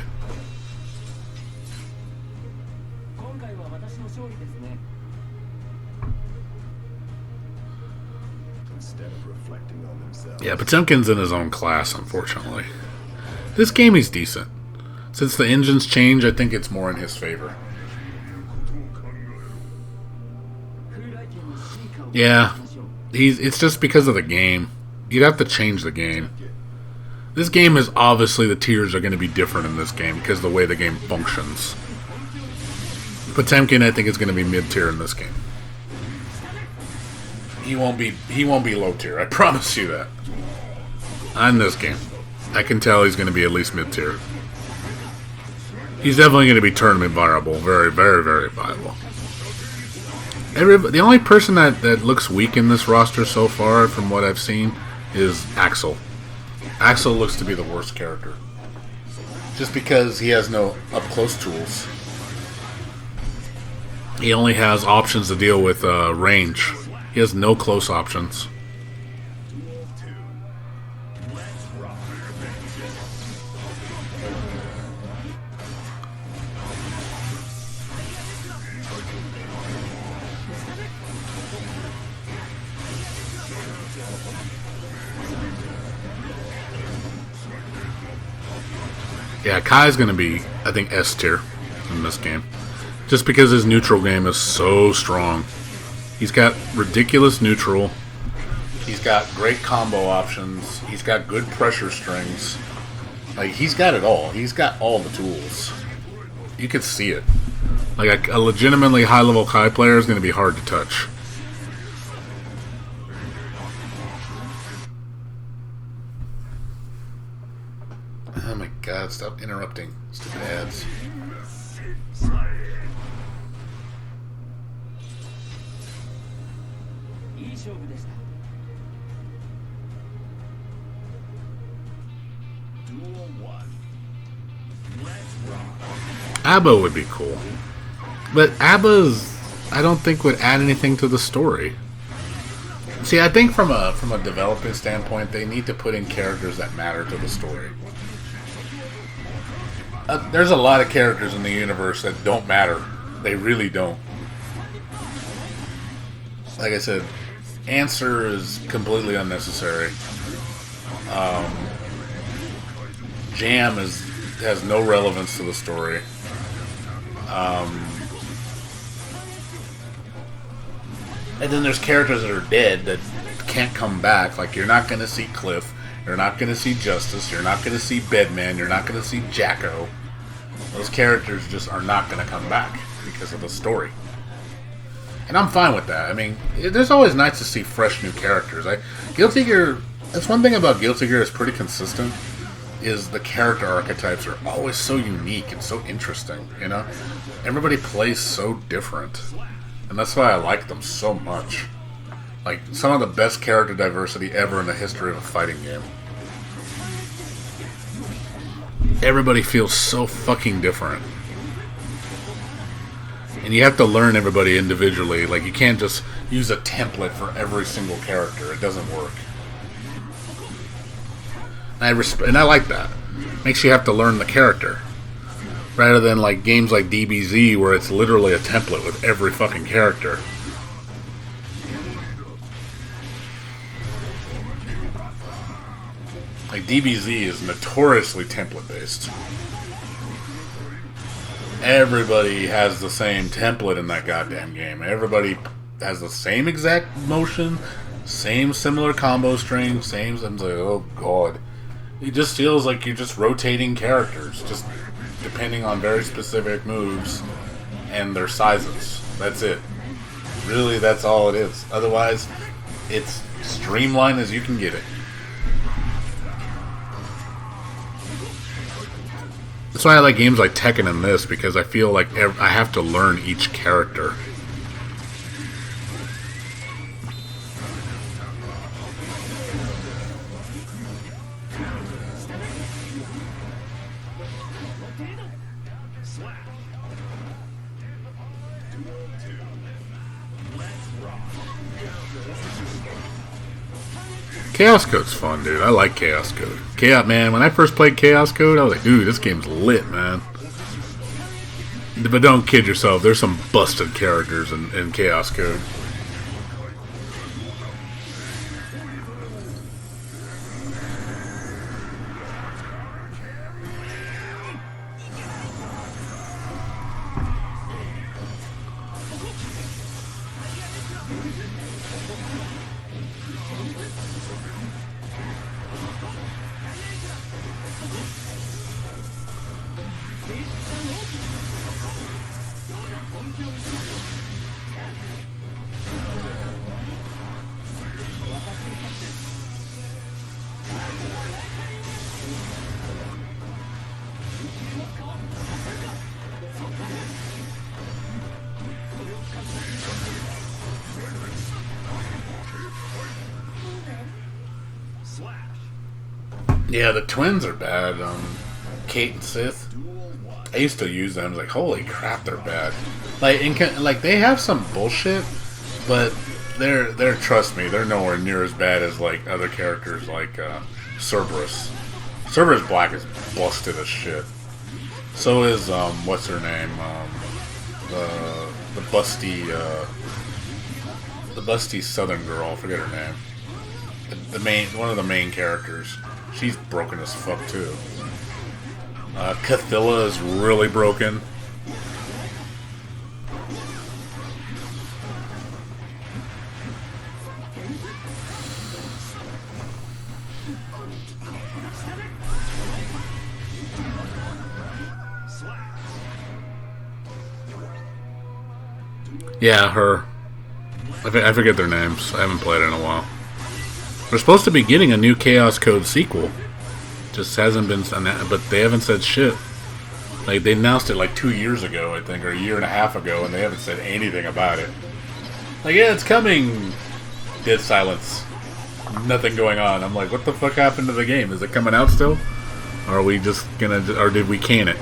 Yeah, Potemkin's in his own class, unfortunately. This game, he's decent. Since the engines change, I think it's more in his favor. Yeah, it's just because of the game. You'd have to change the game. This game is obviously, the tiers are going to be different in this game because of the way the game functions. Potemkin, I think, is going to be mid-tier in this game. He won't be low tier. I promise you that. On this game, I can tell he's going to be at least mid-tier. He's definitely going to be tournament viable. Very, very, very viable. The only person that looks weak in this roster so far, from what I've seen, is Axel. Axel looks to be the worst character. Just because he has no up-close tools. He only has options to deal with range. He has no close options. Yeah, Kai's going to be, I think, S tier in this game. Just because his neutral game is so strong. He's got ridiculous neutral. He's got great combo options. He's got good pressure strings. Like, he's got it all. He's got all the tools. You could see it. Like, a legitimately high-level Kai player is going to be hard to touch. Oh my god, stop interrupting. Stupid ads. Abba would be cool. But Abba's, I don't think, would add anything to the story. See, I think from a developing standpoint, they need to put in characters that matter to the story. There's a lot of characters in the universe that don't matter. They really don't. Like I said, Answer is completely unnecessary. Jam has no relevance to the story. And then there's characters that are dead that can't come back. Like, you're not going to see Cliff. You're not going to see Justice. You're not going to see Bedman. You're not going to see Jacko. Those characters just are not going to come back because of the story. And I'm fine with that. I mean, there's always nice to see fresh new characters. Guilty Gear, that's one thing about Guilty Gear is pretty consistent, is the character archetypes are always so unique and so interesting, you know? Everybody plays so different. And that's why I like them so much. Like, some of the best character diversity ever in the history of a fighting game. Everybody feels so fucking different. And you have to learn everybody individually. Like, you can't just use a template for every single character. It doesn't work. And I like that. Makes you have to learn the character. Rather than, like, games like DBZ where it's literally a template with every fucking character. Like, DBZ is notoriously template-based. Everybody has the same template in that goddamn game. Everybody has the same exact motion, same similar combo string, same... I'm like, oh god. It just feels like you're just rotating characters, just depending on very specific moves and their sizes. That's it. Really, that's all it is. Otherwise, it's streamlined as you can get it. That's why I like games like Tekken and this, because I feel like I have to learn each character. Chaos Code's fun, dude. I like Chaos Code. Man, when I first played Chaos Code, I was like, dude, this game's lit, man. But don't kid yourself, there's some busted characters in Chaos Code. Yeah, the twins are bad. Kate and Sith. I used to use them. I was like, holy crap, they're bad. Like they have some bullshit, but they're trust me, they're nowhere near as bad as like other characters like Cerberus. Cerberus Black is busted as shit. So is what's her name? The busty Southern girl. I forget her name. One of the main characters. She's broken as fuck too. Cathilla is really broken. Yeah, her. I forget their names. I haven't played it in a while. We're supposed to be getting a new Chaos Code sequel. Just hasn't been, but they haven't said shit. Like, they announced it like 2 years ago, I think, or a year and a half ago, and they haven't said anything about it. Like, yeah, it's coming. Dead silence. Nothing going on. I'm like, what the fuck happened to the game? Is it coming out still? Or are we just gonna, or did we can it?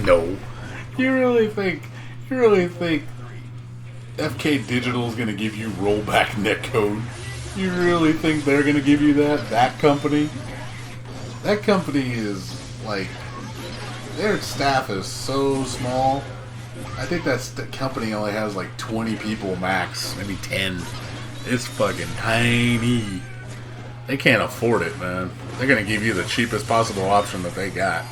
No. You really think FK Digital is going to give you rollback netcode? You really think they're going to give you that? That company? That company is, like, their staff is so small. I think that company only has, like, 20 people max, maybe 10. It's fucking tiny. They can't afford it, man. They're gonna give you the cheapest possible option that they got.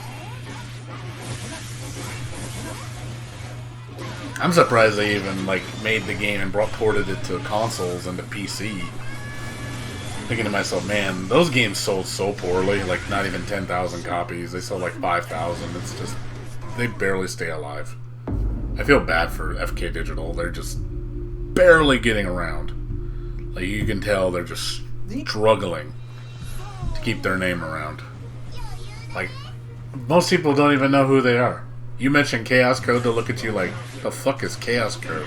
I'm surprised they even like made the game and ported it to consoles and to PC. Thinking to myself, man, those games sold so poorly. Like not even 10,000 copies. They sold like 5,000. It's just they barely stay alive. I feel bad for FK Digital. They're just barely getting around. Like you can tell they're just struggling to keep their name around. Like most people don't even know who they are. You mentioned Chaos Code, they'll look at you like, the fuck is Chaos Code?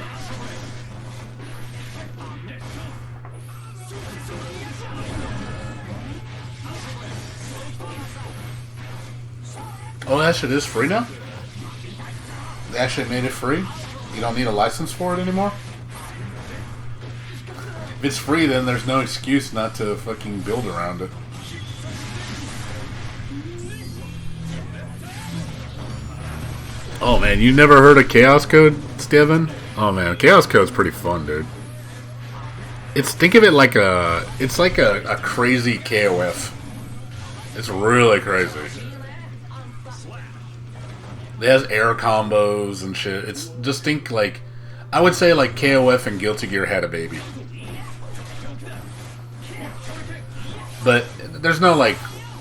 Oh, that shit is free now? They actually made it free? You don't need a license for it anymore? If it's free, then there's no excuse not to fucking build around it. Oh man, you never heard of Chaos Code, Steven? Oh man, Chaos Code's pretty fun, dude. Think of it like it's like a crazy KOF. It's really crazy. It has air combos and shit. It's just like, I would say like KOF and Guilty Gear had a baby. But there's no like,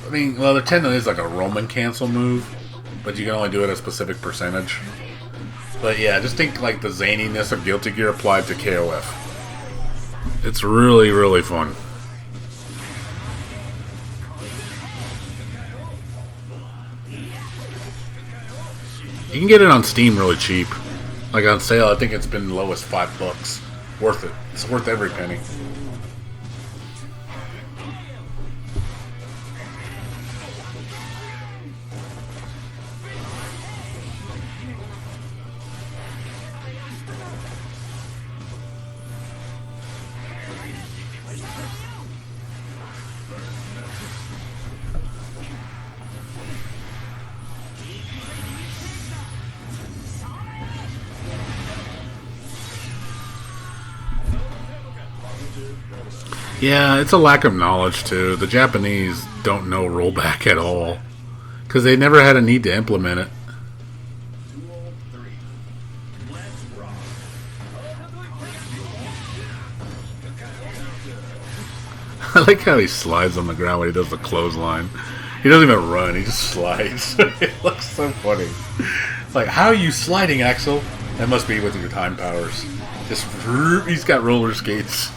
I mean, well, there technically is like a Roman cancel move, but you can only do it a specific percentage. But yeah, just think like the zaniness of Guilty Gear applied to KOF. It's really, really fun. You can get it on Steam really cheap. Like on sale, I think it's been low as $5. Worth it. It's worth every penny. Yeah, it's a lack of knowledge too. The Japanese don't know rollback at all because they never had a need to implement it. I like how he slides on the ground when he does the clothesline. He doesn't even run, he just slides. It looks so funny. It's like, how are you sliding, Axel? That must be with your time powers. Just, he's got roller skates.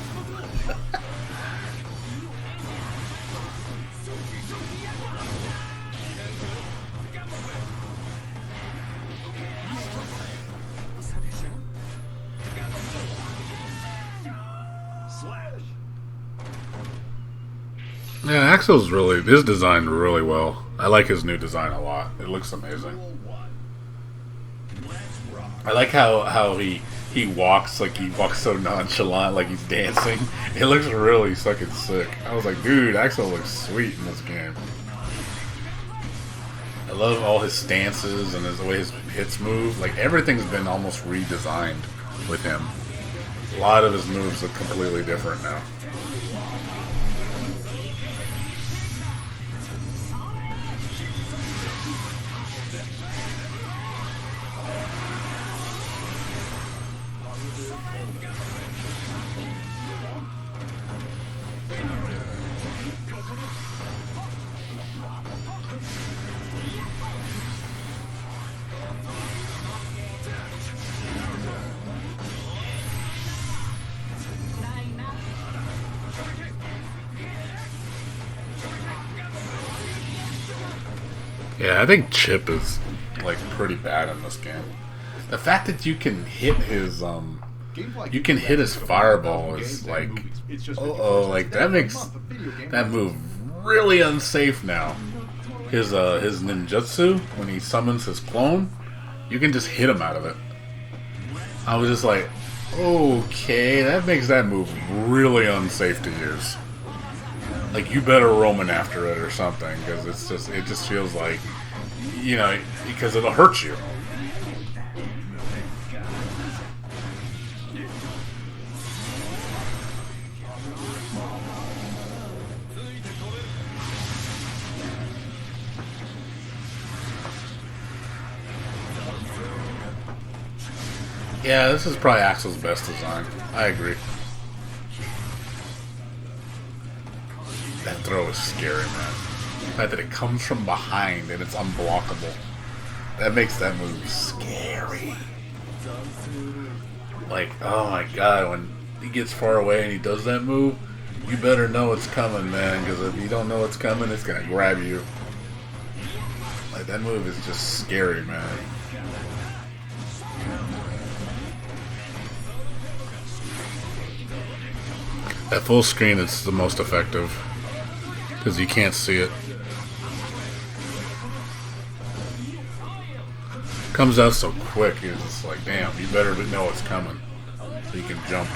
Yeah, Axel's really, his designed really well. I like his new design a lot. It looks amazing. I like how he walks, like he walks so nonchalant, like he's dancing. It looks really fucking sick. I was like, dude, Axel looks sweet in this game. I love all his stances and the way his hits move. Like everything's been almost redesigned with him. A lot of his moves look completely different now. Yeah, I think Chip is like pretty bad in this game. The fact that you can hit his fireball is like, like that makes that move really unsafe now. His ninjutsu, when he summons his clone, you can just hit him out of it. I was just like, okay, that makes that move really unsafe to use. Like, you better Roman after it or something, because it just feels like, you know, because it'll hurt you. Yeah, this is probably Axel's best design. I agree. That throw is scary, man. The fact that it comes from behind and it's unblockable. That makes that move scary. Like, oh my god, when he gets far away and he does that move, you better know it's coming, man, because if you don't know it's coming, it's gonna grab you. Like, that move is just scary, man. At full screen, it's the most effective because you can't see it. Comes out so quick, it's just like, damn, you better know it's coming so you can jump.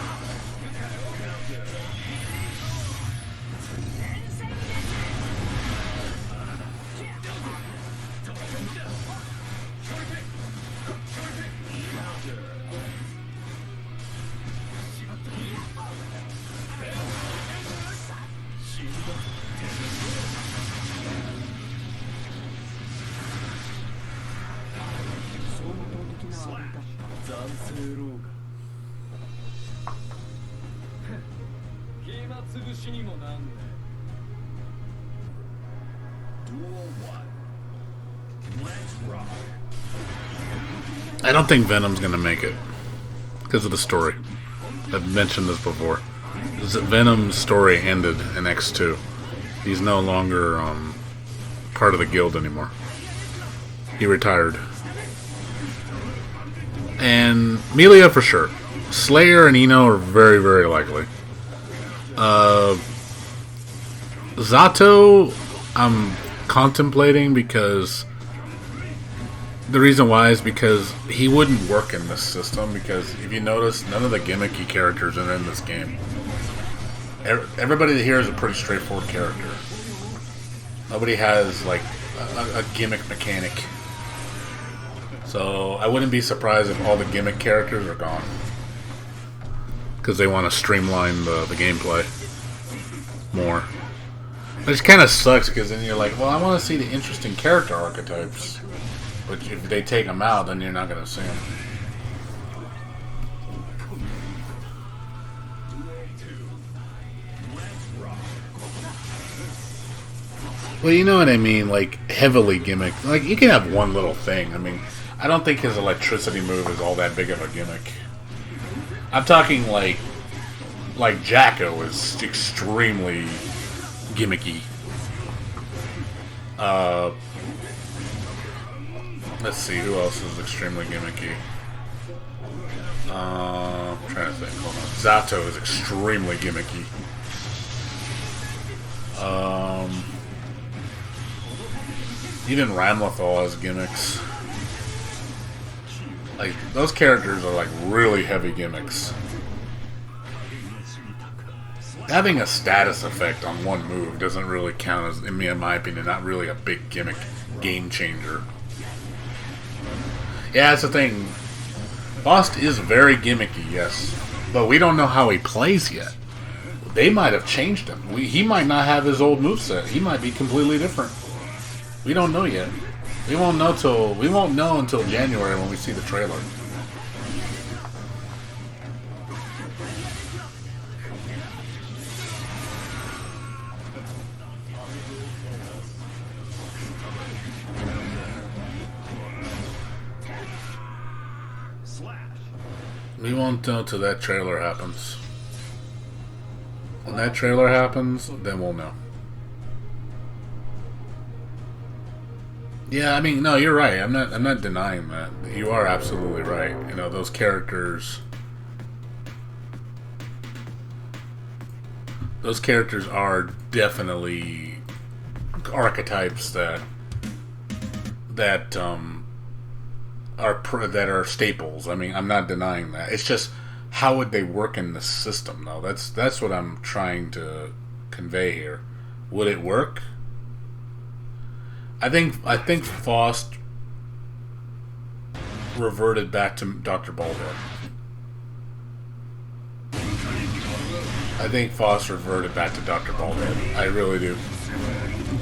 I don't think Venom's gonna make it because of the story. I've mentioned this before. Venom's story ended in X2. He's no longer part of the guild anymore. He retired. And Melia for sure. Slayer and Eno are very, very likely. Zato, I'm contemplating because the reason why is because he wouldn't work in this system, because if you notice, none of the gimmicky characters are in this game. Everybody here is a pretty straightforward character. Nobody has like a gimmick mechanic. So I wouldn't be surprised if all the gimmick characters are gone, because they want to streamline the gameplay more. Which kind of sucks, because then you're like, well, I want to see the interesting character archetypes. But if they take them out, then you're not going to see them. Well, you know what I mean? Like, heavily gimmick. Like, you can have one little thing. I mean, I don't think his electricity move is all that big of a gimmick. I'm talking like Jacko is extremely gimmicky. Let's see, who else is extremely gimmicky? I'm trying to think. Hold on. Zato is extremely gimmicky. Even Ramlethal has gimmicks. Like, those characters are like really heavy gimmicks. Having a status effect on one move doesn't really count as, in my opinion, not really a big gimmick game changer. Yeah, that's the thing. Faust is very gimmicky, yes. But we don't know how he plays yet. They might have changed him. He might not have his old moveset. He might be completely different. We don't know yet. We won't know until January when we see the trailer. We won't know till that trailer happens. When that trailer happens, then we'll know. Yeah, I mean, no, you're right. I'm not denying that. You are absolutely right. You know, those characters are definitely archetypes that are staples. I mean, I'm not denying that. It's just, how would they work in the system, though? That's what I'm trying to convey here. Would it work? I think Faust reverted back to Dr. Baldhead. I think Faust reverted back to Dr. Baldhead. I really do.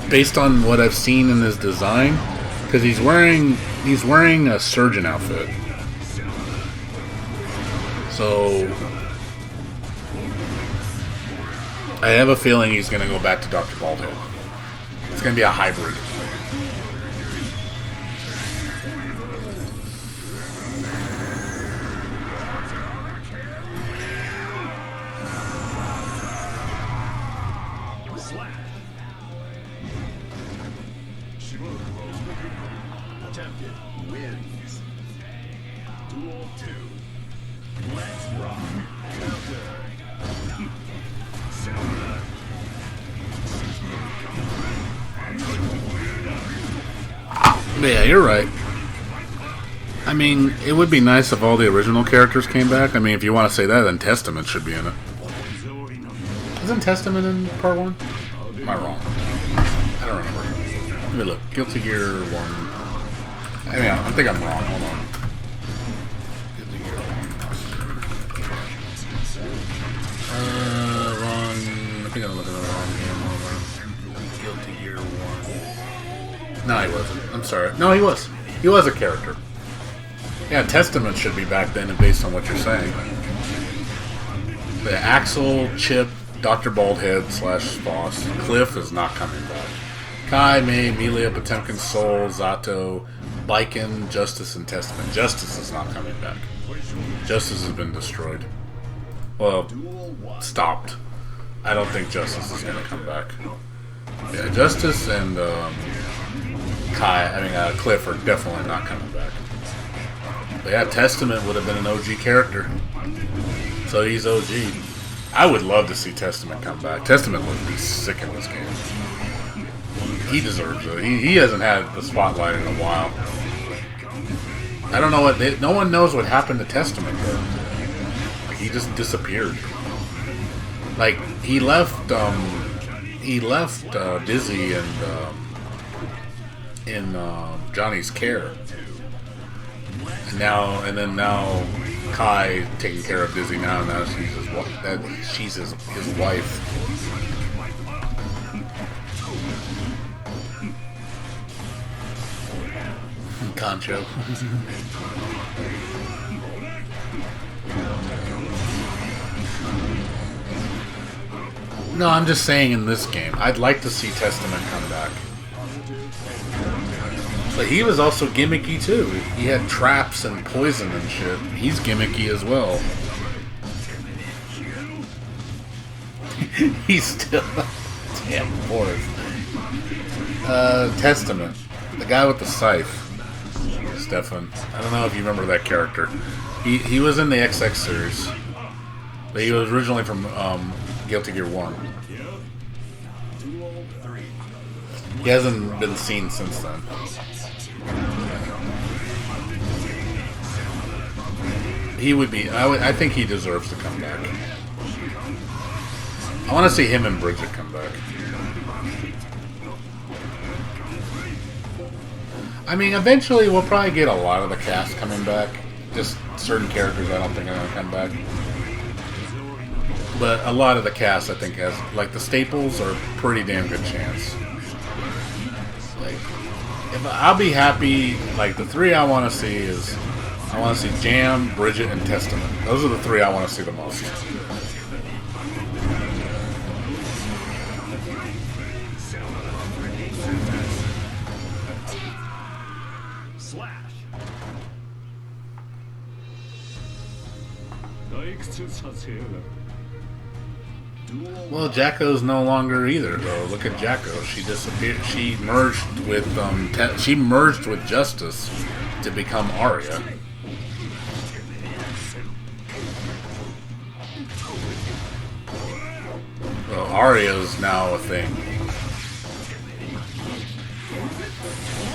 Based on what I've seen in his design, because he's wearing a surgeon outfit. So I have a feeling he's going to go back to Dr. Baldhead. It's going to be a hybrid. Attempted wins. Duel 2. Let's rock. Yeah, you're right. I mean, it would be nice if all the original characters came back. I mean, if you want to say that, then Testament should be in it. Isn't Testament in part 1? Am I wrong? I don't remember. Let me look. Guilty Gear 1. I mean, I think I'm wrong. Hold on. Guilty Gear 1. Wrong. I think I'm looking at the wrong game. Hold on. Guilty Gear 1. No, he wasn't. I'm sorry. No, he was. He was a character. Yeah, Testament should be back then, based on what you're saying. The Axel, Chip, Dr. Baldhead / Boss. Cliff is not coming back. Kai, May, Melia, Potemkin, Soul, Zato, Biken, Justice, and Testament. Justice is not coming back. Justice has been destroyed. Well, stopped. I don't think Justice is going to come back. Yeah, Justice and Cliff are definitely not coming back. But yeah, Testament would have been an OG character. So he's OG. I would love to see Testament come back. Testament would be sick in this game. He deserves it. He hasn't had the spotlight in a while. I don't know what... no one knows what happened to Testament, though. Like, he just disappeared. Like, he left Dizzy in Johnny's care. And then now Kai taking care of Dizzy now. Now she's his wife. Concho. No, I'm just saying in this game, I'd like to see Testament come back. But he was also gimmicky too. He had traps and poison and shit. He's gimmicky as well. He's still... Damn, Forrest. Testament. The guy with the scythe. Stefan. I don't know if you remember that character. He was in the XX series. But he was originally from Guilty Gear 1. He hasn't been seen since then. He would be... I think he deserves to come back. I want to see him and Bridget come back. I mean, eventually we'll probably get a lot of the cast coming back. Just certain characters I don't think are going to come back. But a lot of the cast I think has... Like, the staples are a pretty damn good chance. Like, I'll be happy... Like, the three I want to see is... I want to see Jam, Bridget, and Testament. Those are the three I want to see the most. Well, Jacko's no longer either, though. Look at Jacko. She disappeared. She merged with Justice to become Arya. Well, Arya's now a thing.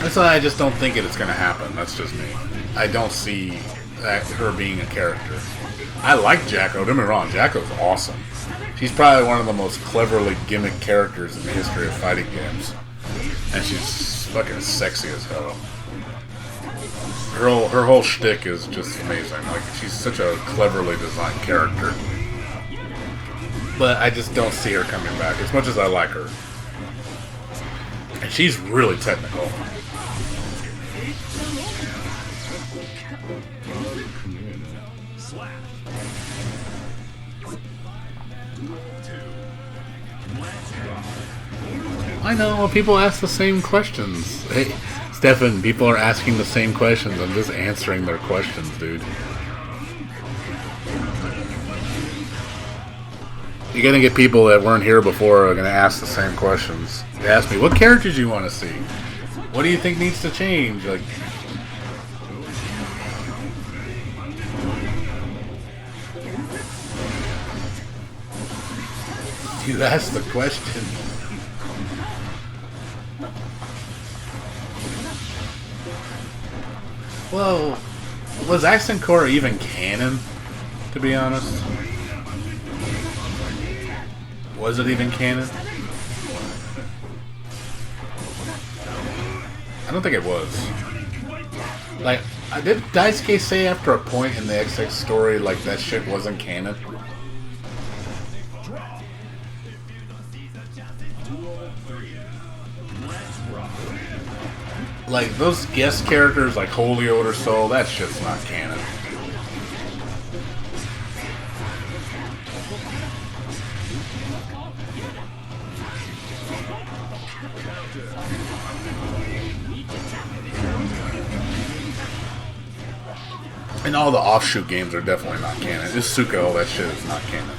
That's why I just don't think it's going to happen. That's just me. I don't see her being a character. I like Jacko. Don't get me wrong. Jacko's awesome. She's probably one of the most cleverly gimmick characters in the history of fighting games. And she's fucking sexy as hell. Her whole shtick is just amazing. Like, she's such a cleverly designed character. But I just don't see her coming back, as much as I like her. And she's really technical. I know, people ask the same questions. Hey, Stefan, people are asking the same questions. I'm just answering their questions, dude. You're gonna get people that weren't here before are gonna ask the same questions. They ask me, what characters do you want to see? What do you think needs to change? Like, you asked the question. Well, was Accent Core even canon, to be honest? Was it even canon? I don't think it was. Like, did Daisuke say after a point in the XX story, like, that shit wasn't canon? Like, those guest characters like Holy Odor Soul, that shit's not canon. And all the offshoot games are definitely not canon. Isuka, all that shit is not canon.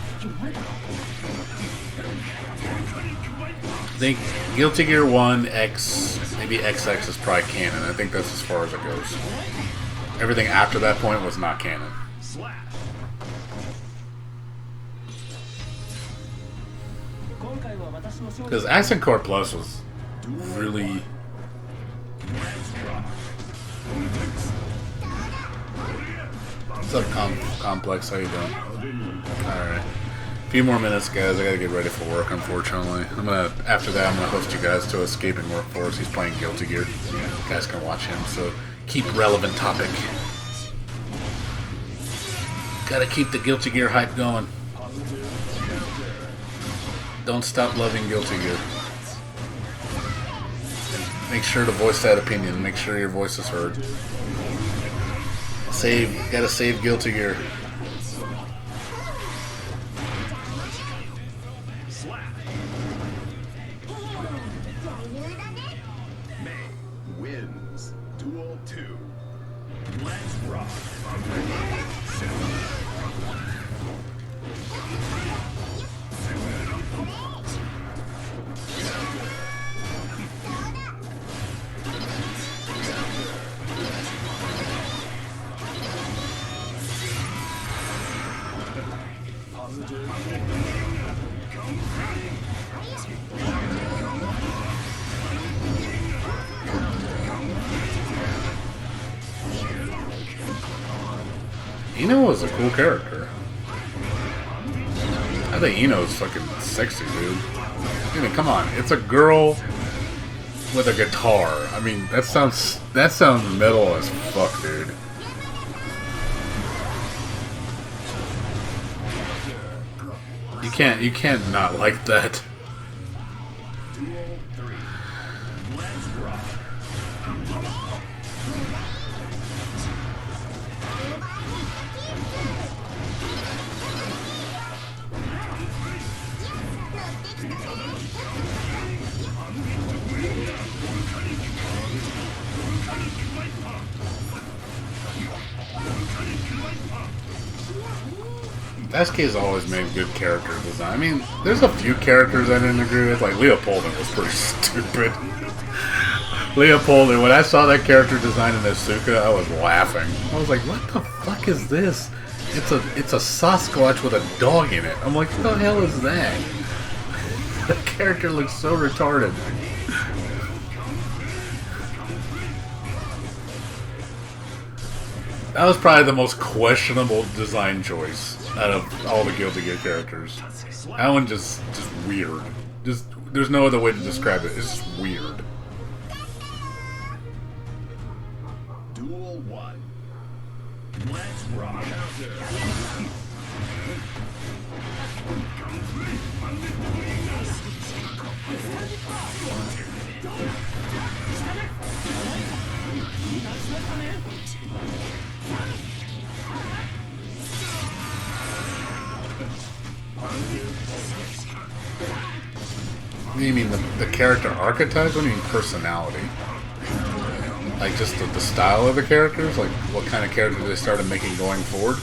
I think Guilty Gear 1, X, maybe XX is probably canon. I think that's as far as it goes. Everything after that point was not canon. Because Accent Core Plus was really... What's up, Complex? How you doing? Alright. A few more minutes, guys. I gotta get ready for work, unfortunately. After that, I'm gonna host you guys to Escaping Workforce. He's playing Guilty Gear. You guys can watch him, so keep relevant topic. Gotta keep the Guilty Gear hype going. Don't stop loving Guilty Gear. Make sure to voice that opinion. Make sure your voice is heard. Gotta save Guilty Gear. May wins. Duel 2. Let's rock. Ino was a cool character. I think Ino's fucking sexy, dude. I mean, come on, it's a girl with a guitar. I mean, that sounds metal as fuck, dude. You can't not like that. SK's always made good character design. I mean, there's a few characters I didn't agree with. Like, Leopoldin was pretty stupid. Leopoldin, when I saw that character design in Asuka, I was laughing. I was like, what the fuck is this? It's a Sasquatch with a dog in it. I'm like, what the hell is that? The character looks so retarded. That was probably the most questionable design choice out of all the Guilty Gear characters. That one just weird. There's no other way to describe it. It's just weird. Duel 1. Let's rock. You mean the character archetypes? What do you mean personality? Like just the style of the characters? Like what kind of characters they started making going forward?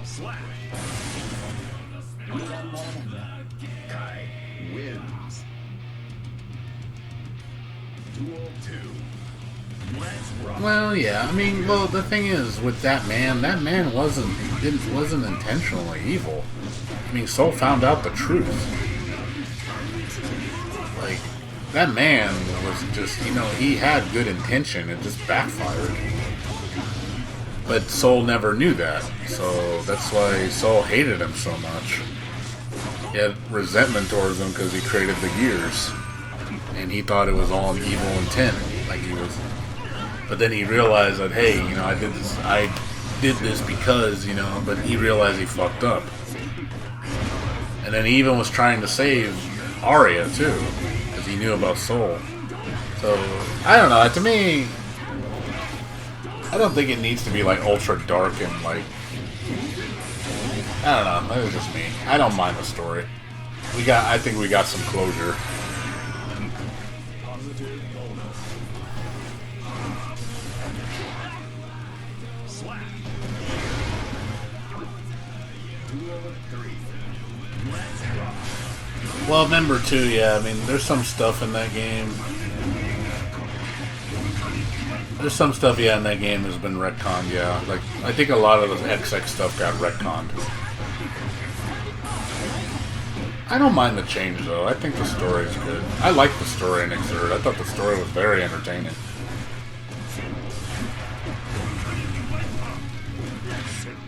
Slash. Kai wins. Duel 2. Let's rock. Well, yeah. I mean, well, the thing is with that man wasn't intentionally evil. I mean, Soul found out the truth. Like that man was just, he had good intention. It just backfired. But Soul never knew that, so that's why Soul hated him so much. He had resentment towards him because he created the gears, and he thought it was all an evil intent, like he was. But then he realized that, hey, I did this because, but he realized he fucked up. And then he even was trying to save Arya too, because he knew about Soul. So I don't know. To me, I don't think it needs to be like ultra dark and like, I don't know. That was just me. I don't mind the story. I think we got some closure. Well, number 2, yeah. I mean, there's some stuff in that game. There's some stuff, yeah, in that game that's been retconned, yeah. Like, I think a lot of the XX stuff got retconned. I don't mind the change, though. I think the story is good. I like the story in Exert. I thought the story was very entertaining.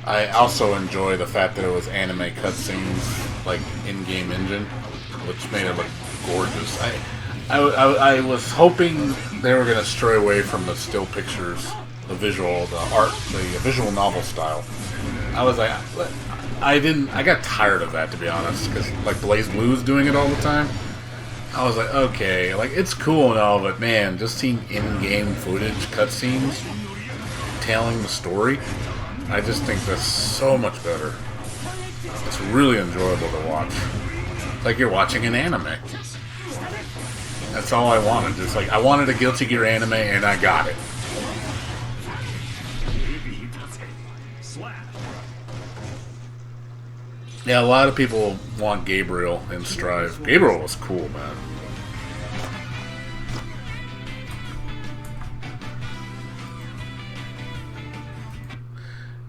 I also enjoy the fact that it was anime cutscenes, like, in-game engine, which made it look gorgeous. I was hoping they were going to stray away from the still pictures, the visual, the art, the visual novel style. I was like, I got tired of that, to be honest, because like Blaze Blue's doing it all the time. I was like, okay, like it's cool and all, but man, just seeing in-game footage, cutscenes, telling the story, I just think that's so much better. It's really enjoyable to watch. It's like you're watching an anime. That's all I wanted. Just like I wanted a Guilty Gear anime, and I got it. Yeah, a lot of people want Gabriel in Strive. Gabriel was cool, man.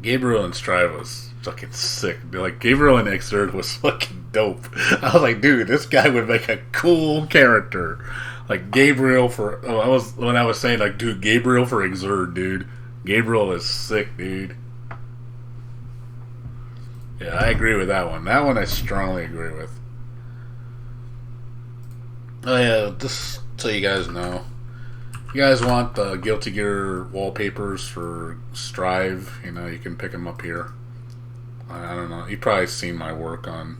Gabriel in Strive was fucking sick. Like Gabriel in Exert was fucking dope. I was like, dude, this guy would make a cool character. Like Gabriel for when I was saying like, dude, Gabriel for Exert, dude. Gabriel is sick, dude. Yeah, I agree with that one. That one I strongly agree with. Oh yeah, just so you guys know. If you guys want the Guilty Gear wallpapers for Strive, you can pick them up here. I don't know. You've probably seen my work on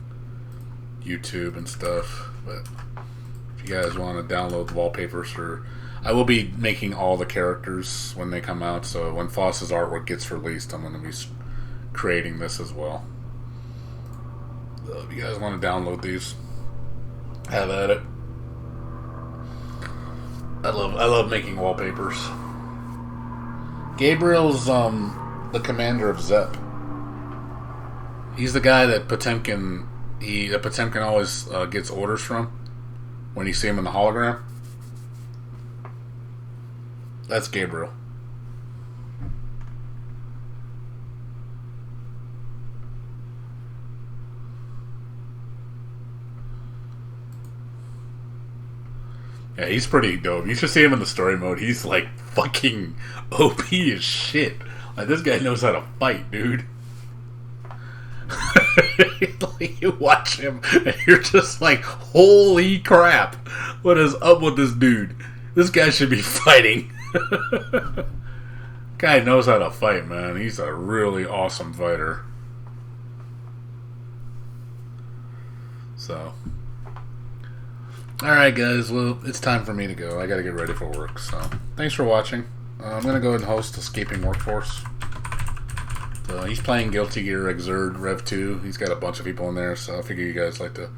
YouTube and stuff, but if you guys want to download the wallpapers I will be making all the characters when they come out, so when Foss's artwork gets released, I'm going to be creating this as well. So if you guys want to download these, have at it. I love making wallpapers. Gabriel's the commander of Zep. He's the guy that Potemkin always gets orders from when you see him in the hologram. That's Gabriel. Yeah, he's pretty dope. You should see him in the story mode. He's like fucking OP as shit. Like this guy knows how to fight, dude. Like, you watch him, and you're just like, holy crap. What is up with this dude? This guy should be fighting. Guy knows how to fight, man. He's a really awesome fighter. So, alright guys, well, it's time for me to go. I gotta get ready for work, so thanks for watching. I'm gonna go ahead and host Escaping Workforce. So he's playing Guilty Gear Xrd Rev 2. He's got a bunch of people in there, so I figure you guys like to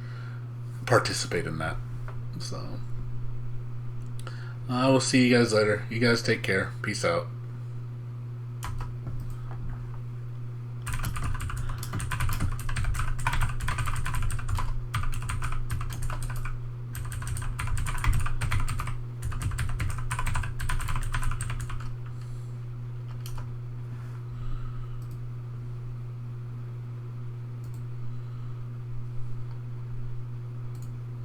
participate in that. So I will see you guys later. You guys take care. Peace out.